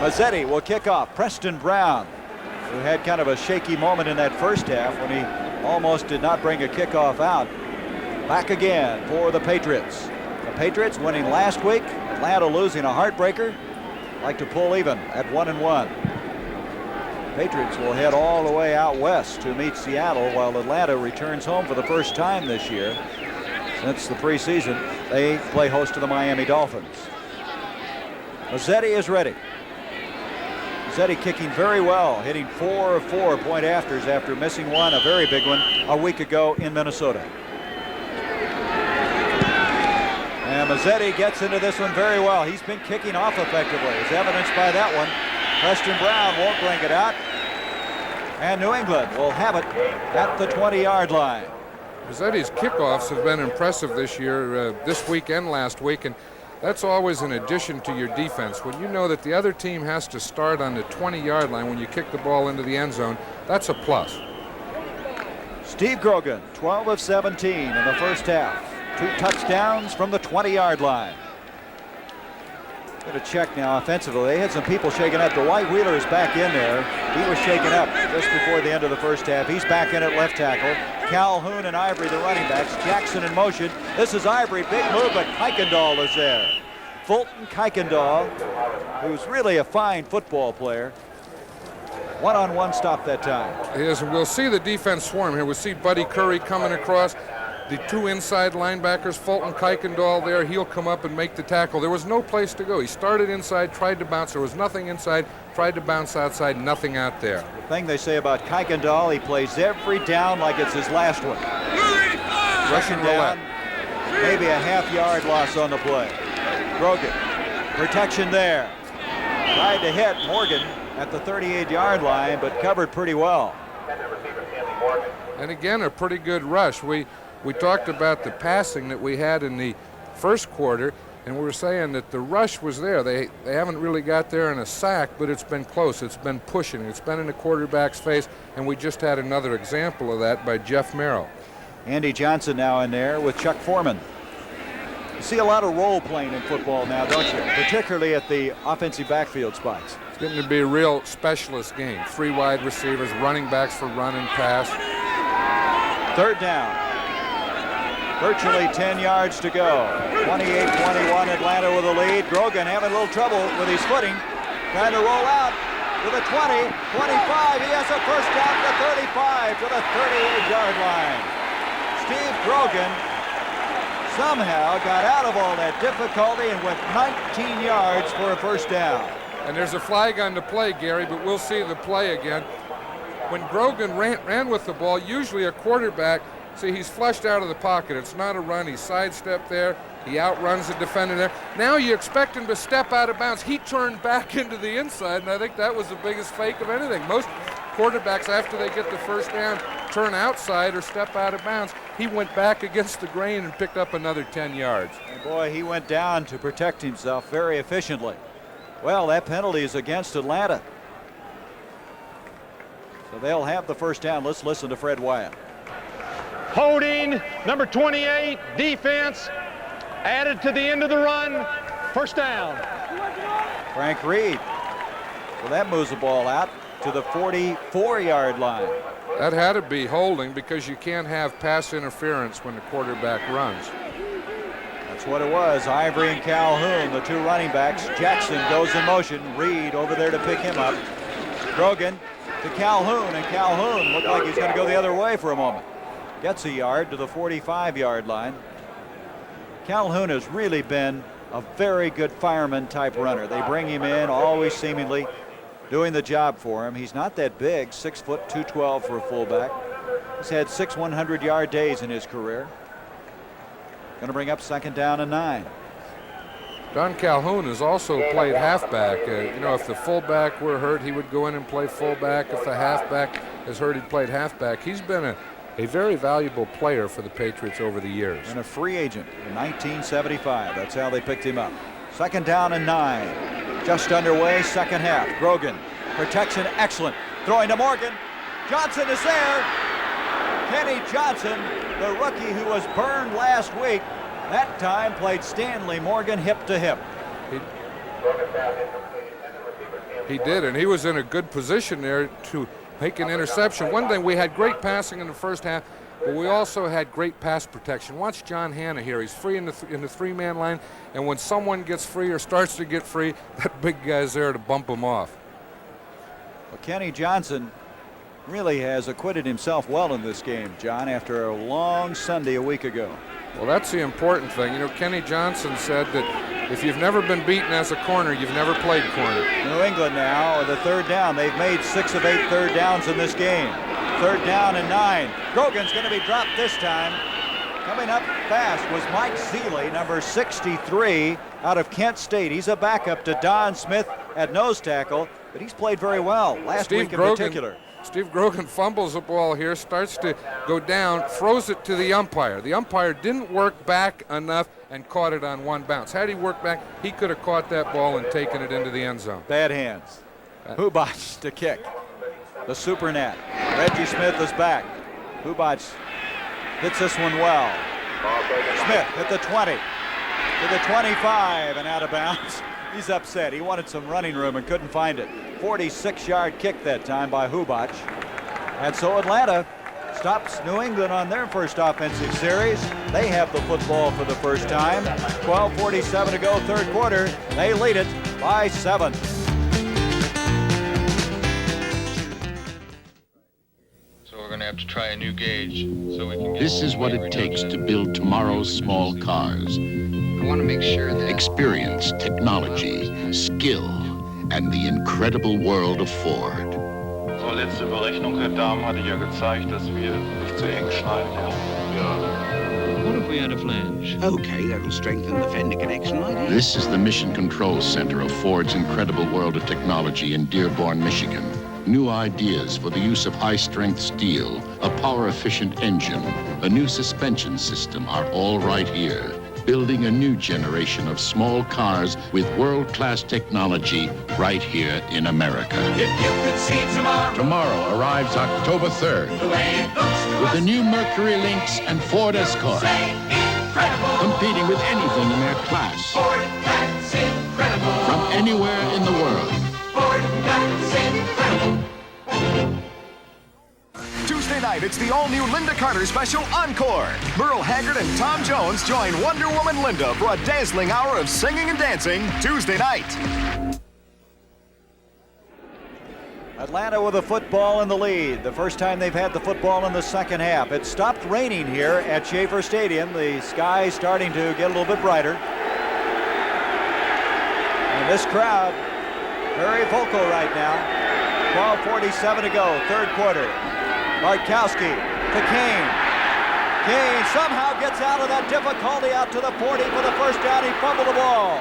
Mazzetti will kick off. Preston Brown, who had kind of a shaky moment in that first half when he almost did not bring a kickoff out, back again for the Patriots. The Patriots winning last week. Atlanta losing a heartbreaker. Like to pull even at 1-1. Patriots will head all the way out west to meet Seattle, while Atlanta returns home for the first time this year since the preseason. They play host to the Miami Dolphins. Mazzetti is ready. Mazzetti kicking very well, hitting 4 of 4 point afters after missing one, a very big one, a week ago in Minnesota. And Mazzetti gets into this one very well. He's been kicking off effectively, as evidenced by that one. Preston Brown won't bring it out. And New England will have it at the 20-yard line. Mazzetti's kickoffs have been impressive this year, this week and last week, and that's always an addition to your defense. When you know that the other team has to start on the 20-yard line when you kick the ball into the end zone, that's a plus. Steve Grogan, 12 of 17 in the first half. 2 touchdowns from the 20-yard line. Going to check now offensively. They had some people shaking up. Dwight Wheeler is back in there. He was shaken up just before the end of the first half. He's back in at left tackle. Calhoun and Ivory, the running backs. Jackson in motion. This is Ivory. Big move, but Kuykendall is there. Fulton Kuykendall, who's really a fine football player. One-on-one stop that time. Yes, and we'll see the defense swarm here. We'll see Buddy Curry coming across. The 2 inside linebackers, Fulton Kuykendall there. He'll come up and make the tackle. There was no place to go. He started inside, tried to bounce. There was nothing inside, tried to bounce outside, nothing out there. The thing they say about Kuykendall, he plays every down like it's his last one. Rushing down, maybe a half-yard loss on the play. Grogan, protection there. Tried to hit Morgan at the 38-yard line, but covered pretty well. And again, a pretty good rush. We talked about the passing that we had in the first quarter, and we were saying that the rush was there. They haven't really got there in a sack, but it's been close. It's been pushing. It's been in the quarterback's face, and we just had another example of that by Jeff Merrill. Andy Johnson now in there with Chuck Foreman. You see a lot of role playing in football now, don't you? Particularly at the offensive backfield spots. It's getting to be a real specialist game. 3 wide receivers, running backs for run and pass. Third down. Virtually 10 yards to go. 28-21 Atlanta with a lead. Grogan having a little trouble with his footing. Trying to roll out to the 20, 25. He has a first down to the 35 to the 38-yard line. Steve Grogan somehow got out of all that difficulty and went 19 yards for a first down. And there's a flag on the play, Gary, but we'll see the play again. When Grogan ran with the ball, usually a quarterback, see, he's flushed out of the pocket. It's not a run. He sidestepped there. He outruns the defender there. Now you expect him to step out of bounds. He turned back into the inside, and I think that was the biggest fake of anything. Most quarterbacks, after they get the first down, turn outside or step out of bounds. He went back against the grain and picked up another 10 yards. And boy, he went down to protect himself very efficiently. Well, that penalty is against Atlanta. So they'll have the first down. Let's listen to Fred Wyatt. Holding, number 28, defense, added to the end of the run, first down. Frank Reed. Well, that moves the ball out to the 44-yard line. That had to be holding because you can't have pass interference when the quarterback runs. That's what it was. Ivory and Calhoun, the 2 running backs. Jackson goes in motion. Reed over there to pick him up. Grogan to Calhoun, and Calhoun looked like he's going to go the other way for a moment. Gets a yard to the 45-yard line. Calhoun has really been a very good fireman type runner. They bring him in, always seemingly doing the job for him. He's not that big, 6 foot 212 for a fullback. He's had 6 100-yard days in his career. Going to bring up second down and 9. Don Calhoun has also played halfback. You know, if the fullback were hurt, he would go in and play fullback. If the halfback is hurt, he played halfback. He's been a very valuable player for the Patriots over the years. And a free agent in 1975. That's how they picked him up. Second down and 9. Just underway, second half. Grogan, protection excellent. Throwing to Morgan. Johnson is there. Kenny Johnson, the rookie who was burned last week, that time played Stanley Morgan hip to hip. He did, and he was in a good position there to make an interception. One thing, we had great passing in the first half, but we also had great pass protection. Watch John Hanna here. He's free in the 3-man line, and when someone gets free or starts to get free, that big guy's there to bump him off. Well, Kenny Johnson really has acquitted himself well in this game, John, after a long Sunday a week ago. Well, that's the important thing. You know, Kenny Johnson said that if you've never been beaten as a corner, you've never played corner. New England now, the third down. They've made 6 of 8 third downs in this game. Third down and 9. Grogan's going to be dropped this time. Coming up fast was Mike Seeley, number 63, out of Kent State. He's a backup to Don Smith at nose tackle, but he's played very well last week in particular. Steve Grogan fumbles the ball here, starts to go down, throws it to the umpire. The umpire didn't work back enough and caught it on one bounce. Had he worked back, he could have caught that ball and taken it into the end zone. Bad hands. Hubots to kick. The super net. Reggie Smith is back. Hubots hits this one well. Smith hit the 20 to the 25 and out of bounds. He's upset. He wanted some running room and couldn't find it. 46-yard kick that time by Hubots. And so Atlanta stops New England on their first offensive series. They have the football for the first time. 12:47 to go, third quarter. They lead it by 7. So we're going to have to try a new gauge so we can get... This is what it takes to build tomorrow's small cars. I want to make sure that... Experience, technology, skill, and the incredible world of Ford. So, letzte Berechnung, Herr Dahm, hatte ja gezeigt, dass wir nicht zu eng schneiden. What if we had a flange? Okay, that'll strengthen the fender connection like that. This is the Mission Control Center of Ford's incredible world of technology in Dearborn, Michigan. New ideas for the use of high-strength steel, a power-efficient engine, a new suspension system are all right here. Building a new generation of small cars with world-class technology right here in America. If you could see tomorrow. Tomorrow arrives October 3rd. The way it looks to with us, the new Mercury Lynx and Ford Escort. Incredible. Competing with anything in their class. Ford, that's incredible. From anywhere in the world. Ford, that's incredible. Tuesday night, it's the all-new Linda Carter special Encore. Merle Haggard and Tom Jones join Wonder Woman Linda for a dazzling hour of singing and dancing Tuesday night. Atlanta with a football in the lead. The first time they've had the football in the second half. It stopped raining here at Schaefer Stadium. The sky starting to get a little bit brighter. And this crowd, very vocal right now. 12:47 to go, third quarter. Bartkowski to Kane. Kane somehow gets out of that difficulty out to the 40 for the first down. He fumbled the ball.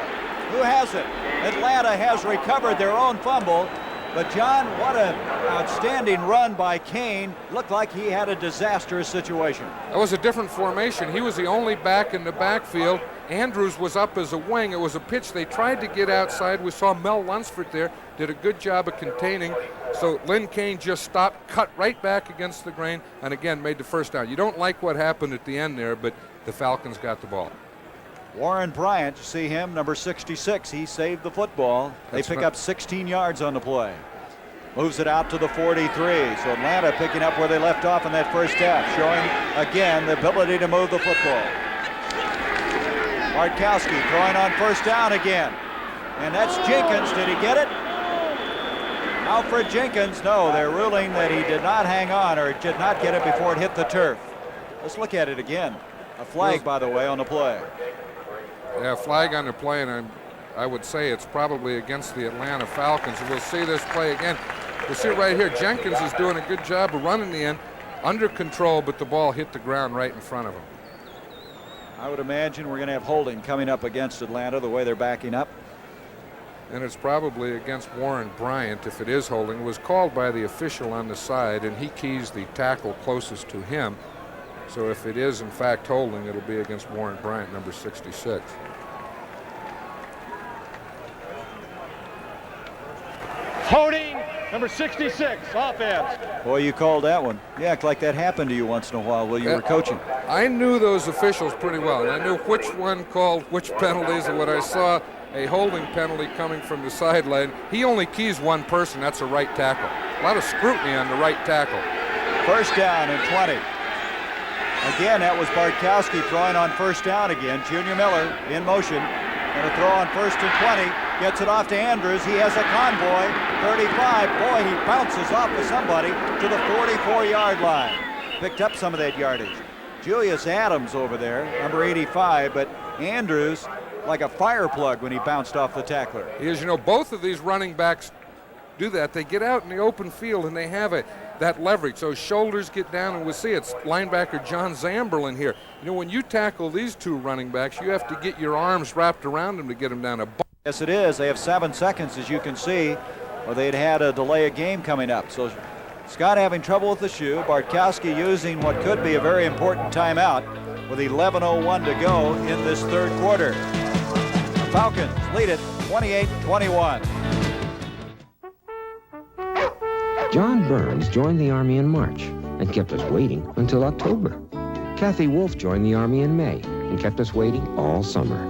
Who has it? Atlanta has recovered their own fumble. But John, what an outstanding run by Kane. Looked like he had a disastrous situation. That was a different formation. He was the only back in the backfield. Andrews was up as a wing. It was a pitch they tried to get outside. We saw Mel Lunsford there, did a good job of containing. So Lynn Kane just stopped, cut right back against the grain, and again made the first down. You don't like what happened at the end there, but the Falcons got the ball. Warren Bryant, you see him, number 66. He saved the football. They pick up 16 yards on the play. Moves it out to the 43. So Atlanta picking up where they left off in that first half, showing again the ability to move the football. Bartkowski throwing on first down again. And that's Jenkins. Did he get it? Alfred Jenkins, no, they're ruling that he did not hang on or did not get it before it hit the turf. Let's look at it again. A flag, by the way, on the play. Yeah, flag on the play, and I would say it's probably against the Atlanta Falcons. We'll see this play again. We'll see it right here. Jenkins is doing a good job of running the end, under control, but the ball hit the ground right in front of him. I would imagine we're going to have holding coming up against Atlanta, the way they're backing up. And it's probably against Warren Bryant if it is holding. It was called by the official on the side, and he keys the tackle closest to him. So if it is in fact holding, it'll be against Warren Bryant, number 66. Holding, number 66, offense. Boy, you called that one. You act like that happened to you once in a while while you were coaching. I knew those officials pretty well, and I knew which one called which penalties, and when I saw a holding penalty coming from the sideline, he only keys one person, that's a right tackle. A lot of scrutiny on the right tackle. First down and 20. Again, that was Bartkowski throwing on first down again. Junior Miller in motion. Going to throw on first and 20. Gets it off to Andrews. He has a convoy. 35. Boy, he bounces off of somebody to the 44-yard line. Picked up some of that yardage. Julius Adams over there, number 85, but Andrews like a fire plug when he bounced off the tackler. He is, you know, both of these running backs do that. They get out in the open field and they have that leverage. So shoulders get down, and we'll see it's linebacker John Zamberlin here. You know, when you tackle these two running backs, you have to get your arms wrapped around them to get them down. Yes, it is. They have 7 seconds, as you can see, or they'd had a delay of game coming up. So Scott having trouble with the shoe. Bartkowski using what could be a very important timeout with 11:01 to go in this third quarter. The Falcons lead it 28-21. John Burns joined the Army in March and kept us waiting until October. Kathy Wolf joined the Army in May and kept us waiting all summer.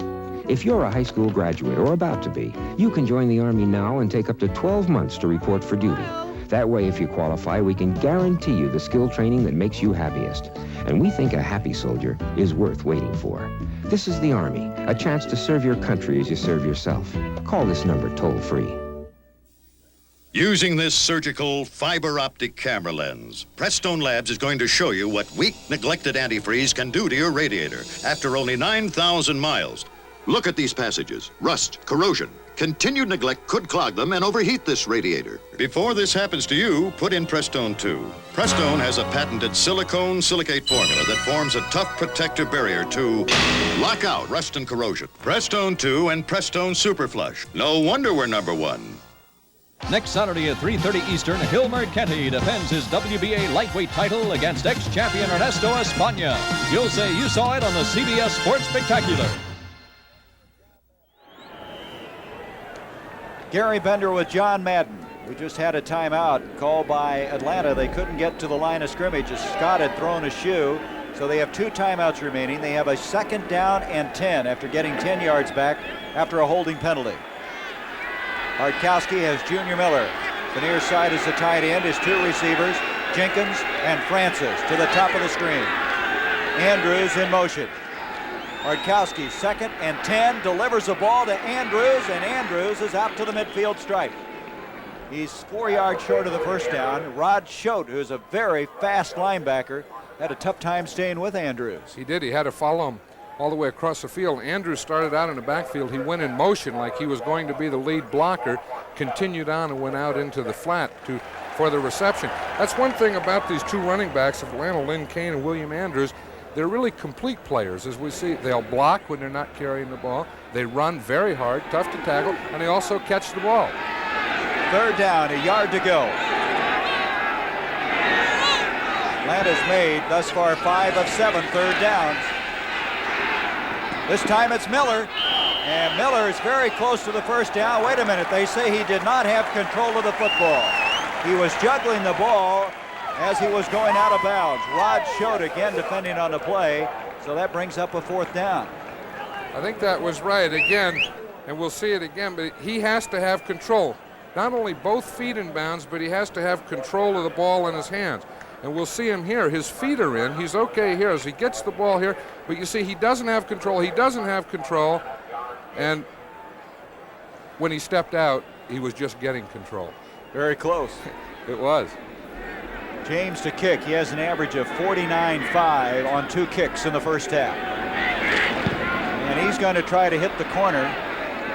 If you're a high school graduate or about to be, you can join the Army now and take up to 12 months to report for duty. That way, if you qualify, we can guarantee you the skill training that makes you happiest. And we think a happy soldier is worth waiting for. This is the Army, a chance to serve your country as you serve yourself. Call this number toll-free. Using this surgical fiber optic camera lens, Prestone Labs is going to show you what weak, neglected antifreeze can do to your radiator after only 9,000 miles. Look at these passages: rust, corrosion. Continued neglect could clog them and overheat this radiator. Before this happens to you, put in Prestone 2. Prestone has a patented silicone silicate formula that forms a tough protective barrier to lock out rust and corrosion. Prestone 2 and Prestone Super Flush. No wonder we're #1. Next Saturday at 3:30 Eastern, Hilmer Kenty defends his WBA lightweight title against ex-champion Ernesto España. You'll say you saw it on the CBS Sports Spectacular. Gary Bender with John Madden. We just had a timeout called by Atlanta. They couldn't get to the line of scrimmage as Scott had thrown a shoe. So they have 2 timeouts remaining. They have a 2nd down and 10 after getting 10 yards back after a holding penalty. Hardkowski has Junior Miller. The near side is the tight end. His 2 receivers, Jenkins and Francis, to the top of the screen. Andrews in motion. Hardkowski, 2nd and 10, delivers the ball to Andrews, and Andrews is out to the midfield stripe. He's 4 yards short of the first down. Rod Schote, who's a very fast linebacker, had a tough time staying with Andrews. He did. He had to follow him all the way across the field. Andrews started out in the backfield. He went in motion like he was going to be the lead blocker, continued on and went out into the flat for the reception. That's one thing about these 2 running backs of Atlanta, Lynn Kane and William Andrews. They're really complete players. As we see, they'll block when they're not carrying the ball. They run very hard, tough to tackle, and they also catch the ball. 3rd down, a yard to go. Atlanta's made thus far 5 of 7 3rd downs. This time it's Miller, and Miller is very close to the first down. Wait a minute, they say he did not have control of the football. He was juggling the ball as he was going out of bounds. Rod Schote again defending on the play, so that brings up a 4th down. I think that was right again, and we'll see it again, but he has to have control. Not only both feet in bounds, but he has to have control of the ball in his hands. And we'll see him here. His feet are in. He's okay here as he gets the ball here. But you see, he doesn't have control. He doesn't have control. And when he stepped out, he was just getting control. Very close. It was. James to kick. He has an average of 49.5 on 2 kicks in the first half. And he's going to try to hit the corner.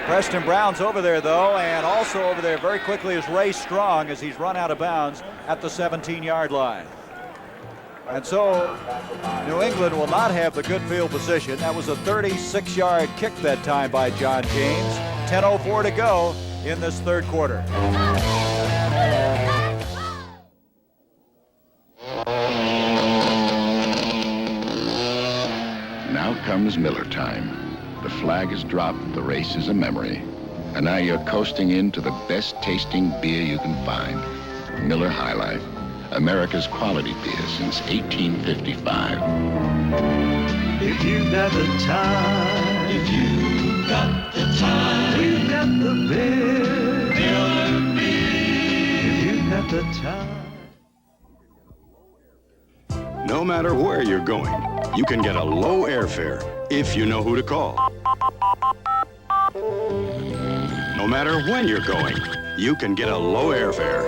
Preston Brown's over there, though, and also over there very quickly is Ray Strong as he's run out of bounds at the 17-yard line. And so New England will not have the good field position. That was a 36-yard kick that time by John James. 10:04 to go in this 3rd quarter. Now comes Miller time. The flag is dropped, the race is a memory. And now you're coasting into the best tasting beer you can find. Miller High Life, America's quality beer since 1855. If you got the time, if you got the time, we've got the beer, Miller beer. If you got the time. No matter where you're going, you can get a low airfare if you know who to call. No matter when you're going, you can get a low airfare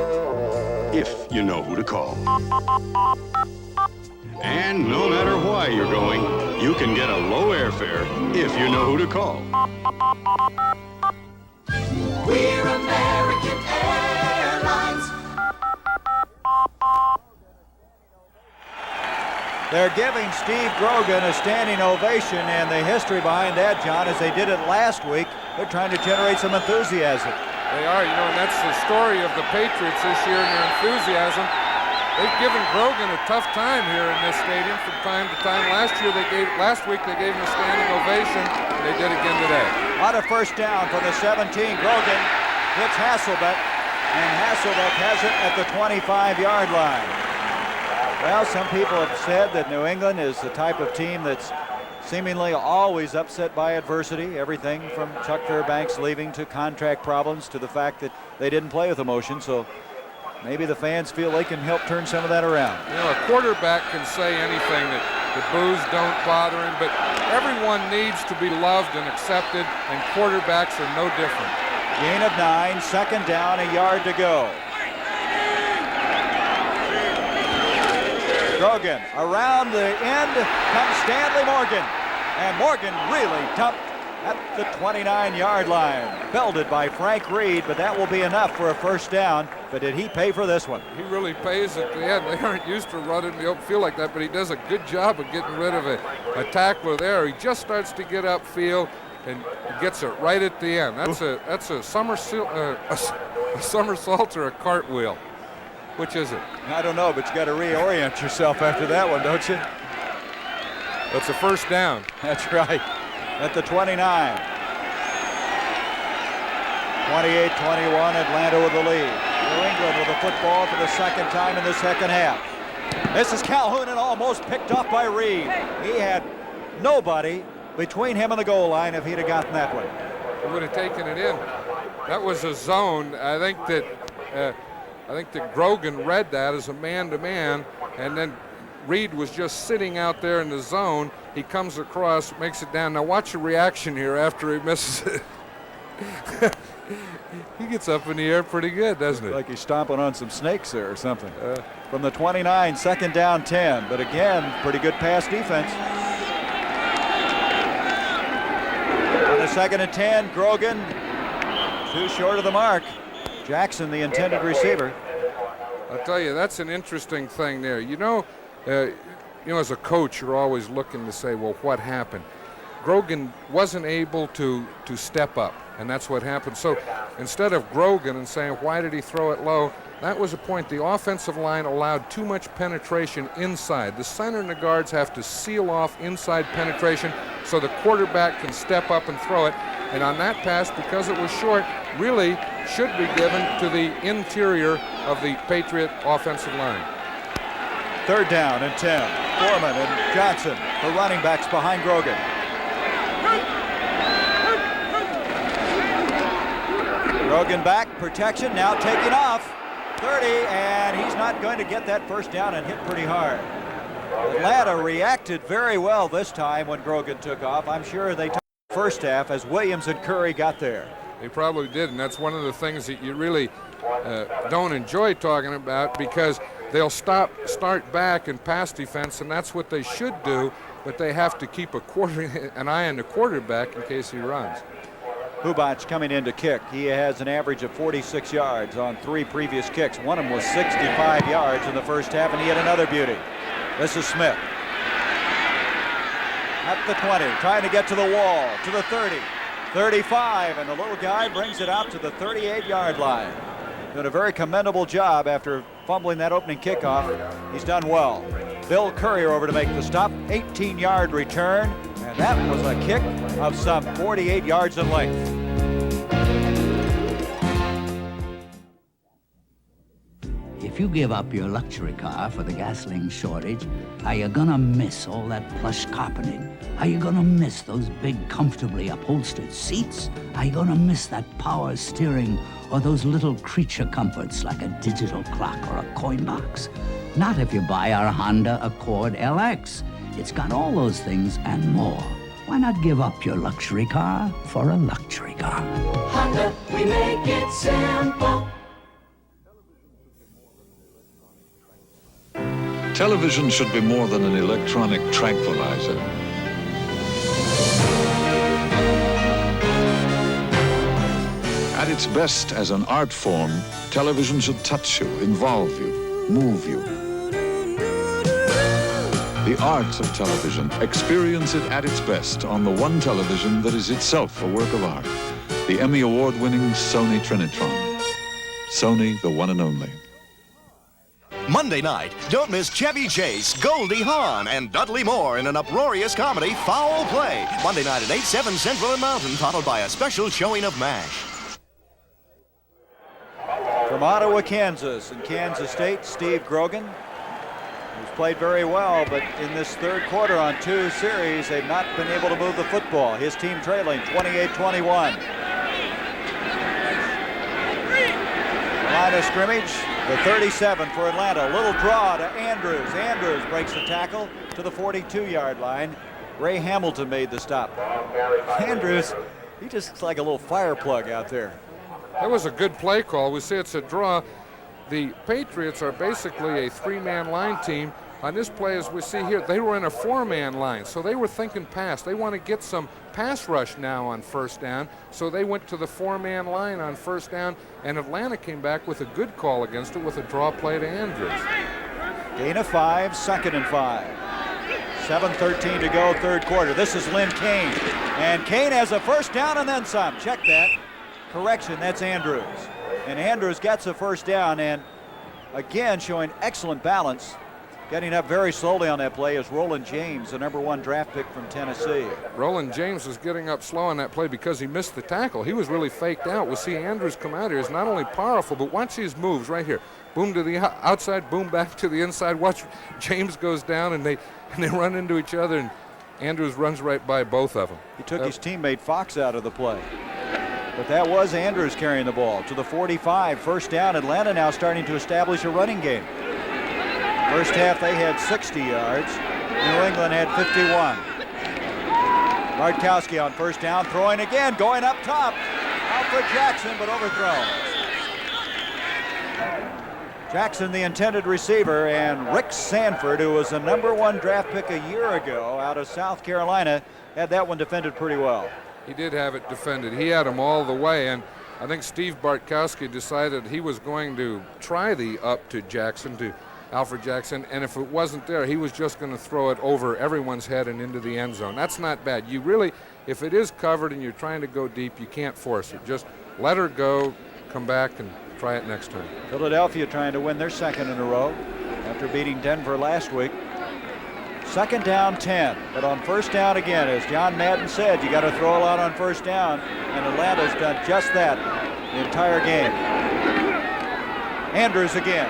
if you know who to call. And no matter why you're going, you can get a low airfare if you know who to call. We're American Airlines. They're giving Steve Grogan a standing ovation, and the history behind that, John, is they did it last week. They're trying to generate some enthusiasm. They are, you know, and that's the story of the Patriots this year and their enthusiasm. They've given Grogan a tough time here in this stadium from time to time. Last week they gave him a standing ovation, and they did again today. On a 1st down from the 17, Grogan hits Hasselbeck, and Hasselbeck has it at the 25-yard line. Well, some people have said that New England is the type of team that's seemingly always upset by adversity, everything from Chuck Fairbanks leaving to contract problems to the fact that they didn't play with emotion. So maybe the fans feel they can help turn some of that around. You know, a quarterback can say anything, that the boos don't bother him, but everyone needs to be loved and accepted, and quarterbacks are no different. Gain of 9, 2nd down, a yard to go. Grogan, around the end comes Stanley Morgan, and Morgan really dumped at the 29-yard line. Belted by Frank Reed, but that will be enough for a 1st down. But did he pay for this one? He really pays at the end. They aren't used to running the open field like that, but he does a good job of getting rid of a tackler there. He just starts to get upfield and gets it right at the end. That's a A somersault or a cartwheel? Which is it? I don't know, but you got to reorient yourself after that one, don't you? That's a first down. That's right. At the 29. 28-21, Atlanta with the lead. New England with the football for the second time in the second half. This is Calhoun and almost picked off by Reed. He had nobody between him and the goal line if he'd have gotten that way. He would have taken it in. That was a zone. I think that Grogan read that as a man-to-man, and then Reed was just sitting out there in the zone. He comes across, makes it down. Now watch the reaction here after he misses it. He gets up in the air pretty good, doesn't it? Like he's stomping on some snakes there or something. From the 29, second down 10. But again, pretty good pass defense. On the second and 10, Grogan too short of the mark. Jackson, the intended receiver. I'll tell you, that's an interesting thing there. You know, as a coach, you're always looking to say, well, what happened? Grogan wasn't able to step up, and that's what happened. So instead of Grogan and saying, why did he throw it low? That was a point. The offensive line allowed too much penetration inside. The center and the guards have to seal off inside penetration so the quarterback can step up and throw it. And on that pass, because it was short, really should be given to the interior of the Patriot offensive line. Third down and 10. Foreman and Johnson, the running backs behind Grogan. Grogan back, protection, now taking off. 30, and he's not going to get that first down and hit pretty hard. Atlanta reacted very well this time when Grogan took off. I'm sure they took the first half as Williams and Curry got there. They probably did, and that's one of the things that you really don't enjoy talking about, because they'll start back in pass defense, and that's what they should do, but they have to keep an eye on the quarterback in case he runs. Hubac coming in to kick. He has an average of 46 yards on 3 previous kicks. One of them was 65 yards in the first half, and he had another beauty. This is Smith. At the 20, trying to get to the wall, to the 30, 35, and the little guy brings it out to the 38-yard line. Doing a very commendable job after fumbling that opening kickoff. He's done well. Bill Courier over to make the stop. 18-yard return, and that was a kick of some 48 yards in length. If you give up your luxury car for the gasoline shortage, are you gonna miss all that plush carpeting? Are you gonna miss those big, comfortably upholstered seats? Are you gonna miss that power steering or those little creature comforts like a digital clock or a coin box? Not if you buy our Honda Accord LX. It's got all those things and more. Why not give up your luxury car for a luxury car? Honda, we make it simple. Television should be more than an electronic tranquilizer. At its best as an art form, television should touch you, involve you, move you. The art of television, experience it at its best on the one television that is itself a work of art. The Emmy Award-winning Sony Trinitron. Sony, the one and only. Monday night, don't miss Chevy Chase, Goldie Hawn, and Dudley Moore in an uproarious comedy, Foul Play. Monday night at 8, 7 Central and Mountain, followed by a special showing of MASH. From Ottawa, Kansas, and Kansas State, Steve Grogan, who's played very well, but in this third quarter on 2 series, they've not been able to move the football. His team trailing 28-21. Line of scrimmage, the 37 for Atlanta. A little draw to Andrews. Andrews breaks the tackle to the 42-yard line. Ray Hamilton made the stop. Andrews, he just looks like a little fire plug out there. That was a good play call. We see it's a draw. The Patriots are basically a 3-man line team. On this play, as we see here, they were in a 4-man line, so they were thinking pass. They want to get some pass rush now on first down, so they went to the 4-man line on first down, and Atlanta came back with a good call against it with a draw play to Andrews. Gain of 5, second and 5. 7:13 to go, third quarter. This is Lynn Kane, and Kane has a first down and then some. Check that. Correction, that's Andrews. And Andrews gets a first down, and again showing excellent balance. Getting up very slowly on that play is Roland James, the #1 draft pick from Tennessee. Roland James was getting up slow on that play because he missed the tackle. He was really faked out. We'll see Andrews come out here. Is not only powerful, but watch his moves right here. Boom to the outside, boom back to the inside. Watch James goes down, and they run into each other, and Andrews runs right by both of them. He took his teammate Fox out of the play. But that was Andrews carrying the ball to the 45. First down. Atlanta now starting to establish a running game. First half they had 60 yards. New England had 51. Bartkowski on first down, throwing again, going up top. Alfred Jackson, but overthrown. Jackson, the intended receiver, and Rick Sanford, who was the #1 draft pick a year ago out of South Carolina, had that one defended pretty well. He did have it defended. He had him all the way, and I think Steve Bartkowski decided he was going to try the up to Jackson, to Alfred Jackson, and if it wasn't there, he was just going to throw it over everyone's head and into the end zone. That's not bad. You really, if it is covered and you're trying to go deep, you can't force it. Just let her go, come back, and try it next time. Philadelphia trying to win their second in a row after beating Denver last week. Second down, 10. But on first down again, as John Madden said, you got to throw a lot on first down, and Atlanta's done just that the entire game. Andrews again.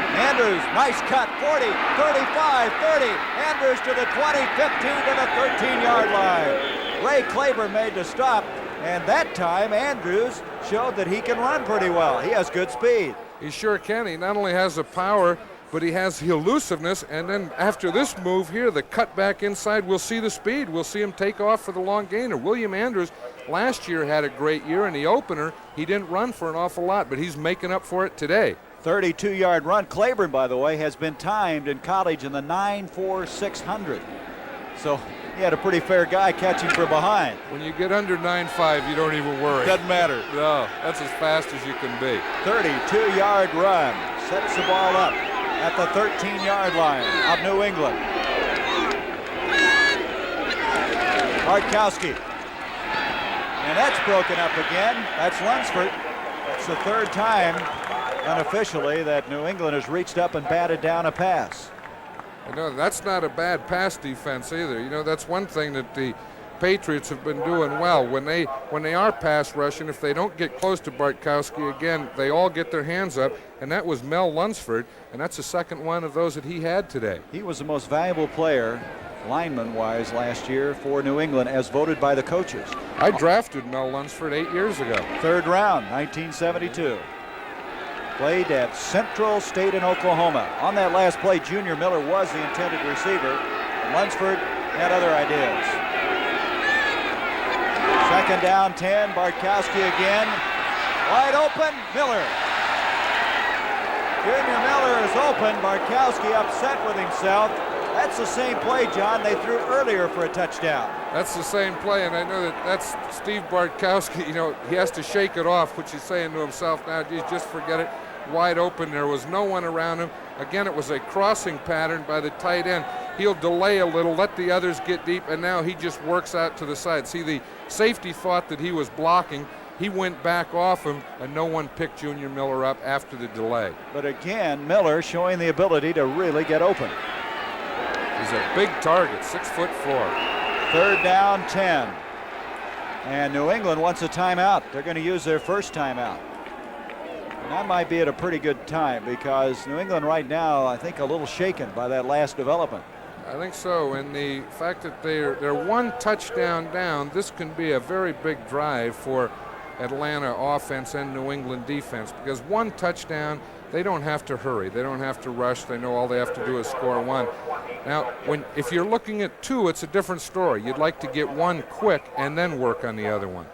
Andrews, nice cut, 40, 35, 30. Andrews to the 20, 15 to the 13-yard line. Ray Claiborne made the stop, and that time Andrews showed that he can run pretty well. He has good speed. He sure can. He not only has the power, but he has the elusiveness, and then after this move here, the cut back inside, we'll see the speed. We'll see him take off for the long gainer. William Andrews last year had a great year in the opener. He didn't run for an awful lot, but he's making up for it today. 32-yard run. Claiborne, by the way, has been timed in college in the 9.4.600. So he had a pretty fair guy catching from behind. When you get under 9.5, you don't even worry. Doesn't matter. No, that's as fast as you can be. 32-yard run. Sets the ball up at the 13-yard line of New England. Bartkowski. And that's broken up again. That's Lunsford. That's the third time unofficially that New England has reached up and batted down a pass. You know, that's not a bad pass defense either. You know, that's one thing that the Patriots have been doing well. When they are pass rushing, if they don't get close to Bartkowski again, they all get their hands up, and that was Mel Lunsford, and that's the second one of those that he had today. He was the most valuable player, lineman-wise, last year for New England, as voted by the coaches. I drafted Mel Lunsford 8 years ago. Third round, 1972. Played at Central State in Oklahoma. On that last play, Junior Miller was the intended receiver, and Lunsford had other ideas. Second down, 10, Bartkowski again. Wide open, Miller. Junior Miller is open. Bartkowski upset with himself. That's the same play, John, they threw earlier for a touchdown. That's the same play, and I know that's Steve Bartkowski. You know, he has to shake it off, which he's saying to himself now, geez, just forget it. Wide open, there was no one around him. Again, it was a crossing pattern by the tight end. He'll delay a little, let the others get deep, and now he just works out to the side. See, the safety thought that he was blocking. He went back off him, and no one picked Junior Miller up after the delay. But again, Miller showing the ability to really get open. He's a big target, 6'4". Third down, 10. And New England wants a timeout. They're going to use their first timeout. And that might be at a pretty good time because New England right now, I think, a little shaken by that last development. I think so, and the fact that they're one touchdown down, this can be a very big drive for Atlanta offense and New England defense, because one touchdown, they don't have to hurry, they don't have to rush, they know all they have to do is score one. Now, if you're looking at two, it's a different story. You'd like to get one quick and then work on the other one.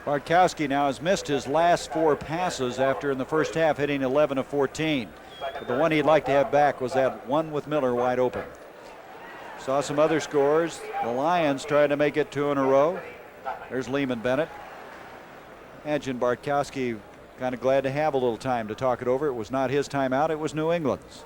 Bartkowski now has missed his last 4 passes after in the first half hitting 11 of 14. But the one he'd like to have back was that one with Miller wide open. Saw some other scores. The Lions trying to make it 2 in a row. There's Lehman Bennett. Imagine Bartkowski kind of glad to have a little time to talk it over. It was not his timeout, it was New England's.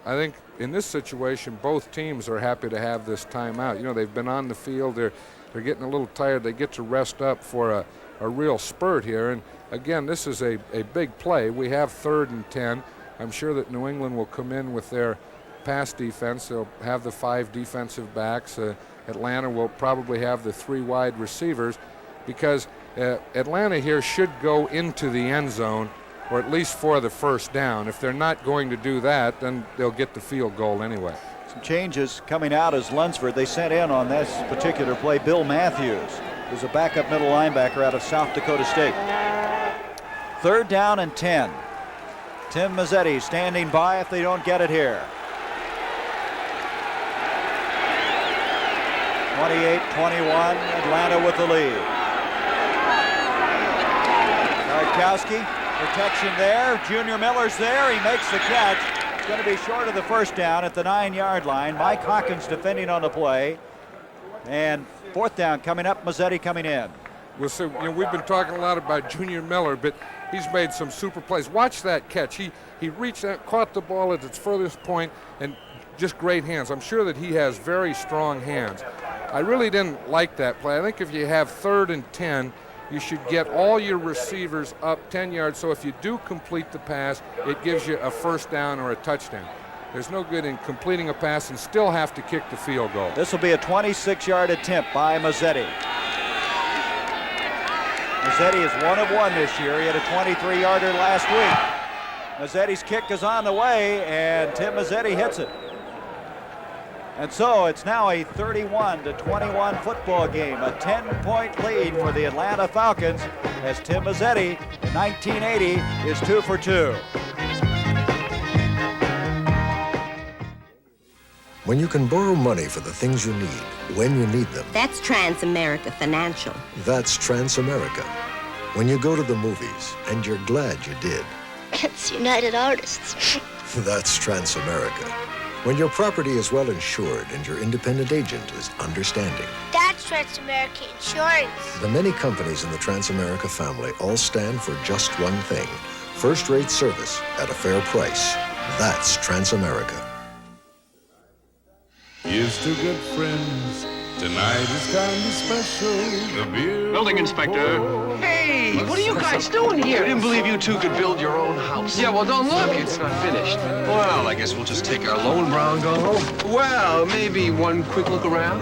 I think in this situation, both teams are happy to have this timeout. You know, they've been on the field. They're getting a little tired. They get to rest up for a a real spurt here. And again, this is a big play. We have 3rd and 10. I'm sure that New England will come in with their pass defense. They'll have the 5 defensive backs. Atlanta will probably have the 3 wide receivers, because Atlanta here should go into the end zone, or at least for the first down. If they're not going to do that, then they'll get the field goal anyway. Some changes coming out as Lunsford. They sent in on this particular play Bill Matthews, who's a backup middle linebacker out of South Dakota State. 3rd down and 10. Tim Mazzetti standing by if they don't get it here. 28-21, Atlanta with the lead. Gardkowski, protection there. Junior Miller's there. He makes the catch. It's going to be short of the first down at the 9-yard line. Mike Hawkins defending on the play. And 4th down coming up, Mazzetti coming in. We'll see. We've been talking a lot about Junior Miller, but he's made some super plays. Watch that catch. He reached out, caught the ball at its furthest point, and just great hands. I'm sure that he has very strong hands. I really didn't like that play. I think if you have 3rd and 10, you should get all your receivers up 10 yards, so if you do complete the pass, it gives you a first down or a touchdown. There's no good in completing a pass and still have to kick the field goal. This will be a 26-yard attempt by Mazzetti. Mazzetti is 1 of 1 this year. He had a 23-yarder last week. Mazzetti's kick is on the way, and Tim Mazzetti hits it. And so it's now a 31-21 football game, a 10-point lead for the Atlanta Falcons, as Tim Mazzetti in 1980 is 2 for 2. When you can borrow money for the things you need, when you need them. That's Transamerica Financial. That's Transamerica. When you go to the movies, and you're glad you did. It's United Artists. That's Transamerica. When your property is well insured and your independent agent is understanding. That's Transamerica Insurance. The many companies in the Transamerica family all stand for just one thing: first-rate service at a fair price. That's Transamerica. Here's to good friends. Tonight is kind of special. The beer. Building inspector. Hey, what are you guys doing here? I didn't believe you two could build your own house. Yeah, well, don't look. It's not finished. Well, I guess we'll just take our loan, brow, and go home. Well, maybe one quick look around.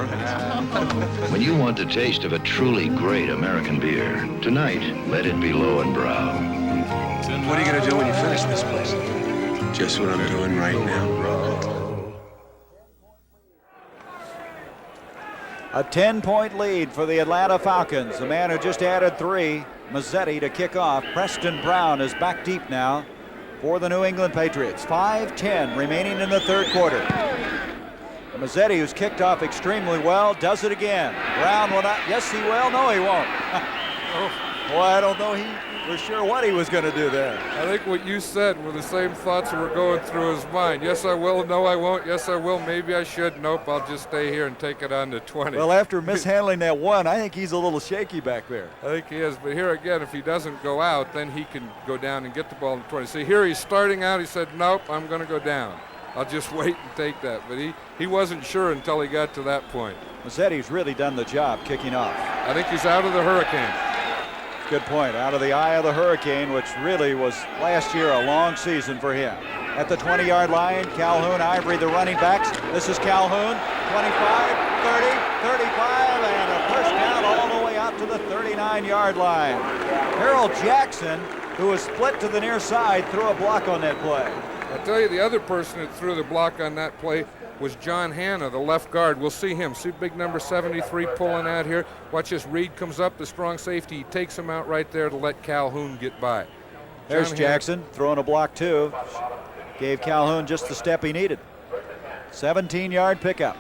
When you want the taste of a truly great American beer, tonight, let it be Lowenbrow. What are you going to do when you finish this place? Just what I'm doing right now. A 10-point lead for the Atlanta Falcons. The man who just added 3, Mazzetti, to kick off. Preston Brown is back deep now for the New England Patriots. 5:10 remaining in the 3rd quarter. Mazzetti, who's kicked off extremely well, does it again. Brown will not. Yes, he will. No, he won't. Boy, I don't know. He was sure what he was going to do there. I think what you said were the same thoughts that were going through his mind. Yes, I will. No, I won't. Yes, I will. Maybe I should. Nope, I'll just stay here and take it on to 20. Well, after mishandling that one, I think he's a little shaky back there. I think he is. But here again, if he doesn't go out, then he can go down and get the ball in the 20. See, here he's starting out. He said, nope, I'm going to go down. I'll just wait and take that. But he wasn't sure until he got to that point. Mazzetti's really done the job kicking off. I think he's out of the hurricane. Good point. Out of the eye of the hurricane, which really was last year a long season for him. At the 20-yard line, Calhoun, Ivory, the running backs. This is Calhoun, 25, 30, 35, and a first down all the way out to the 39-yard line. Harold Jackson, who was split to the near side, threw a block on that play. I'll tell you, the other person that threw the block on that play was John Hanna, the left guard. We'll see him. See big number 73 pulling out here. Watch this. Reed comes up, the strong safety. He takes him out right there to let Calhoun get by. There's Jackson throwing a block too. Gave Calhoun just the step he needed. 17-yard pickup.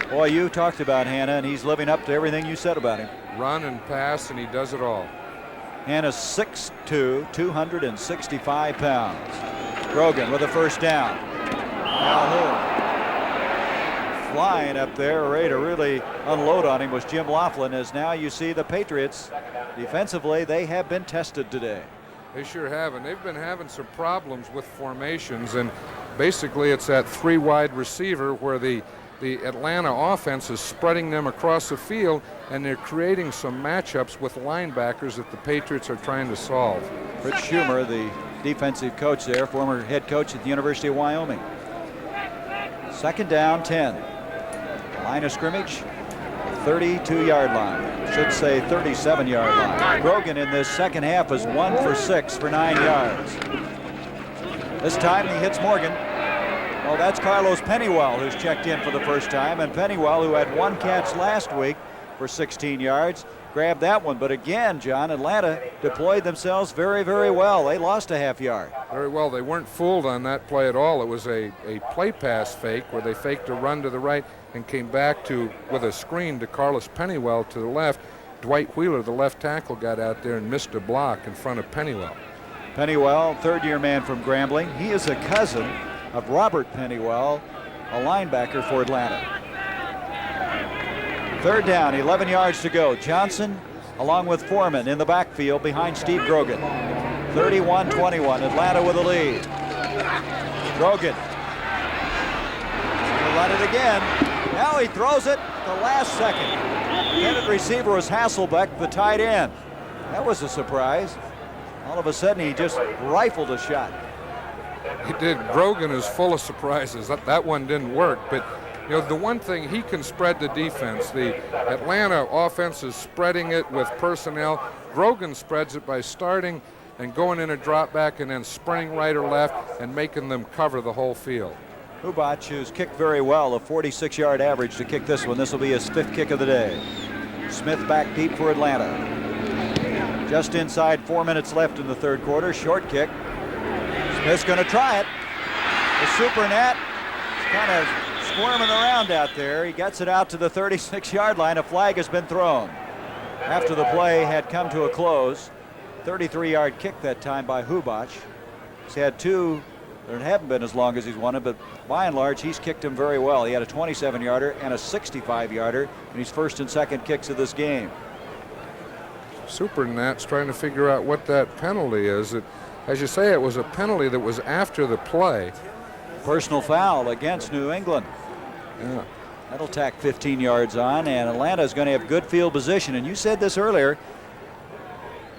Boy, you talked about Hanna, and he's living up to everything you said about him. Run and pass, and he does it all. Hanna's 6'2", 265 pounds. Grogan with a first down. Calhoun flying up there, ready to really unload on him was Jim Laughlin, as now you see the Patriots defensively, they have been tested today. They sure have, and they've been having some problems with formations, and basically it's that 3 wide receiver where the the Atlanta offense is spreading them across the field, and they're creating some matchups with linebackers that the Patriots are trying to solve. Rich Schumer, the defensive coach there, former head coach at the University of Wyoming. 2nd down, 10. Line of scrimmage, 32-yard line. Should say 37-yard line. Grogan in this second half is 1 for 6 for 9 yards. This time he hits Morgan. Well, that's Carlos Pennywell who's checked in for the first time, and Pennywell, who had 1 catch last week for 16 yards, grabbed that one. But again, John, Atlanta deployed themselves very, very well. They lost a half yard. Very well. They weren't fooled on that play at all. It was a play pass fake where they faked a run to the right and came back with a screen to Carlos Pennywell to the left. Dwight Wheeler, the left tackle, got out there and missed a block in front of Pennywell. Pennywell, third-year man from Grambling. He is a cousin of Robert Pennywell, a linebacker for Atlanta. 3rd down, 11 yards to go. Johnson along with Foreman in the backfield behind Steve Grogan. 31-21, Atlanta with a lead. Grogan. He'll run it again. Now he throws it the last second. Intended receiver was Hasselbeck, the tight end. That was a surprise. All of a sudden he just rifled a shot. He did. Grogan is full of surprises. That one didn't work, but you know, the one thing, he can spread the defense. The Atlanta offense is spreading it with personnel. Grogan spreads it by starting and going in a drop back and then sprinting right or left and making them cover the whole field. Hubach, who's kicked very well, a 46-yard average to kick this one. This will be his 5th kick of the day. Smith back deep for Atlanta. Just inside 4 minutes left in the 3rd quarter. Short kick. Smith's going to try it. The super net is kind of squirming around out there. He gets it out to the 36-yard line. A flag has been thrown after the play had come to a close. 33-yard kick that time by Hubach. He's had 2 that haven't been as long as he's wanted, but by and large he's kicked him very well. He had a 27-yarder and a 65-yarder in his 1st and 2nd kicks of this game. Super Nat's trying to figure out what that penalty is. As you say, it was a penalty that was after the play. Personal foul against New England. Yeah. That'll tack 15 yards on, and Atlanta is going to have good field position. And you said this earlier,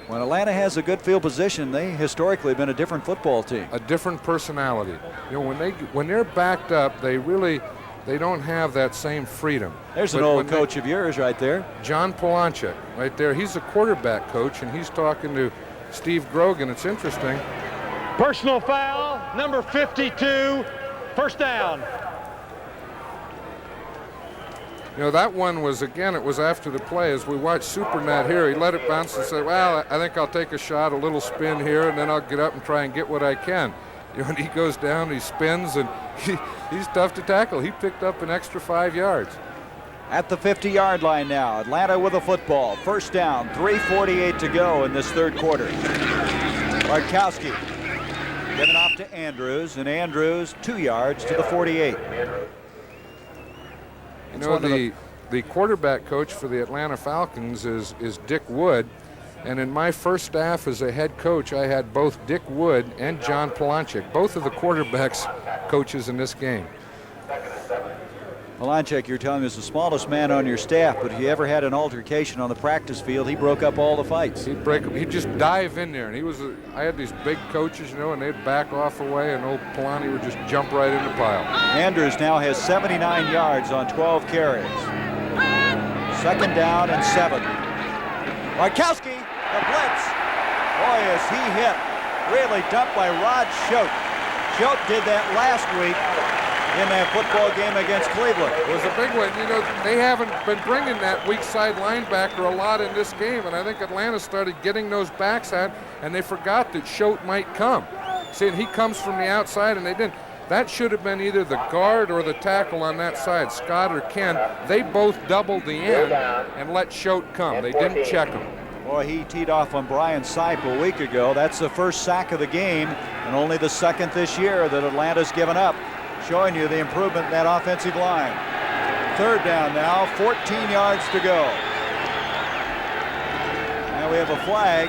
when Atlanta has a good field position, they historically have been a different football team. A different personality. You know, when they're backed up, they don't have that same freedom. There's an old coach of yours right there. John Polanchik, right there. He's a quarterback coach, and he's talking to Steve Grogan. It's interesting. Personal foul, number 52, 1st down. You know, that one was, again, it was after the play. As we watched Super Nat here, he let it bounce and said, well, I think I'll take a shot, a little spin here, and then I'll get up and try and get what I can. You know, and he goes down, he spins, and he's tough to tackle. He picked up an extra 5 yards. At the 50-yard line now, Atlanta with a football. 1st down, 3:48 to go in this 3rd quarter. Bartkowski given off to Andrews, and Andrews 2 yards to the 48. You know, the quarterback coach for the Atlanta Falcons is Dick Wood, and in my first staff as a head coach, I had both Dick Wood and John Polanchik, both of the quarterbacks coaches in this game. Polanchik, you're telling me, is the smallest man on your staff, but if you ever had an altercation on the practice field, he broke up all the fights. He'd just dive in there, and I had these big coaches, you know, and they'd back off away, and old Polani would just jump right in the pile. Andrews now has 79 yards on 12 carries. 2nd down and 7. Bartkowski, the blitz. Boy, is he hit. Really dumped by Rod Choate. Choate did that last week in that football game against Cleveland. It was a big one. You know, they haven't been bringing that weak side linebacker a lot in this game, and I think Atlanta started getting those backs out, and they forgot that Choate might come. See, and he comes from the outside, and they didn't. That should have been either the guard or the tackle on that side, Scott or Ken. They both doubled the end and let Choate come. They didn't check him. Boy, he teed off on Brian Sipe a week ago. That's the 1st sack of the game, and only the 2nd this year that Atlanta's given up, showing you the improvement in that offensive line. 3rd down now, 14 yards to go. Now we have a flag.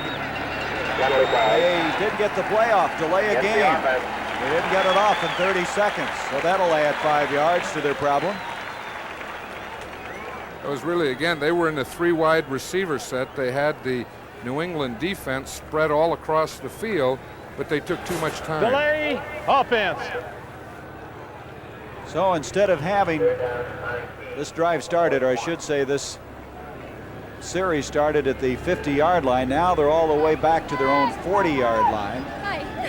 They didn't get the play off, delay a game. They didn't get it off in 30 seconds, so that'll add 5 yards to their problem. It was really, again, they were in the 3 wide receiver set. They had the New England defense spread all across the field, but they took too much time. Delay, offense. So instead of having this drive started, or I should say this series started at the 50-yard line, now they're all the way back to their own 40-yard line.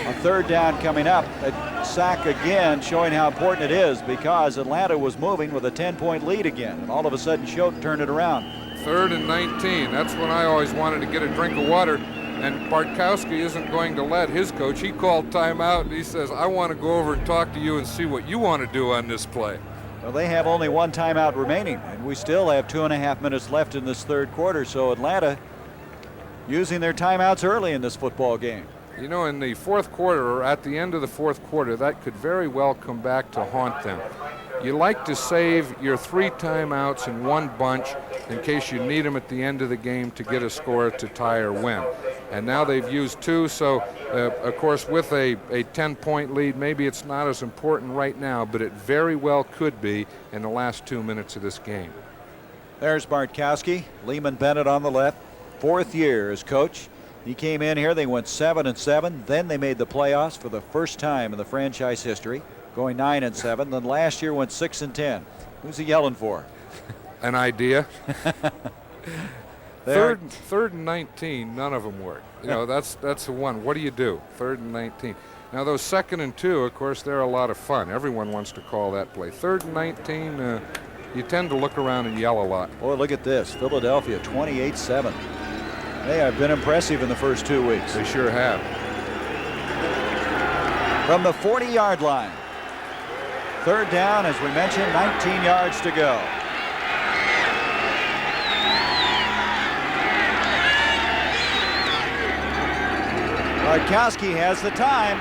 A third down coming up. A sack again, showing how important it is, because Atlanta was moving with a 10-point lead again, and all of a sudden Choate turned it around. 3rd and 19. That's when I always wanted to get a drink of water, and Bartkowski isn't going to let his coach. He called timeout, and he says, I want to go over and talk to you and see what you want to do on this play. Well, they have only 1 timeout remaining, and we still have 2.5 minutes left in this third quarter, so Atlanta using their timeouts early in this football game. You know, in the fourth quarter, or at the end of the fourth quarter, that could very well come back to haunt them. You like to save your 3 timeouts in one bunch in case you need them at the end of the game to get a score to tie or win. And now they've used 2, so of course with a 10-point lead, maybe it's not as important right now, but it very well could be in the last 2 minutes of this game. There's Bartkowski, Lehman Bennett on the left, 4th year as coach. He came in here, they went 7-7, then they made the playoffs for the first time in the franchise history, going 9-7, then last year went 6-10. Who's he yelling for? An idea. Third and 19, none of them work. You know, that's the one. What do you do? 3rd and 19. Now those 2nd and 2, of course, they're a lot of fun. Everyone wants to call that play. 3rd and 19, you tend to look around and yell a lot. Boy, look at this. Philadelphia 28-7. They have been impressive in the first 2 weeks. They sure have. From the 40-yard line. 3rd down, as we mentioned, 19 yards to go. Bartkowski has the time,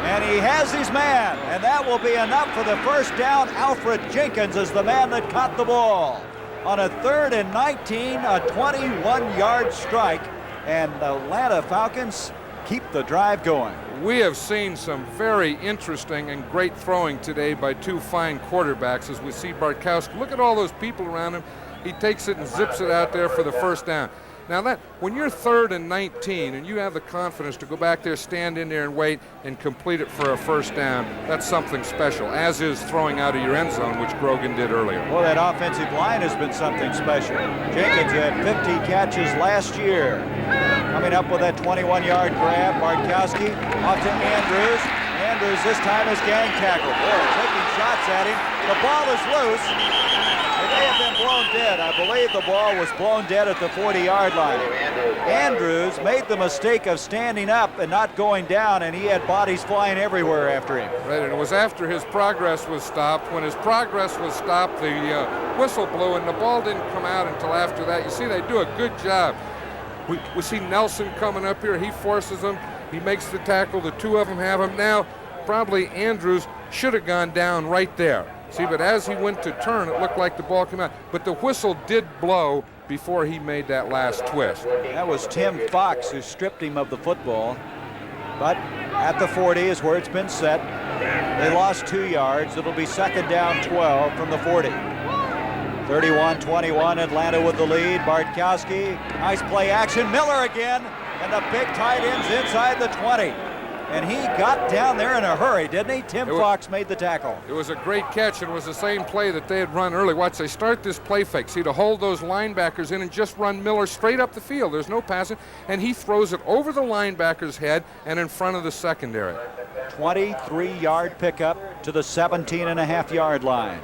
and he has his man, and that will be enough for the first down. Alfred Jenkins is the man that caught the ball on a 3rd and 19, a 21-yard strike, and the Atlanta Falcons keep the drive going. We have seen some very interesting and great throwing today by 2 fine quarterbacks as we see Bartkowski. Look at all those people around him. He takes it and zips it out there for the first down. Now that, when you're 3rd and 19 and you have the confidence to go back there, stand in there and wait and complete it for a first down, that's something special, as is throwing out of your end zone, which Grogan did earlier. Well, that offensive line has been something special. Jenkins had 50 catches last year. Coming up with that 21-yard grab, Bartkowski off to Andrews. Andrews this time is gang tackled. Boy, taking shots at him. The ball is loose. It may have been blown dead. I believe the ball was blown dead at the 40-yard line. Andrews made the mistake of standing up and not going down, and he had bodies flying everywhere after him. Right, and it was after his progress was stopped. When his progress was stopped, the whistle blew, and the ball didn't come out until after that. You see, they do a good job. We see Nelson coming up here. He forces him. He makes the tackle. The 2 of them have him. Now, probably Andrews should have gone down right there. See, but as he went to turn, it looked like the ball came out. But the whistle did blow before he made that last twist. That was Tim Fox who stripped him of the football. But at the 40 is where it's been set. They lost 2 yards. It'll be 2nd down 12 from the 40. 31-21, Atlanta with the lead. Bartkowski, nice play action. Miller again, and the big tight end's inside the 20. And he got down there in a hurry, didn't he? Tim Fox made the tackle. It was a great catch. It was the same play that they had run early. Watch, they start this play fake. See, to hold those linebackers in and just run Miller straight up the field. There's no passing. And he throws it over the linebacker's head and in front of the secondary. 23-yard pickup to the 17.5-yard line.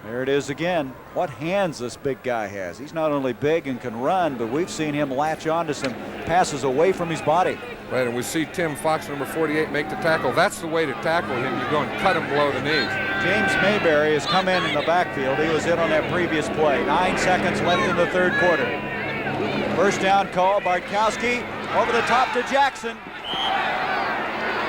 There it is again. What hands this big guy has. He's not only big and can run, but we've seen him latch on to some passes away from his body. Right, and we see Tim Fox, number 48, make the tackle. That's the way to tackle him. You go and cut him below the knees. James Mayberry has come in the backfield. He was in on that previous play. 9 seconds left in the third quarter. First down call, Bartkowski over the top to Jackson.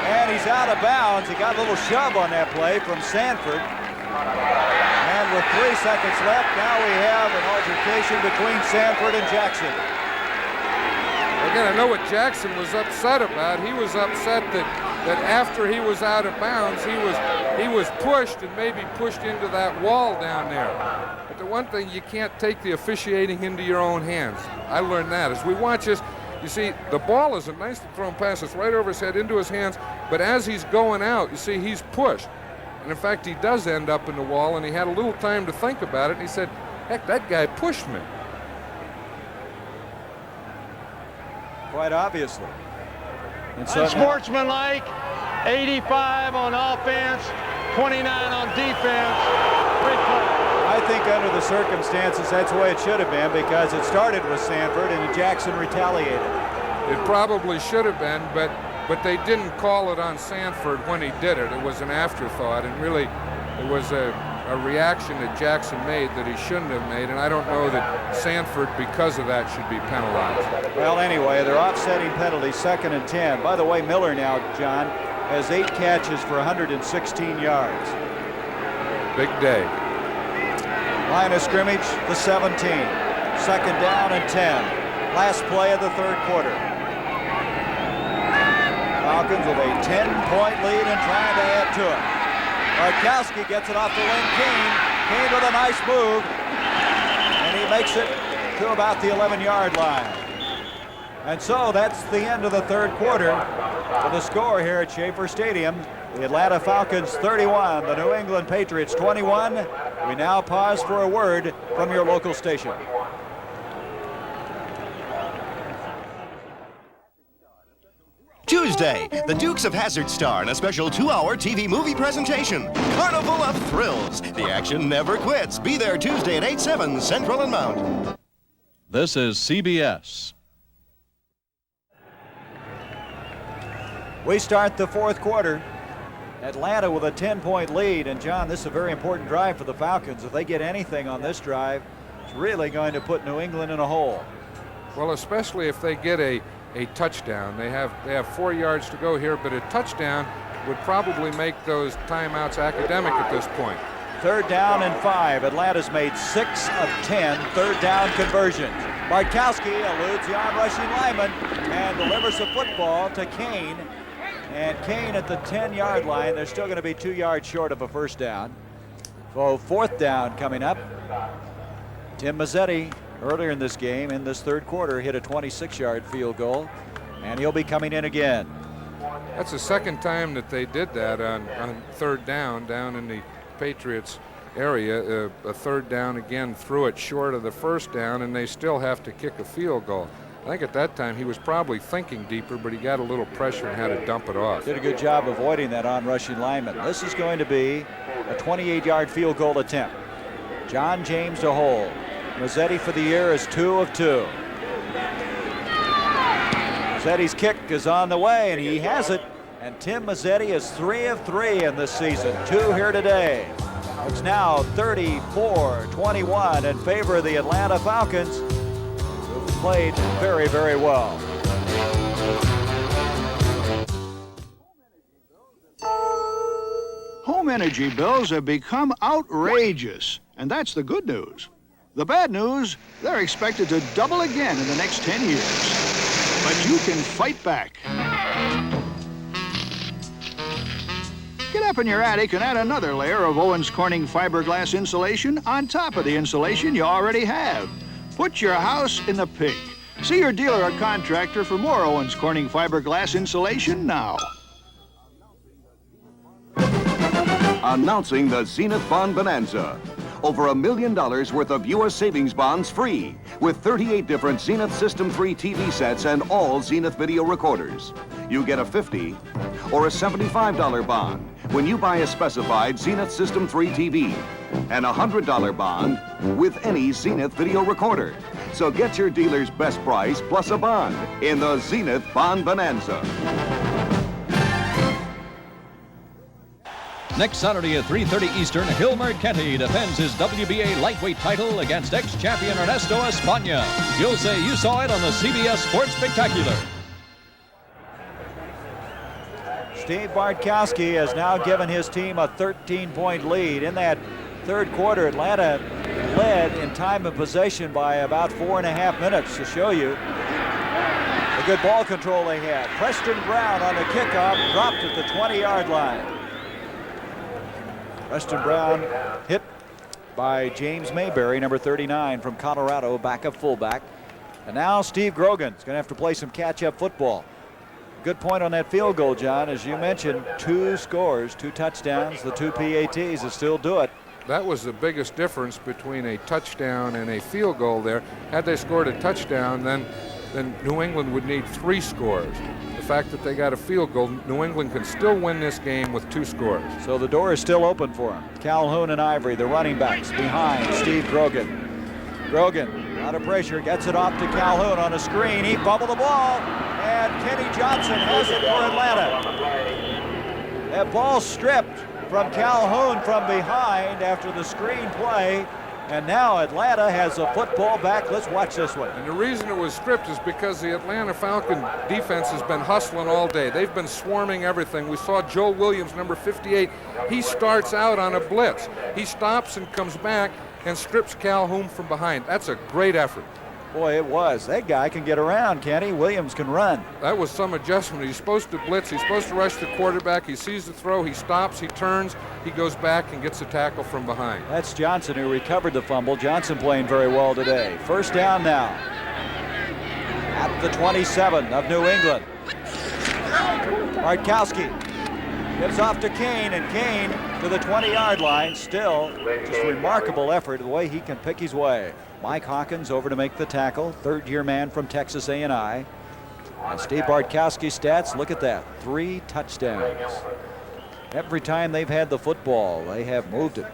And he's out of bounds. He got a little shove on that play from Sanford. And with 3 seconds left, now we have an altercation between Sanford and Jackson. Again, I know what Jackson was upset about. He was upset that that after he was out of bounds, he was pushed and maybe pushed into that wall down there. But the one thing, you can't take the officiating into your own hands. I learned that as we watch this. You see, the ball is a nicely thrown pass. It's right over his head into his hands. But as he's going out, you see, he's pushed. And in fact, he does end up in the wall, and he had a little time to think about it. And he said, heck, that guy pushed me. Quite obviously. And so unsportsmanlike, 85 on offense, 29 on defense. Great play. I think under the circumstances, that's the way it should have been, because it started with Sanford and Jackson retaliated. It probably should have been, but they didn't call it on Sanford when he did it. It was an afterthought, and really it was a reaction that Jackson made that he shouldn't have made, and I don't know that Sanford, because of that, should be penalized. Well, anyway, they're offsetting penalties, 2nd and 10. By the way, Miller now, John, has 8 catches for 116 yards. Big day. Line of scrimmage, the 17. 2nd down and 10. Last play of the 3rd quarter. Falcons with a 10-point lead and trying to add to it. Bartkowski gets it off to Lynn Kane. Kane with a nice move. And he makes it to about the 11-yard line. And so that's the end of the 3rd quarter. For the score here at Schaefer Stadium, the Atlanta Falcons 31, the New England Patriots 21. We now pause for a word from your local station. Tuesday, the Dukes of Hazzard star in a special 2-hour TV movie presentation. Carnival of Thrills. The action never quits. Be there Tuesday at 8/7 Central and Mount. This is CBS. We start the 4th quarter. Atlanta with a 10-point lead. And John, this is a very important drive for the Falcons. If they get anything on this drive, it's really going to put New England in a hole. Well, especially if they get a touchdown. They have 4 yards to go here, but a touchdown would probably make those timeouts academic at this point. 3rd down and 5. Atlanta's made 6 of 10 3rd down conversions. Bartkowski eludes the on-rushing lineman and delivers the football to Kane. And Kane at the 10-yard line. They're still going to be 2 yards short of a 1st down. So 4th down coming up. Tim Mazzetti, earlier in this game, in this 3rd quarter, hit a 26-yard field goal, and he'll be coming in again. That's the 2nd time that they did that on 3rd down in the Patriots area. A 3rd down again, threw it short of the 1st down, and they still have to kick a field goal. I think at that time he was probably thinking deeper, but he got a little pressure and had to dump it off. Did a good job avoiding that on-rushing lineman. This is going to be a 28-yard field goal attempt. John James to hold. Mazzetti for the year is 2 of 2. Mazzetti's kick is on the way, and he has it. And Tim Mazzetti is 3 of 3 in this season. 2 here today. It's now 34-21 in favor of the Atlanta Falcons, who've played very, very well. Home energy bills have become outrageous, and that's the good news. The bad news, they're expected to double again in the next 10 years. But you can fight back. Get up in your attic and add another layer of Owens Corning fiberglass insulation on top of the insulation you already have. Put your house in the pink. See your dealer or contractor for more Owens Corning fiberglass insulation now. Announcing the Zenith Bond Bonanza. Over $1 million worth of U.S. savings bonds free with 38 different Zenith System 3 TV sets and all Zenith video recorders. You get a $50 or a $75 bond when you buy a specified Zenith System 3 TV and a $100 bond with any Zenith video recorder. So get your dealer's best price plus a bond in the Zenith Bond Bonanza. Next Saturday at 3:30 Eastern, Hilmer Kenty defends his WBA lightweight title against ex-champion Ernesto Espana. You'll say you saw it on the CBS Sports Spectacular. Steve Bartkowski has now given his team a 13-point lead. In that 3rd quarter, Atlanta led in time of possession by about 4.5 minutes to show you. The good ball control they had. Preston Brown on the kickoff, dropped at the 20-yard line. Preston Brown hit by James Mayberry, number 39 from Colorado, backup fullback. And now Steve Grogan's going to have to play some catch-up football. Good point on that field goal, John. As you mentioned, 2 scores, 2 touchdowns, the 2 PATs that still do it. That was the biggest difference between a touchdown and a field goal there. Had they scored a touchdown, then New England would need 3 scores. The fact that they got a field goal, New England can still win this game with 2 scores. So the door is still open for them. Calhoun and Ivory, the running backs, behind Steve Grogan. Grogan, out of pressure, gets it off to Calhoun on a screen. He fumbled the ball, and Kenny Johnson has it for Atlanta. That ball stripped from Calhoun from behind after the screen play. And now Atlanta has a football back. Let's watch this one. And the reason it was stripped is because the Atlanta Falcon defense has been hustling all day. They've been swarming everything. We saw Joe Williams, number 58. He starts out on a blitz. He stops and comes back and strips Calhoun from behind. That's a great effort. Boy, it was. That guy can get around, Kenny. Williams can run. That was some adjustment. He's supposed to blitz. He's supposed to rush the quarterback. He sees the throw. He stops. He turns. He goes back and gets a tackle from behind. That's Johnson who recovered the fumble. Johnson playing very well today. First down now. At the 27 of New England. Bartkowski gives off to Kane, and Kane to the 20-yard line. Still, just a remarkable effort, the way he can pick his way. Mike Hawkins over to make the tackle, third-year man from Texas A&I. And Steve Bartkowski's stats, look at that, 3 touchdowns. Every time they've had the football, they have moved it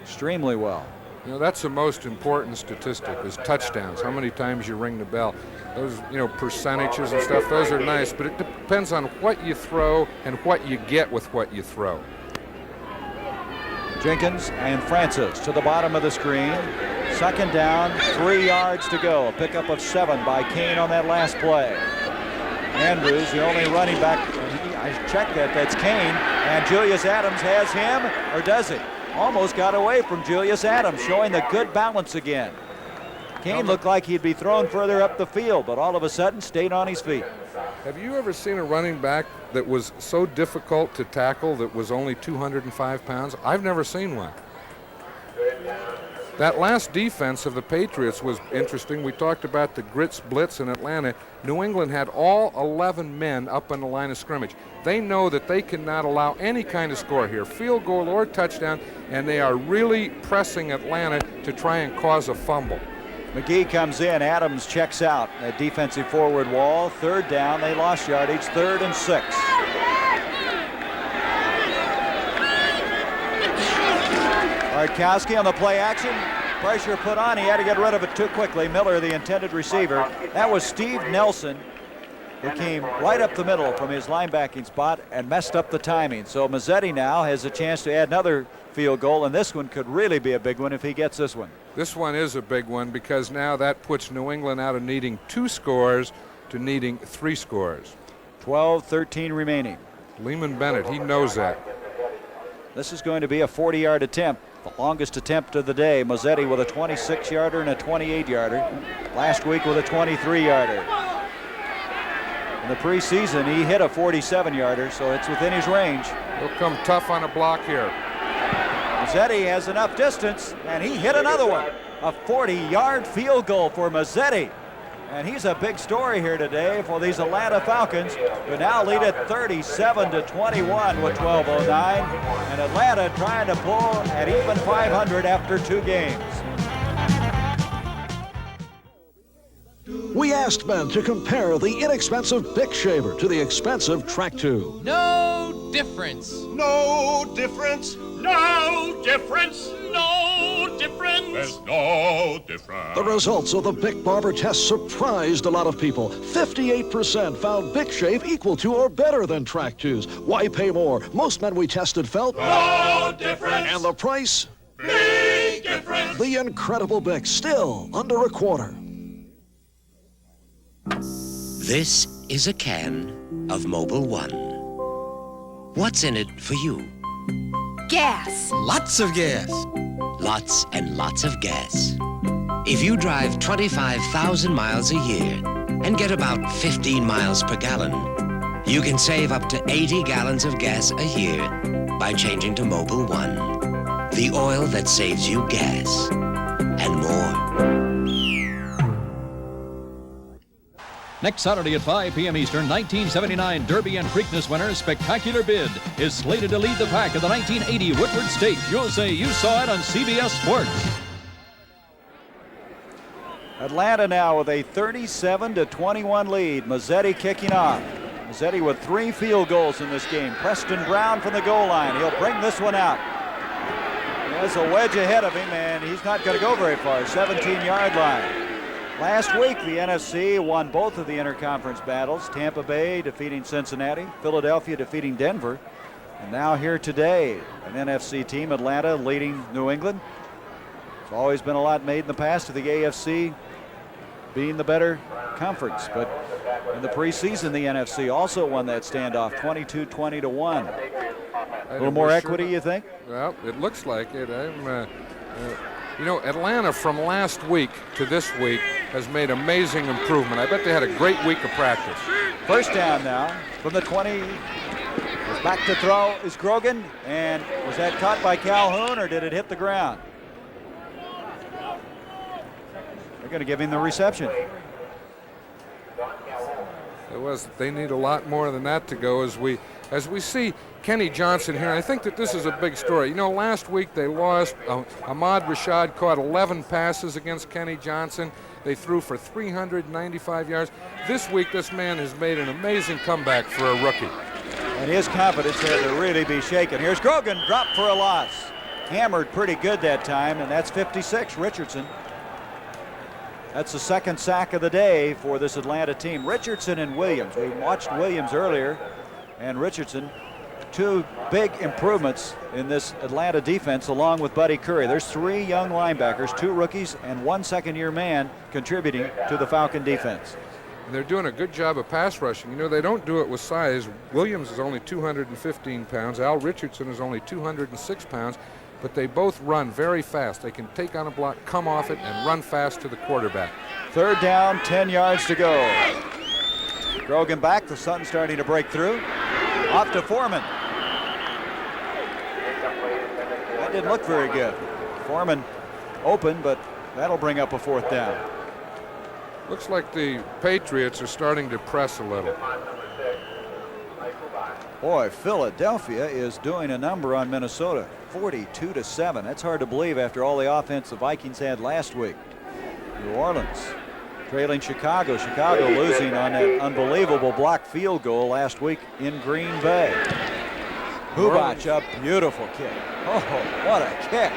extremely well. You know, that's the most important statistic is touchdowns, how many times you ring the bell. Those, you know, percentages and stuff, those are nice, but it depends on what you throw and what you get with what you throw. Jenkins and Francis to the bottom of the screen. Second down, 3 yards to go. A pickup of 7 by Kane on that last play. Andrews, the only running back. I checked that. That's Kane. And Julius Adams has him, or does he? Almost got away from Julius Adams, showing the good balance again. Kane looked like he'd be thrown further up the field, but all of a sudden stayed on his feet. Have you ever seen a running back that was so difficult to tackle that was only 205 pounds? I've never seen one. That last defense of the Patriots was interesting. We talked about the grits blitz in Atlanta. New England had all 11 men up on the line of scrimmage. They know that they cannot allow any kind of score here, field goal or touchdown, and they are really pressing Atlanta to try and cause a fumble. McGee comes in, Adams checks out at defensive forward wall. Third down, they lost yardage, 3rd and 6. Bartkowski on the play action. Pressure put on. He had to get rid of it too quickly. Miller, the intended receiver. That was Steve Nelson, who came right up the middle from his linebacking spot and messed up the timing. So Mazzetti now has a chance to add another field goal, and this one could really be a big one if he gets this one. This one is a big one because now that puts New England out of needing 2 scores to needing 3 scores. 12-13 remaining. Lehman Bennett, he knows that. This is going to be a 40-yard attempt, the longest attempt of the day. Mazzetti with a 26-yarder and a 28-yarder. Last week with a 23-yarder. In the preseason, he hit a 47-yarder, so it's within his range. He'll come tough on a block here. Mazzetti has enough distance, and he hit another one. A 40-yard field goal for Mazzetti. And he's a big story here today for these Atlanta Falcons, who now lead at 37-21 with 12:09. And Atlanta trying to pull at even 500 after 2 games. We asked men to compare the inexpensive Bic shaver to the expensive Track 2. No difference. No difference. No difference. No difference. There's no difference. The results of the Bic Barber test surprised a lot of people. 58% found Bic shave equal to or better than Track 2's. Why pay more? Most men we tested felt no difference. And the price? Big difference. The incredible Bic, still under a quarter. This is a can of Mobil 1. What's in it for you? Gas. Lots of gas. Lots and lots of gas. If you drive 25,000 miles a year, and get about 15 miles per gallon. You can save up to 80 gallons of gas a year by changing to Mobil 1, the oil that saves you gas and more. Next Saturday at 5 p.m. Eastern, 1979 Derby and Preakness winner Spectacular Bid is slated to lead the pack of the 1980 Woodward Stakes. You'll say you saw it on CBS Sports. Atlanta now with a 37-21 lead. Mazzetti kicking off. Mazzetti with 3 field goals in this game. Preston Brown from the goal line. He'll bring this one out. There's a wedge ahead of him, and he's not going to go very far. 17-yard line. Last week, the NFC won both of the interconference battles. Tampa Bay defeating Cincinnati, Philadelphia defeating Denver. And now here today, an NFC team, Atlanta, leading New England. It's always been a lot made in the past of the AFC being the better conference. But in the preseason, the NFC also won that standoff, 22-20-1. A little more equity, you think? Well, it looks like it. You know, Atlanta from last week to this week has made amazing improvement. I bet they had a great week of practice. First down now from the 20. Back to throw is Grogan. And was that caught by Calhoun or did it hit the ground? They're going to give him the reception. They need a lot more than that to go as we see Kenny Johnson here. I think that this is a big story. You know, last week they lost. Ahmad Rashad caught 11 passes against Kenny Johnson. They threw for 395 yards. This week, this man has made an amazing comeback for a rookie. And his confidence had to really be shaken. Here's Grogan, dropped for a loss. Hammered pretty good that time, and that's 56, Richardson. That's the second sack of the day for this Atlanta team. Richardson and Williams. We watched Williams earlier, and Richardson. 2 big improvements in this Atlanta defense along with Buddy Curry. There's 3 young linebackers, 2 rookies, and 1 second-year man contributing to the Falcon defense. And they're doing a good job of pass rushing. You know, they don't do it with size. Williams is only 215 pounds. Al Richardson is only 206 pounds. But they both run very fast. They can take on a block, come off it, and run fast to the quarterback. Third down, 10 yards to go. Grogan back. The sun's starting to break through. Off to Foreman. That didn't look very good. Foreman open, but that'll bring up a 4th down. Looks like the Patriots are starting to press a little. Boy, Philadelphia is doing a number on Minnesota. 42-7. That's hard to believe after all the offense the Vikings had last week. New Orleans trailing Chicago. Chicago losing on that unbelievable blocked field goal last week in Green Bay. Hubac, a beautiful kick. Oh, what a kick.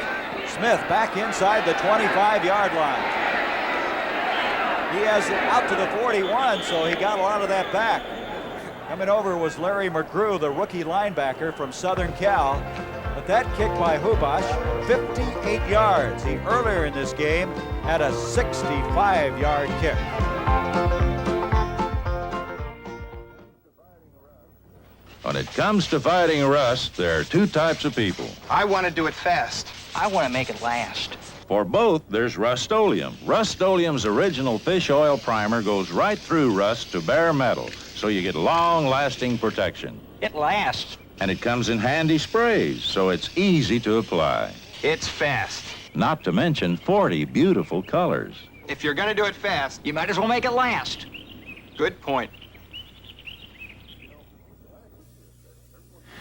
Smith back inside the 25-yard line. He has it out to the 41, so he got a lot of that back. Coming over was Larry McGrew, the rookie linebacker from Southern Cal. But that kick by Hubac, 58 yards. He earlier in this game had a 65-yard kick. When it comes to fighting rust, there are 2 types of people. I want to do it fast. I want to make it last. For both, there's Rust-Oleum. Rust-Oleum's original fish oil primer goes right through rust to bare metal, so you get long-lasting protection. It lasts. And it comes in handy sprays, so it's easy to apply. It's fast. Not to mention 40 beautiful colors. If you're going to do it fast, you might as well make it last. Good point.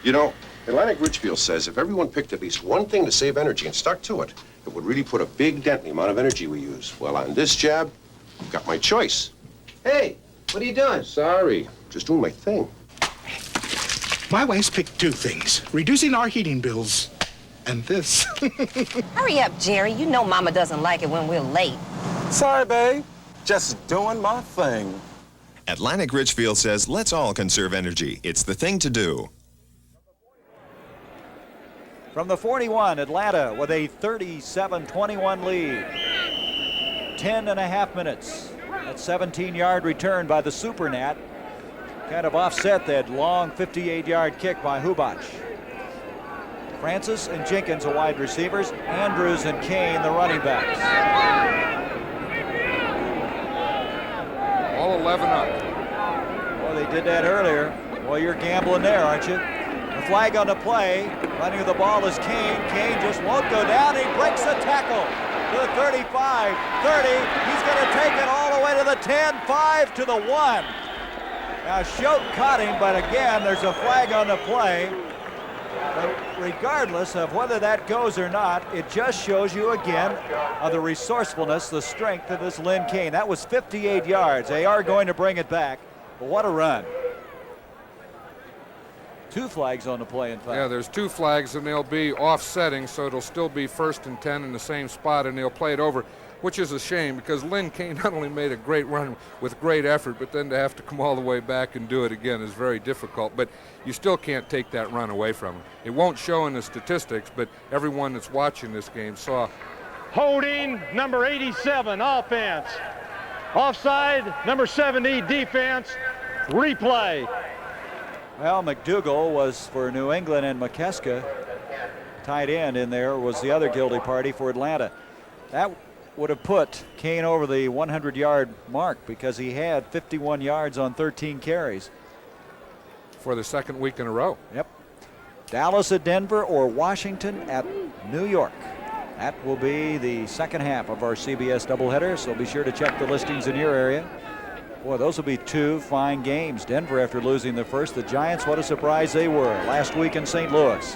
You know, Atlantic Richfield says if everyone picked at least one thing to save energy and stuck to it, it would really put a big dent in the amount of energy we use. Well, on this jab, I've got my choice. Hey, what are you doing? Sorry, just doing my thing. My wife's picked 2 things, reducing our heating bills and this. Hurry up, Jerry. You know Mama doesn't like it when we're late. Sorry, babe. Just doing my thing. Atlantic Richfield says let's all conserve energy. It's the thing to do. From the 41, Atlanta with a 37-21 lead. 10.5 minutes. That 17-yard return by the Super Nat kind of offset that long 58-yard kick by Hubac. Francis and Jenkins, the wide receivers. Andrews and Kane, the running backs. All all 11 up. Well, they did that earlier. Well, you're gambling there, aren't you? The flag on the play. Running the ball is Kane. Kane just won't go down. He breaks the tackle to the 35, 30. He's going to take it all the way to the 10, 5 to the 1. Now, Schote caught him, but again, there's a flag on the play. But regardless of whether that goes or not, it just shows you again of the resourcefulness, the strength of this Lynn Kane. That was 58 yards. They are going to bring it back. But what a run. 2 flags on the play, in fact. Yeah, there's 2 flags, and they'll be offsetting, so it'll still be 1st and 10 in the same spot, and they'll play it over, which is a shame because Lynn Kane not only made a great run with great effort, but then to have to come all the way back and do it again is very difficult. But you still can't take that run away from him. It won't show in the statistics, but everyone that's watching this game saw. Holding, number 87, offense. Offside, number 70, defense. Replay. Well, McDougal was for New England, and McKeska, tight end in there, was the other guilty party for Atlanta. That would have put Kane over the 100-yard mark because he had 51 yards on 13 carries. For the 2nd week in a row. Yep. Dallas at Denver or Washington at New York. That will be the second half of our CBS doubleheader, so be sure to check the listings in your area. Boy, those will be 2 fine games. Denver after losing the first. The Giants, what a surprise they were last week in St. Louis.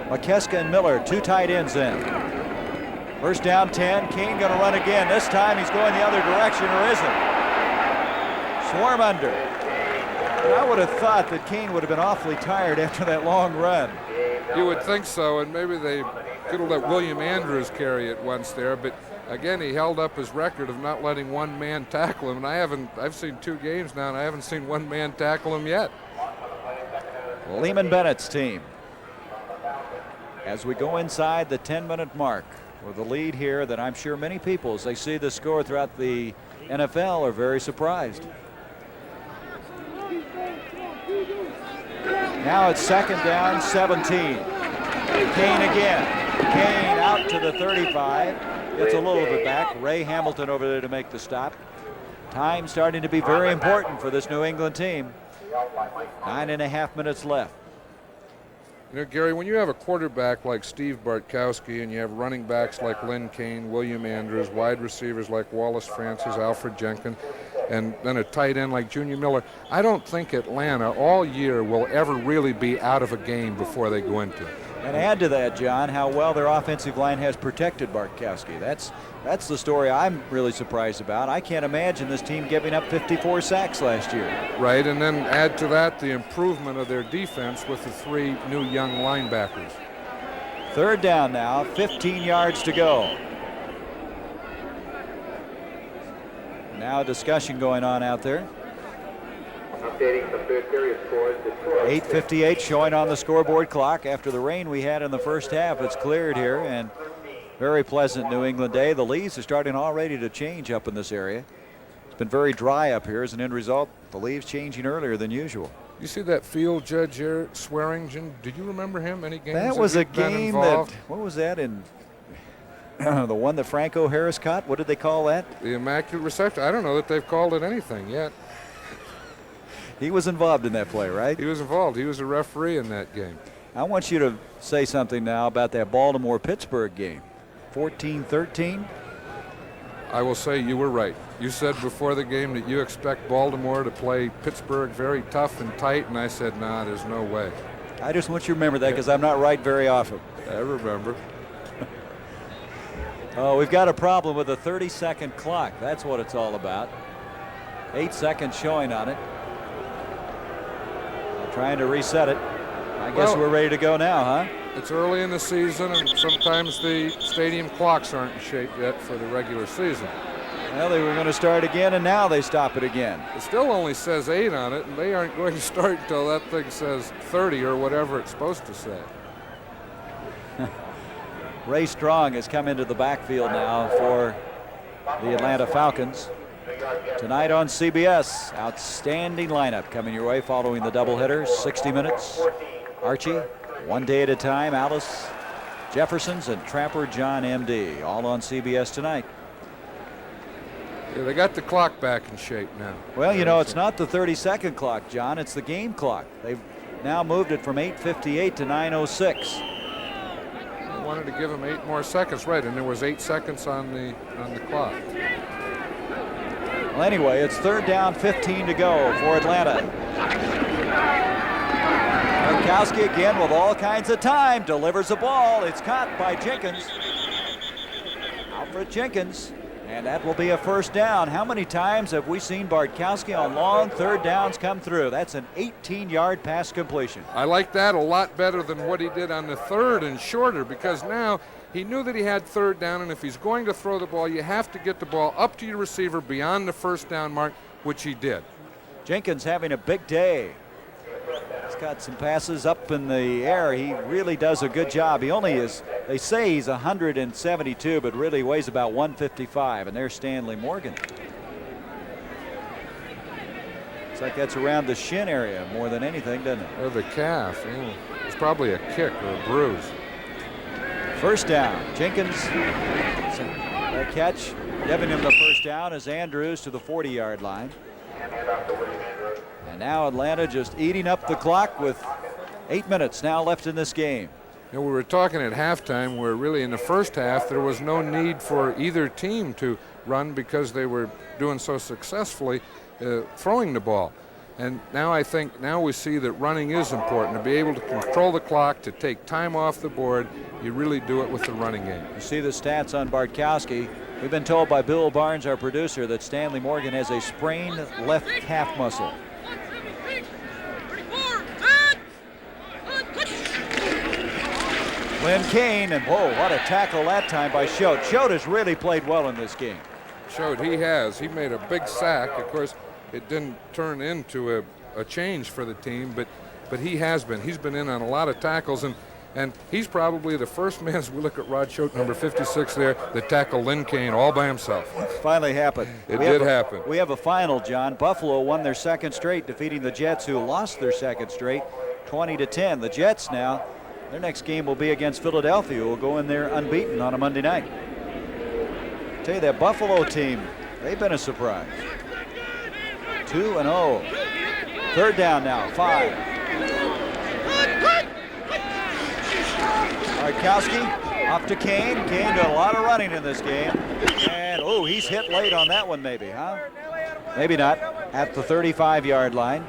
McKeska and Miller, 2 tight ends in. First down 10. Kane going to run again. This time he's going the other direction, or isn't? Swarm under. I would have thought that Kane would have been awfully tired after that long run. You would think so, and maybe they could have let William Andrews carry it once there, but again, he held up his record of not letting one man tackle him, and I've seen 2 games now, and I haven't seen one man tackle him yet. Lehman Bennett's team. As we go inside the 10-minute mark with a lead here that I'm sure many people, as they see the score throughout the NFL, are very surprised. Now it's 2nd down, 17. Kane again. Kane out to the 35. Gets a little bit back. Ray Hamilton over there to make the stop. Time starting to be very important for this New England team. 9.5 minutes left. You know, Gary, when you have a quarterback like Steve Bartkowski and you have running backs like Lynn Kane, William Andrews, wide receivers like Wallace Francis, Alfred Jenkins, and then a tight end like Junior Miller, I don't think Atlanta all year will ever really be out of a game before they go into it. And add to that, John, how well their offensive line has protected Bartkowski. That's the story I'm really surprised about. I can't imagine this team giving up 54 sacks last year. Right, and then add to that the improvement of their defense with the 3 new young linebackers. 3rd down now, 15 yards to go. Now a discussion going on out there. Updating the third period scores. 8:58 showing on the scoreboard clock. After the rain we had in the first half, it's cleared here, and very pleasant New England day. The leaves are starting already to change up in this area. It's been very dry up here. As an end result, the leaves changing earlier than usual. You see that field judge here, Swearingen? Did you remember him? Any games? That was a game that, what was that in? The one that Franco Harris caught? What did they call that? The Immaculate Reception. I don't know that they've called it anything yet. He was involved in that play, right? He was involved. He was a referee in that game. I want you to say something now about that Baltimore-Pittsburgh game. 14-13. I will say you were right. You said before the game that you expect Baltimore to play Pittsburgh very tough and tight, and I said, nah, there's no way. I just want you to remember that because I'm not right very often. I remember. Oh, we've got a problem with a 30-second clock. That's what it's all about. 8 seconds showing on it. Trying to reset it. I guess we're ready to go now, huh? It's early in the season, and sometimes the stadium clocks aren't in shape yet for the regular season. Well, they were going to start again, and now they stop it again. It still only says 8 on it, and they aren't going to start until that thing says 30 or whatever it's supposed to say. Ray Strong has come into the backfield now for the Atlanta Falcons. Tonight on CBS, outstanding lineup coming your way following the doubleheader. 60 minutes. Archie, One Day at a Time, Alice Jeffersons, and Trapper John M.D. all on CBS tonight. Yeah, they got the clock back in shape now. Well, you know, it's not the 30-second clock, John. It's the game clock. They've now moved it from 8:58 to 9:06. They wanted to give him 8 more seconds, right? And there was 8 seconds on the clock. Well, anyway, it's 3rd down, 15 to go for Atlanta. Gronkowski again with all kinds of time, delivers the ball. It's caught by Jenkins. Alfred Jenkins, and that will be a 1st down. How many times have we seen Bartkowski on long 3rd downs come through? That's an 18-yard pass completion. I like that a lot better than what he did on the 3rd and shorter, because now he knew that he had 3rd down, and if he's going to throw the ball, you have to get the ball up to your receiver beyond the 1st down mark, which he did. Jenkins having a big day. He's got some passes up in the air. He really does a good job. He only is, they say he's 172, but really weighs about 155. And there's Stanley Morgan. Looks like that's around the shin area more than anything, doesn't it? Or the calf. Yeah. It's probably a kick or a bruise. 1st down. Jenkins, that catch, giving him the 1st down as Andrews to the 40-yard line. And now Atlanta just eating up the clock with 8 minutes now left in this game. You know, we were talking at halftime where really in the 1st half there was no need for either team to run because they were doing so successfully throwing the ball. And now I think now we see that running is important. To be able to control the clock, to take time off the board, you really do it with the running game. You see the stats on Bartkowski. We've been told by Bill Barnes, our producer, that Stanley Morgan has a sprained left calf muscle. Glenn Kane, and whoa, what a tackle that time by Choate. Choate has really played well in this game. Choate, he has. He made a big sack. Of course, it didn't turn into a change for the team, but he has been. He's been in on a lot of tackles, and he's probably the first man, as we look at Rod Choate, number 56 there, that tackled Lynn Kane all by himself. Finally happened. It did happen. We have a final, John. Buffalo won their 2nd straight, defeating the Jets, who lost their 2nd straight, 20-10. The Jets now, their next game will be against Philadelphia, who will go in there unbeaten on a Monday night. I tell you, that Buffalo team, they've been a surprise. 2-0. 3rd down now, 5. Bartkowski off to Kane. Kane did a lot of running in this game. And, oh, he's hit late on that one maybe, huh? Maybe not. At the 35-yard line.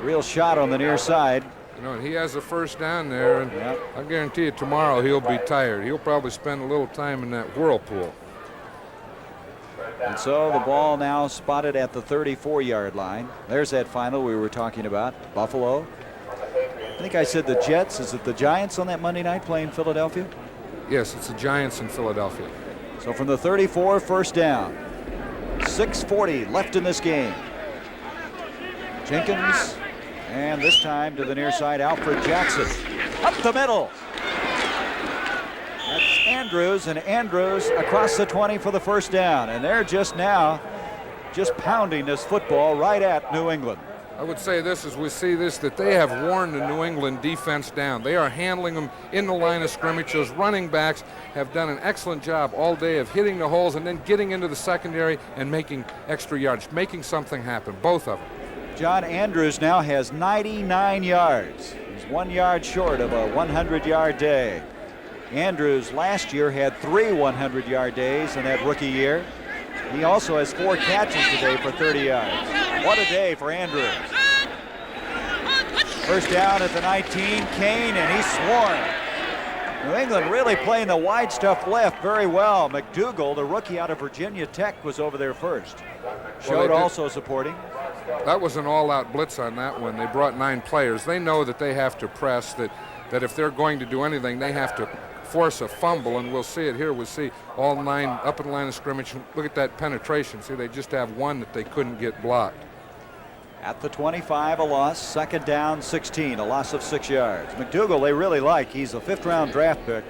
Real shot on the near side. You know, and he has the 1st down there, and I guarantee you tomorrow he'll be tired. He'll probably spend a little time in that whirlpool. And so the ball now spotted at the 34-yard line. There's that final we were talking about. Buffalo. I think I said the Jets. Is it the Giants on that Monday night playing Philadelphia? Yes, it's the Giants in Philadelphia. So from the 34, 1st down. 6:40 left in this game. Jenkins, and this time to the near side, Alfred Jackson. Up the middle. That's Andrews, and Andrews across the 20 for the 1st down. And they're just now pounding this football right at New England. I would say this as we see this, that they have worn the New England defense down. They are handling them in the line of scrimmage. Those running backs have done an excellent job all day of hitting the holes and then getting into the secondary and making extra yards, making something happen, both of them. John, Andrews now has 99 yards. He's 1 yard short of a 100-yard day. Andrews last year had 3 100-yard days in that rookie year. He also has 4 catches today for 30 yards. What a day for Andrews. 1st down at the 19, Kane, and he's swarmed. New England really playing the wide stuff left very well. McDougal, the rookie out of Virginia Tech, was over there first. Choate also supporting. That was an all-out blitz on that one. They brought 9 players. They know that they have to press, that if they're going to do anything, they have to force a fumble, and we'll see it here. We'll see all 9 up in the line of scrimmage. Look at that penetration. See, they just have one that they couldn't get blocked. At the 25, a loss. 2nd down, 16, a loss of 6 yards. McDougal, they really like. He's a 5th-round draft pick.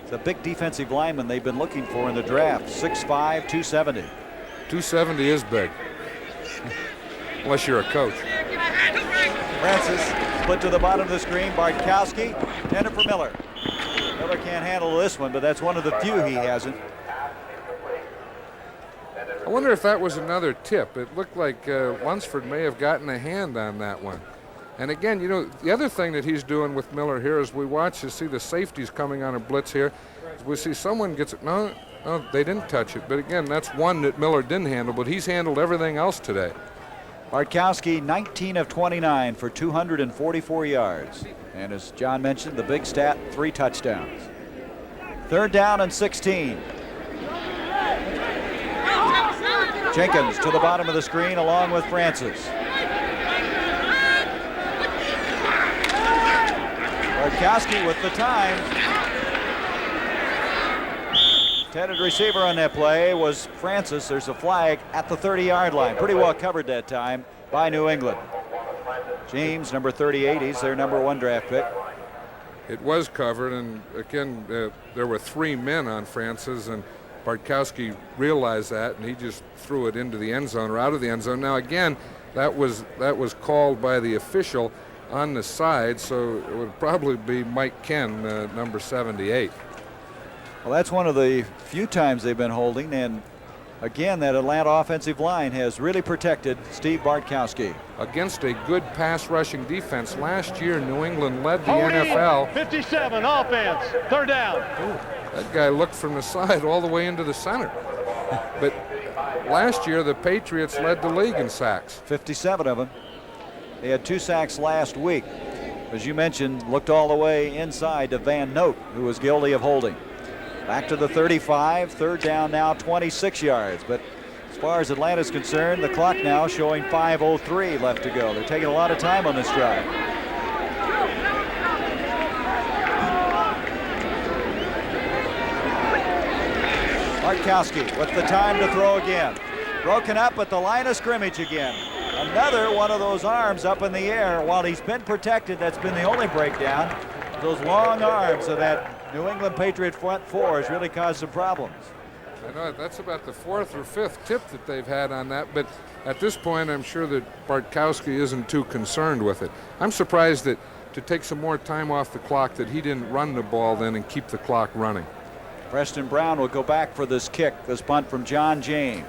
He's a big defensive lineman they've been looking for in the draft. 6'5", 270. 270 is big, unless you're a coach. Francis split to the bottom of the screen. Bartkowski, intended for Miller. Miller can't handle this one, but that's one of the few he hasn't. I wonder if that was another tip. It looked like Lunsford may have gotten a hand on that one. And again, you know, the other thing that he's doing with Miller here is we watch to see the safeties coming on a blitz here. We see someone gets it. No, they didn't touch it. But again, that's one that Miller didn't handle, but he's handled everything else today. Bartkowski, 19 of 29 for 244 yards. And as John mentioned, the big stat, 3 touchdowns. 3rd down and 16. Jenkins to the bottom of the screen along with Francis. Bartkowski with the time. Intended receiver on that play was Francis. There's a flag at the 30-yard line. Pretty well covered that time by New England. James, number 38, he's their number 1 draft pick. It was covered, and again, there were 3 men on Francis, and Bartkowski realized that, and he just threw it into the end zone or out of the end zone. Now, again, that was called by the official on the side, so it would probably be Mike Ken, number 78. Well, that's one of the few times they've been holding, and again, that Atlanta offensive line has really protected Steve Bartkowski. Against a good pass rushing defense. Last year, New England led the Holding, NFL. 57, offense, 3rd down. Ooh, that guy looked from the side all the way into the center. But last year, the Patriots led the league in sacks. 57 of them. They had 2 sacks last week. As you mentioned, looked all the way inside to Van Note, who was guilty of holding. Back to the 35, 3rd down now, 26 yards. But as far as Atlanta's concerned, the clock now showing 5:03 left to go. They're taking a lot of time on this drive. Bartkowski with the time to throw again. Broken up at the line of scrimmage again. Another one of those arms up in the air. While he's been protected, that's been the only breakdown. Those long arms of that New England Patriot front 4 has really caused some problems. I know that's about the 4th or 5th tip that they've had on that, but at this point I'm sure that Bartkowski isn't too concerned with it. I'm surprised that to take some more time off the clock that he didn't run the ball then and keep the clock running. Preston Brown will go back for this kick, this punt from John James.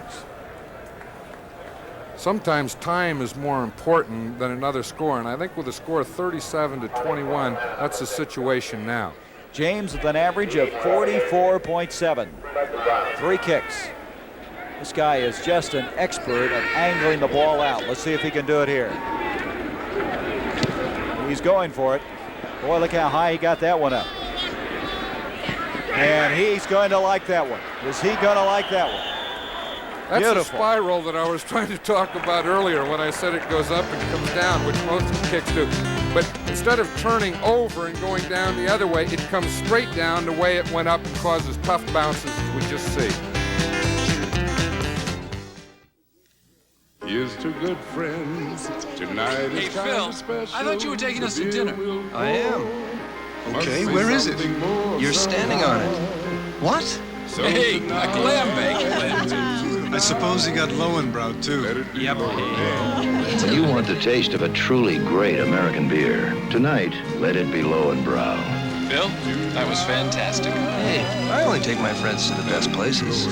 Sometimes time is more important than another score, and I think with a score 37-21, that's the situation now. James with an average of 44.7. 3 kicks. This guy is just an expert at angling the ball out. Let's see if he can do it here. He's going for it. Boy, look how high he got that one up. And he's going to like that one. Is he going to like that one? That's Beautiful. a spiral that I was trying to talk about earlier when I said it goes up and comes down, which most kicks do. But instead of turning over and going down the other way, it comes straight down the way it went up and causes tough bounces, as we just see. Here's to good friends. Tonight is kind of special. I thought you were taking us to dinner. I am. Okay, where is it? You're standing on it. What? Hey, a clam bake. I suppose you got Lowenbrow, too. Yep. When you want the taste of a truly great American beer, tonight, let it be Lowenbrow. Bill, that was fantastic. Hey, I only take my friends to the best places.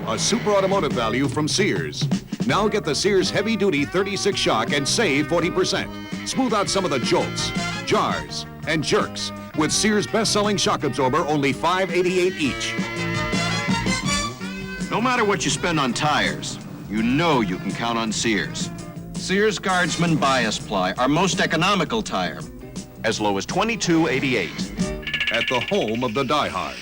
A super automotive value from Sears. Now get the Sears Heavy Duty 36 shock and save 40%. Smooth out some of the jolts, jars, and jerks with Sears best-selling shock absorber, only $5.88 each. No matter what you spend on tires, you know you can count on Sears. Sears Guardsman Bias Ply, our most economical tire, as low as $22.88. At the home of the diehard.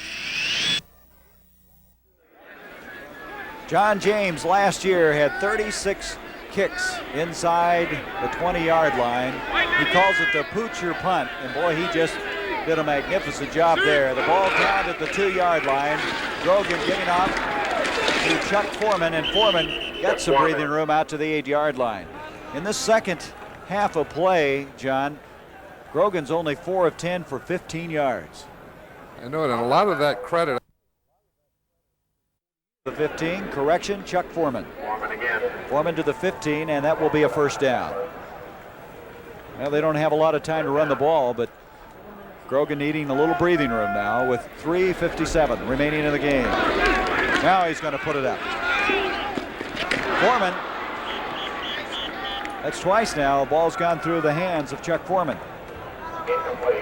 John James last year had 36 kicks inside the 20-yard line. He calls it the poocher punt, and boy, he just did a magnificent job there. The ball down at the 2-yard line. Grogan giving off to Chuck Foreman, and Foreman gets some breathing room out to the 8-yard line. In the second half of play, John, Grogan's only 4 of 10 for 15 yards. I know it, and a lot of that credit. The 15, correction, Chuck Foreman. Foreman to the 15, and that will be a first down. Well, they don't have a lot of time to run the ball, but Grogan needing a little breathing room now with 3:57 remaining in the game. Now he's going to put it up. Foreman. That's twice now. The ball's gone through the hands of Chuck Foreman.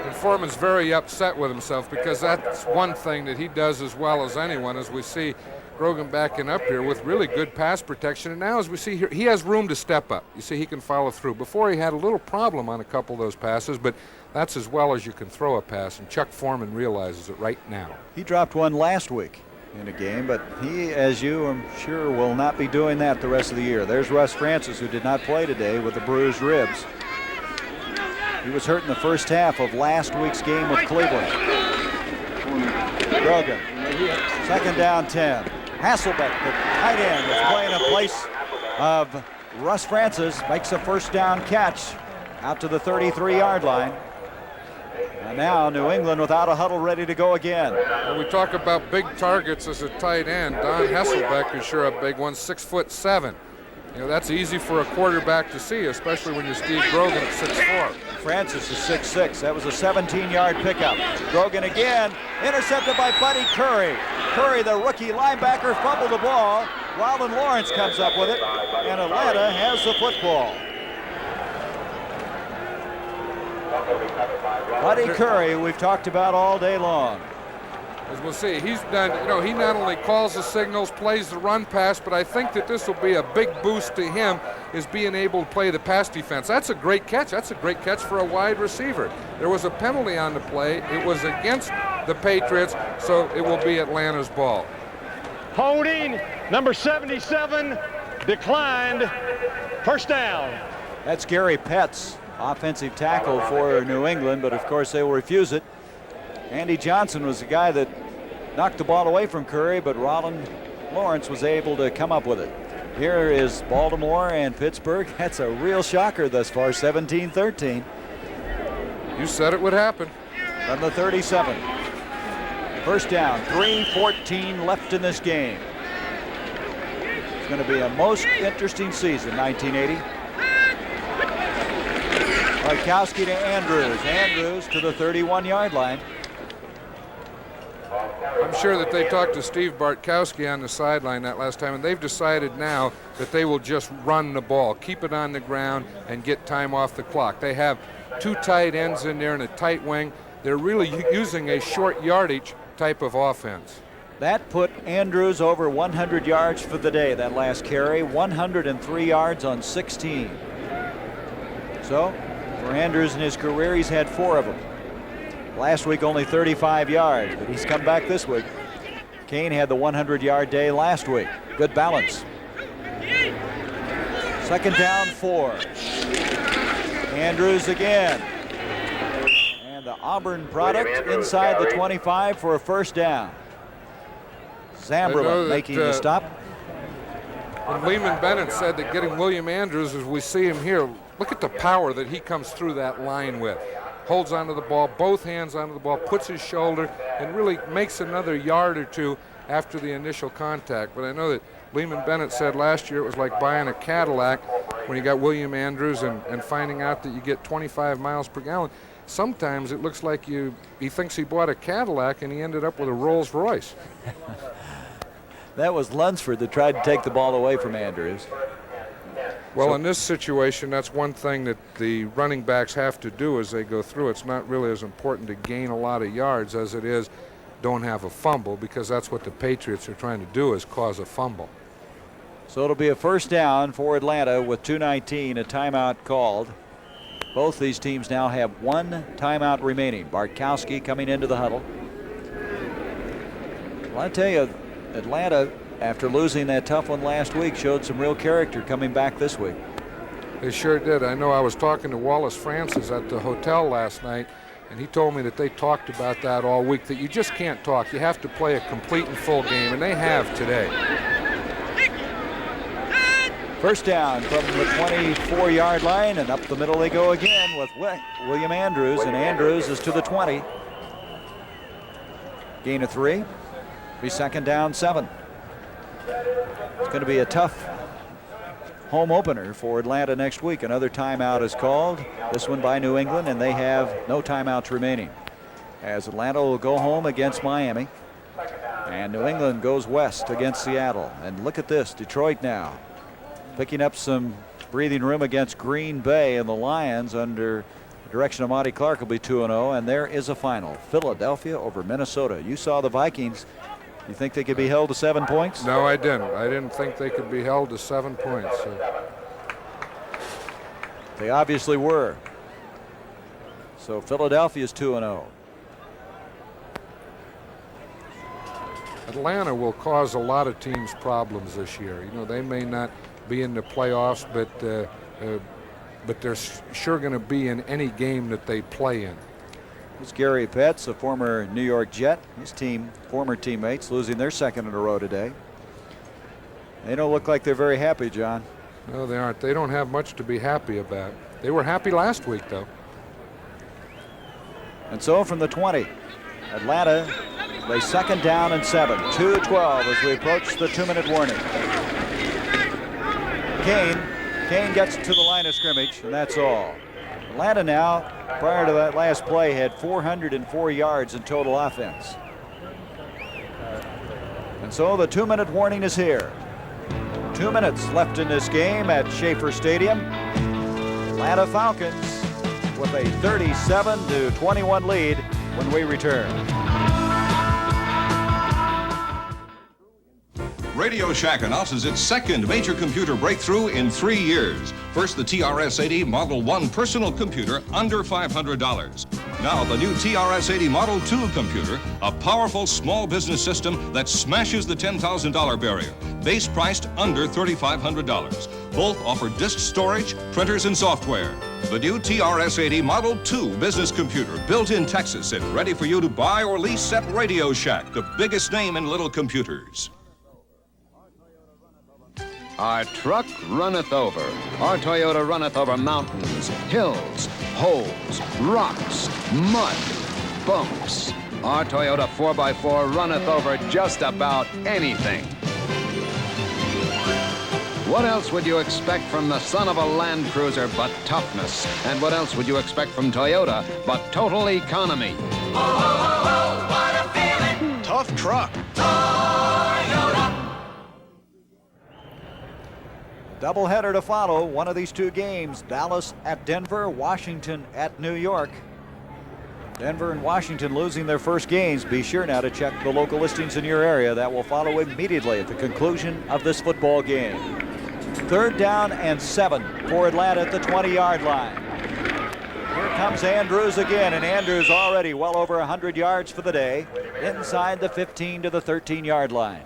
And Foreman's very upset with himself because that's one thing that he does as well as anyone, as we see Grogan backing up here with really good pass protection. And now as we see here, he has room to step up. You see he can follow through. Before he had a little problem on a couple of those passes, but that's as well as you can throw a pass, and Chuck Foreman realizes it right now. He dropped one last week in a game, but he, as you I'm sure, will not be doing that the rest of the year. There's Russ Francis, who did not play today with the bruised ribs. He was hurt in the first half of last week's game with Cleveland. Grogan, 2nd down 10. Hasselbeck, the tight end, is playing in place of Russ Francis, makes a 1st down catch out to the 33-yard line. And now New England without a huddle, ready to go again. When we talk about big targets as a tight end, Don Hasselbeck is sure a big one, 6'7". You know, that's easy for a quarterback to see, especially when you're Steve Grogan at 6'4". Francis is 6'6". That was a 17-yard pickup. Grogan again, intercepted by Buddy Curry. Curry, the rookie linebacker, fumbled the ball. Walden Lawrence comes up with it, and Atlanta has the football. Buddy Curry, we've talked about all day long. As we'll see, he's done, you know, he not only calls the signals, plays the run pass, but I think that this will be a big boost to him, is being able to play the pass defense. That's a great catch. That's a great catch for a wide receiver. There was a penalty on the play. It was against the Patriots, so it will be Atlanta's ball. Holding, number 77, declined. 1st down. That's Gary Petz, offensive tackle for New England, but of course they will refuse it. Andy Johnson was the guy that knocked the ball away from Curry, but Walden Lawrence was able to come up with it. Here is Baltimore and Pittsburgh. That's a real shocker thus far, 17-13. You said it would happen. From the 37. 1st down, 3:14 left in this game. It's going to be a most interesting season, 1980. Bartkowski to Andrews. Andrews to the 31-yard line. I'm sure that they talked to Steve Bartkowski on the sideline that last time, and they've decided now that they will just run the ball, keep it on the ground, and get time off the clock. They have 2 tight ends in there and a tight wing. They're really using a short yardage type of offense. That put Andrews over 100 yards for the day, that last carry, 103 yards on 16. So, for Andrews in his career, he's had 4 of them. Last week only 35 yards, but he's come back this week. Kane had the 100-yard day last week. Good balance. 2nd down 4. Andrews again. And the Auburn product inside the 25 for a 1st down. Zamberlin making the stop. And Lehman Bennett said that getting William Andrews, as we see him here, look at the power that he comes through that line with. Holds onto the ball, both hands onto the ball, puts his shoulder, and really makes another yard or 2 after the initial contact. But I know that Lehman Bennett said last year it was like buying a Cadillac when you got William Andrews and finding out that you get 25 miles per gallon. Sometimes it looks like he thinks he bought a Cadillac and he ended up with a Rolls Royce. That was Lunsford that tried to take the ball away from Andrews. Well, in this situation, that's one thing that the running backs have to do as they go through. It's not really as important to gain a lot of yards as it is don't have a fumble, because that's what the Patriots are trying to do, is cause a fumble. So it'll be a 1st down for Atlanta with 2:19, a timeout called. Both these teams now have 1 timeout remaining. Bartkowski coming into the huddle. Well, I tell you, Atlanta, after losing that tough one last week, showed some real character coming back this week. They sure did. I know I was talking to Wallace Francis at the hotel last night, and he told me that they talked about that all week, that you just can't talk. You have to play a complete and full game, and they have today. 1st down from the 24-yard line, and up the middle they go again with William Andrews, and Andrews is to the 20. Gain of 3. Be 2nd down 7. It's going to be a tough home opener for Atlanta next week. Another timeout is called, this one by New England, and they have no timeouts remaining. as Atlanta will go home against Miami. And New England goes west against Seattle. And look at this, Detroit now picking up some breathing room against Green Bay, and the Lions under the direction of Monty Clark will be 2-0, and there is a final. Philadelphia over Minnesota. You saw the Vikings. You think they could be held to 7 points? No, I didn't. I didn't think they could be held to 7 points. They obviously were. So Philadelphia's 2-0. Atlanta will cause a lot of teams problems this year. You know, they may not be in the playoffs, but they're sure going to be in any game that they play in. It's Gary Petz, a former New York Jet. His team, former teammates, losing their second in a row today. They don't look like they're very happy, John. No, they aren't. They don't have much to be happy about. They were happy last week, though. And so from the 20, Atlanta, they second down and 7. 2-12 as we approach the 2-minute warning. Kane gets to the line of scrimmage, and that's all. Atlanta now, prior to that last play, had 404 yards in total offense. And so the 2-minute warning is here. 2 minutes left in this game at Schaefer Stadium. Atlanta Falcons with a 37-21 lead when we return. Radio Shack announces its second major computer breakthrough in 3 years. First, the TRS-80 Model 1 personal computer under $500. Now, the new TRS-80 Model 2 computer, a powerful small business system that smashes the $10,000 barrier, base priced under $3,500. Both offer disk storage, printers, and software. The new TRS-80 Model 2 business computer, built in Texas and ready for you to buy or lease at Radio Shack, the biggest name in little computers. Our truck runneth over. Our Toyota runneth over mountains, hills, holes, rocks, mud, bumps. Our Toyota 4x4 runneth over just about anything. What else would you expect from the son of a Land Cruiser but toughness? And what else would you expect from Toyota but total economy? Oh, oh, oh, what a feeling. Tough truck. Toyota. Doubleheader to follow. One of these two games, Dallas at Denver, Washington at New York. Denver and Washington losing their first games. Be sure now to check the local listings in your area. That will follow immediately at the conclusion of this football game. 3rd down and 7 for Atlanta at the 20-yard line. Here comes Andrews again, and Andrews already well over 100 yards for the day, inside the 15 to the 13-yard line.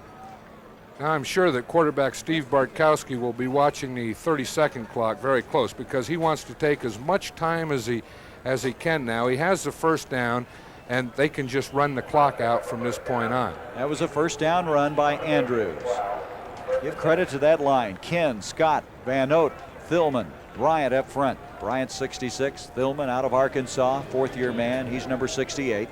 Now, I'm sure that quarterback Steve Bartkowski will be watching the 30-second clock very close because he wants to take as much time as he can now. He has the first down, and they can just run the clock out from this point on. That was a first down run by Andrews. Give credit to that line. Ken, Scott, Van Oat, Thilman, Bryant up front. Bryant 66, Thilman out of Arkansas, 4th-year man. He's number 68.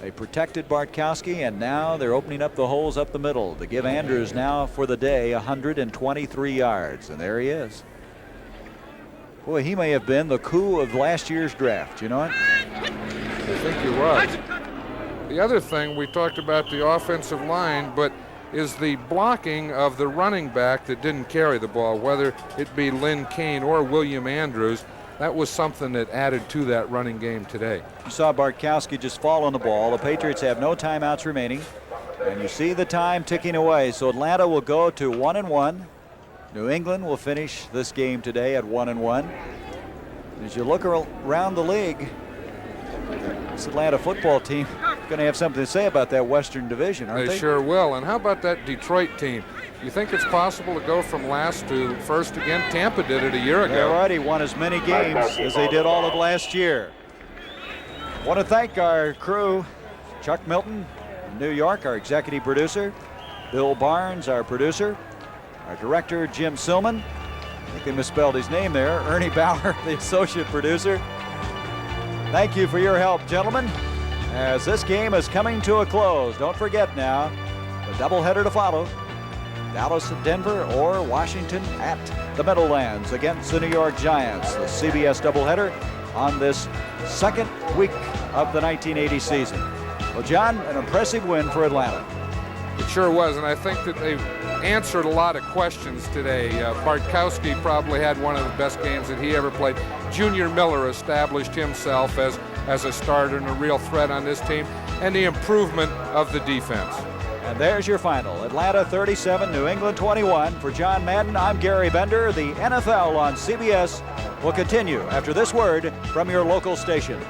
They protected Bartkowski, and now they're opening up the holes up the middle to give Andrews now for the day 123 yards. And there he is. Boy, he may have been the coup of last year's draft. You know what? I think he was. The other thing, we talked about the offensive line, but is the blocking of the running back that didn't carry the ball, whether it be Lynn Kane or William Andrews. That was something that added to that running game today. You saw Bartkowski just fall on the ball. The Patriots have no timeouts remaining. And you see the time ticking away. So Atlanta will go to 1-1. New England will finish this game today at 1-1. As you look around the league, this Atlanta football team is going to have something to say about that Western Division, aren't they? They sure will. And how about that Detroit team? You think it's possible to go from last to first again? Tampa did it a year ago. They already won as many games as they did all of last year. I want to thank our crew, Chuck Milton in New York, our executive producer, Bill Barnes, our producer, our director, Jim Silman. I think they misspelled his name there. Ernie Bauer, the associate producer. Thank you for your help, gentlemen, as this game is coming to a close. Don't forget now, the doubleheader to follow. Dallas at Denver or Washington at the Meadowlands against the New York Giants. The CBS doubleheader on this second week of the 1980 season. Well, John, an impressive win for Atlanta. It sure was, and I think that they've answered a lot of questions today. Bartkowski probably had one of the best games that he ever played. Junior Miller established himself as a starter and a real threat on this team, and the improvement of the defense. And there's your final. Atlanta 37, New England 21. For John Madden, I'm Gary Bender. The NFL on CBS will continue after this word from your local station.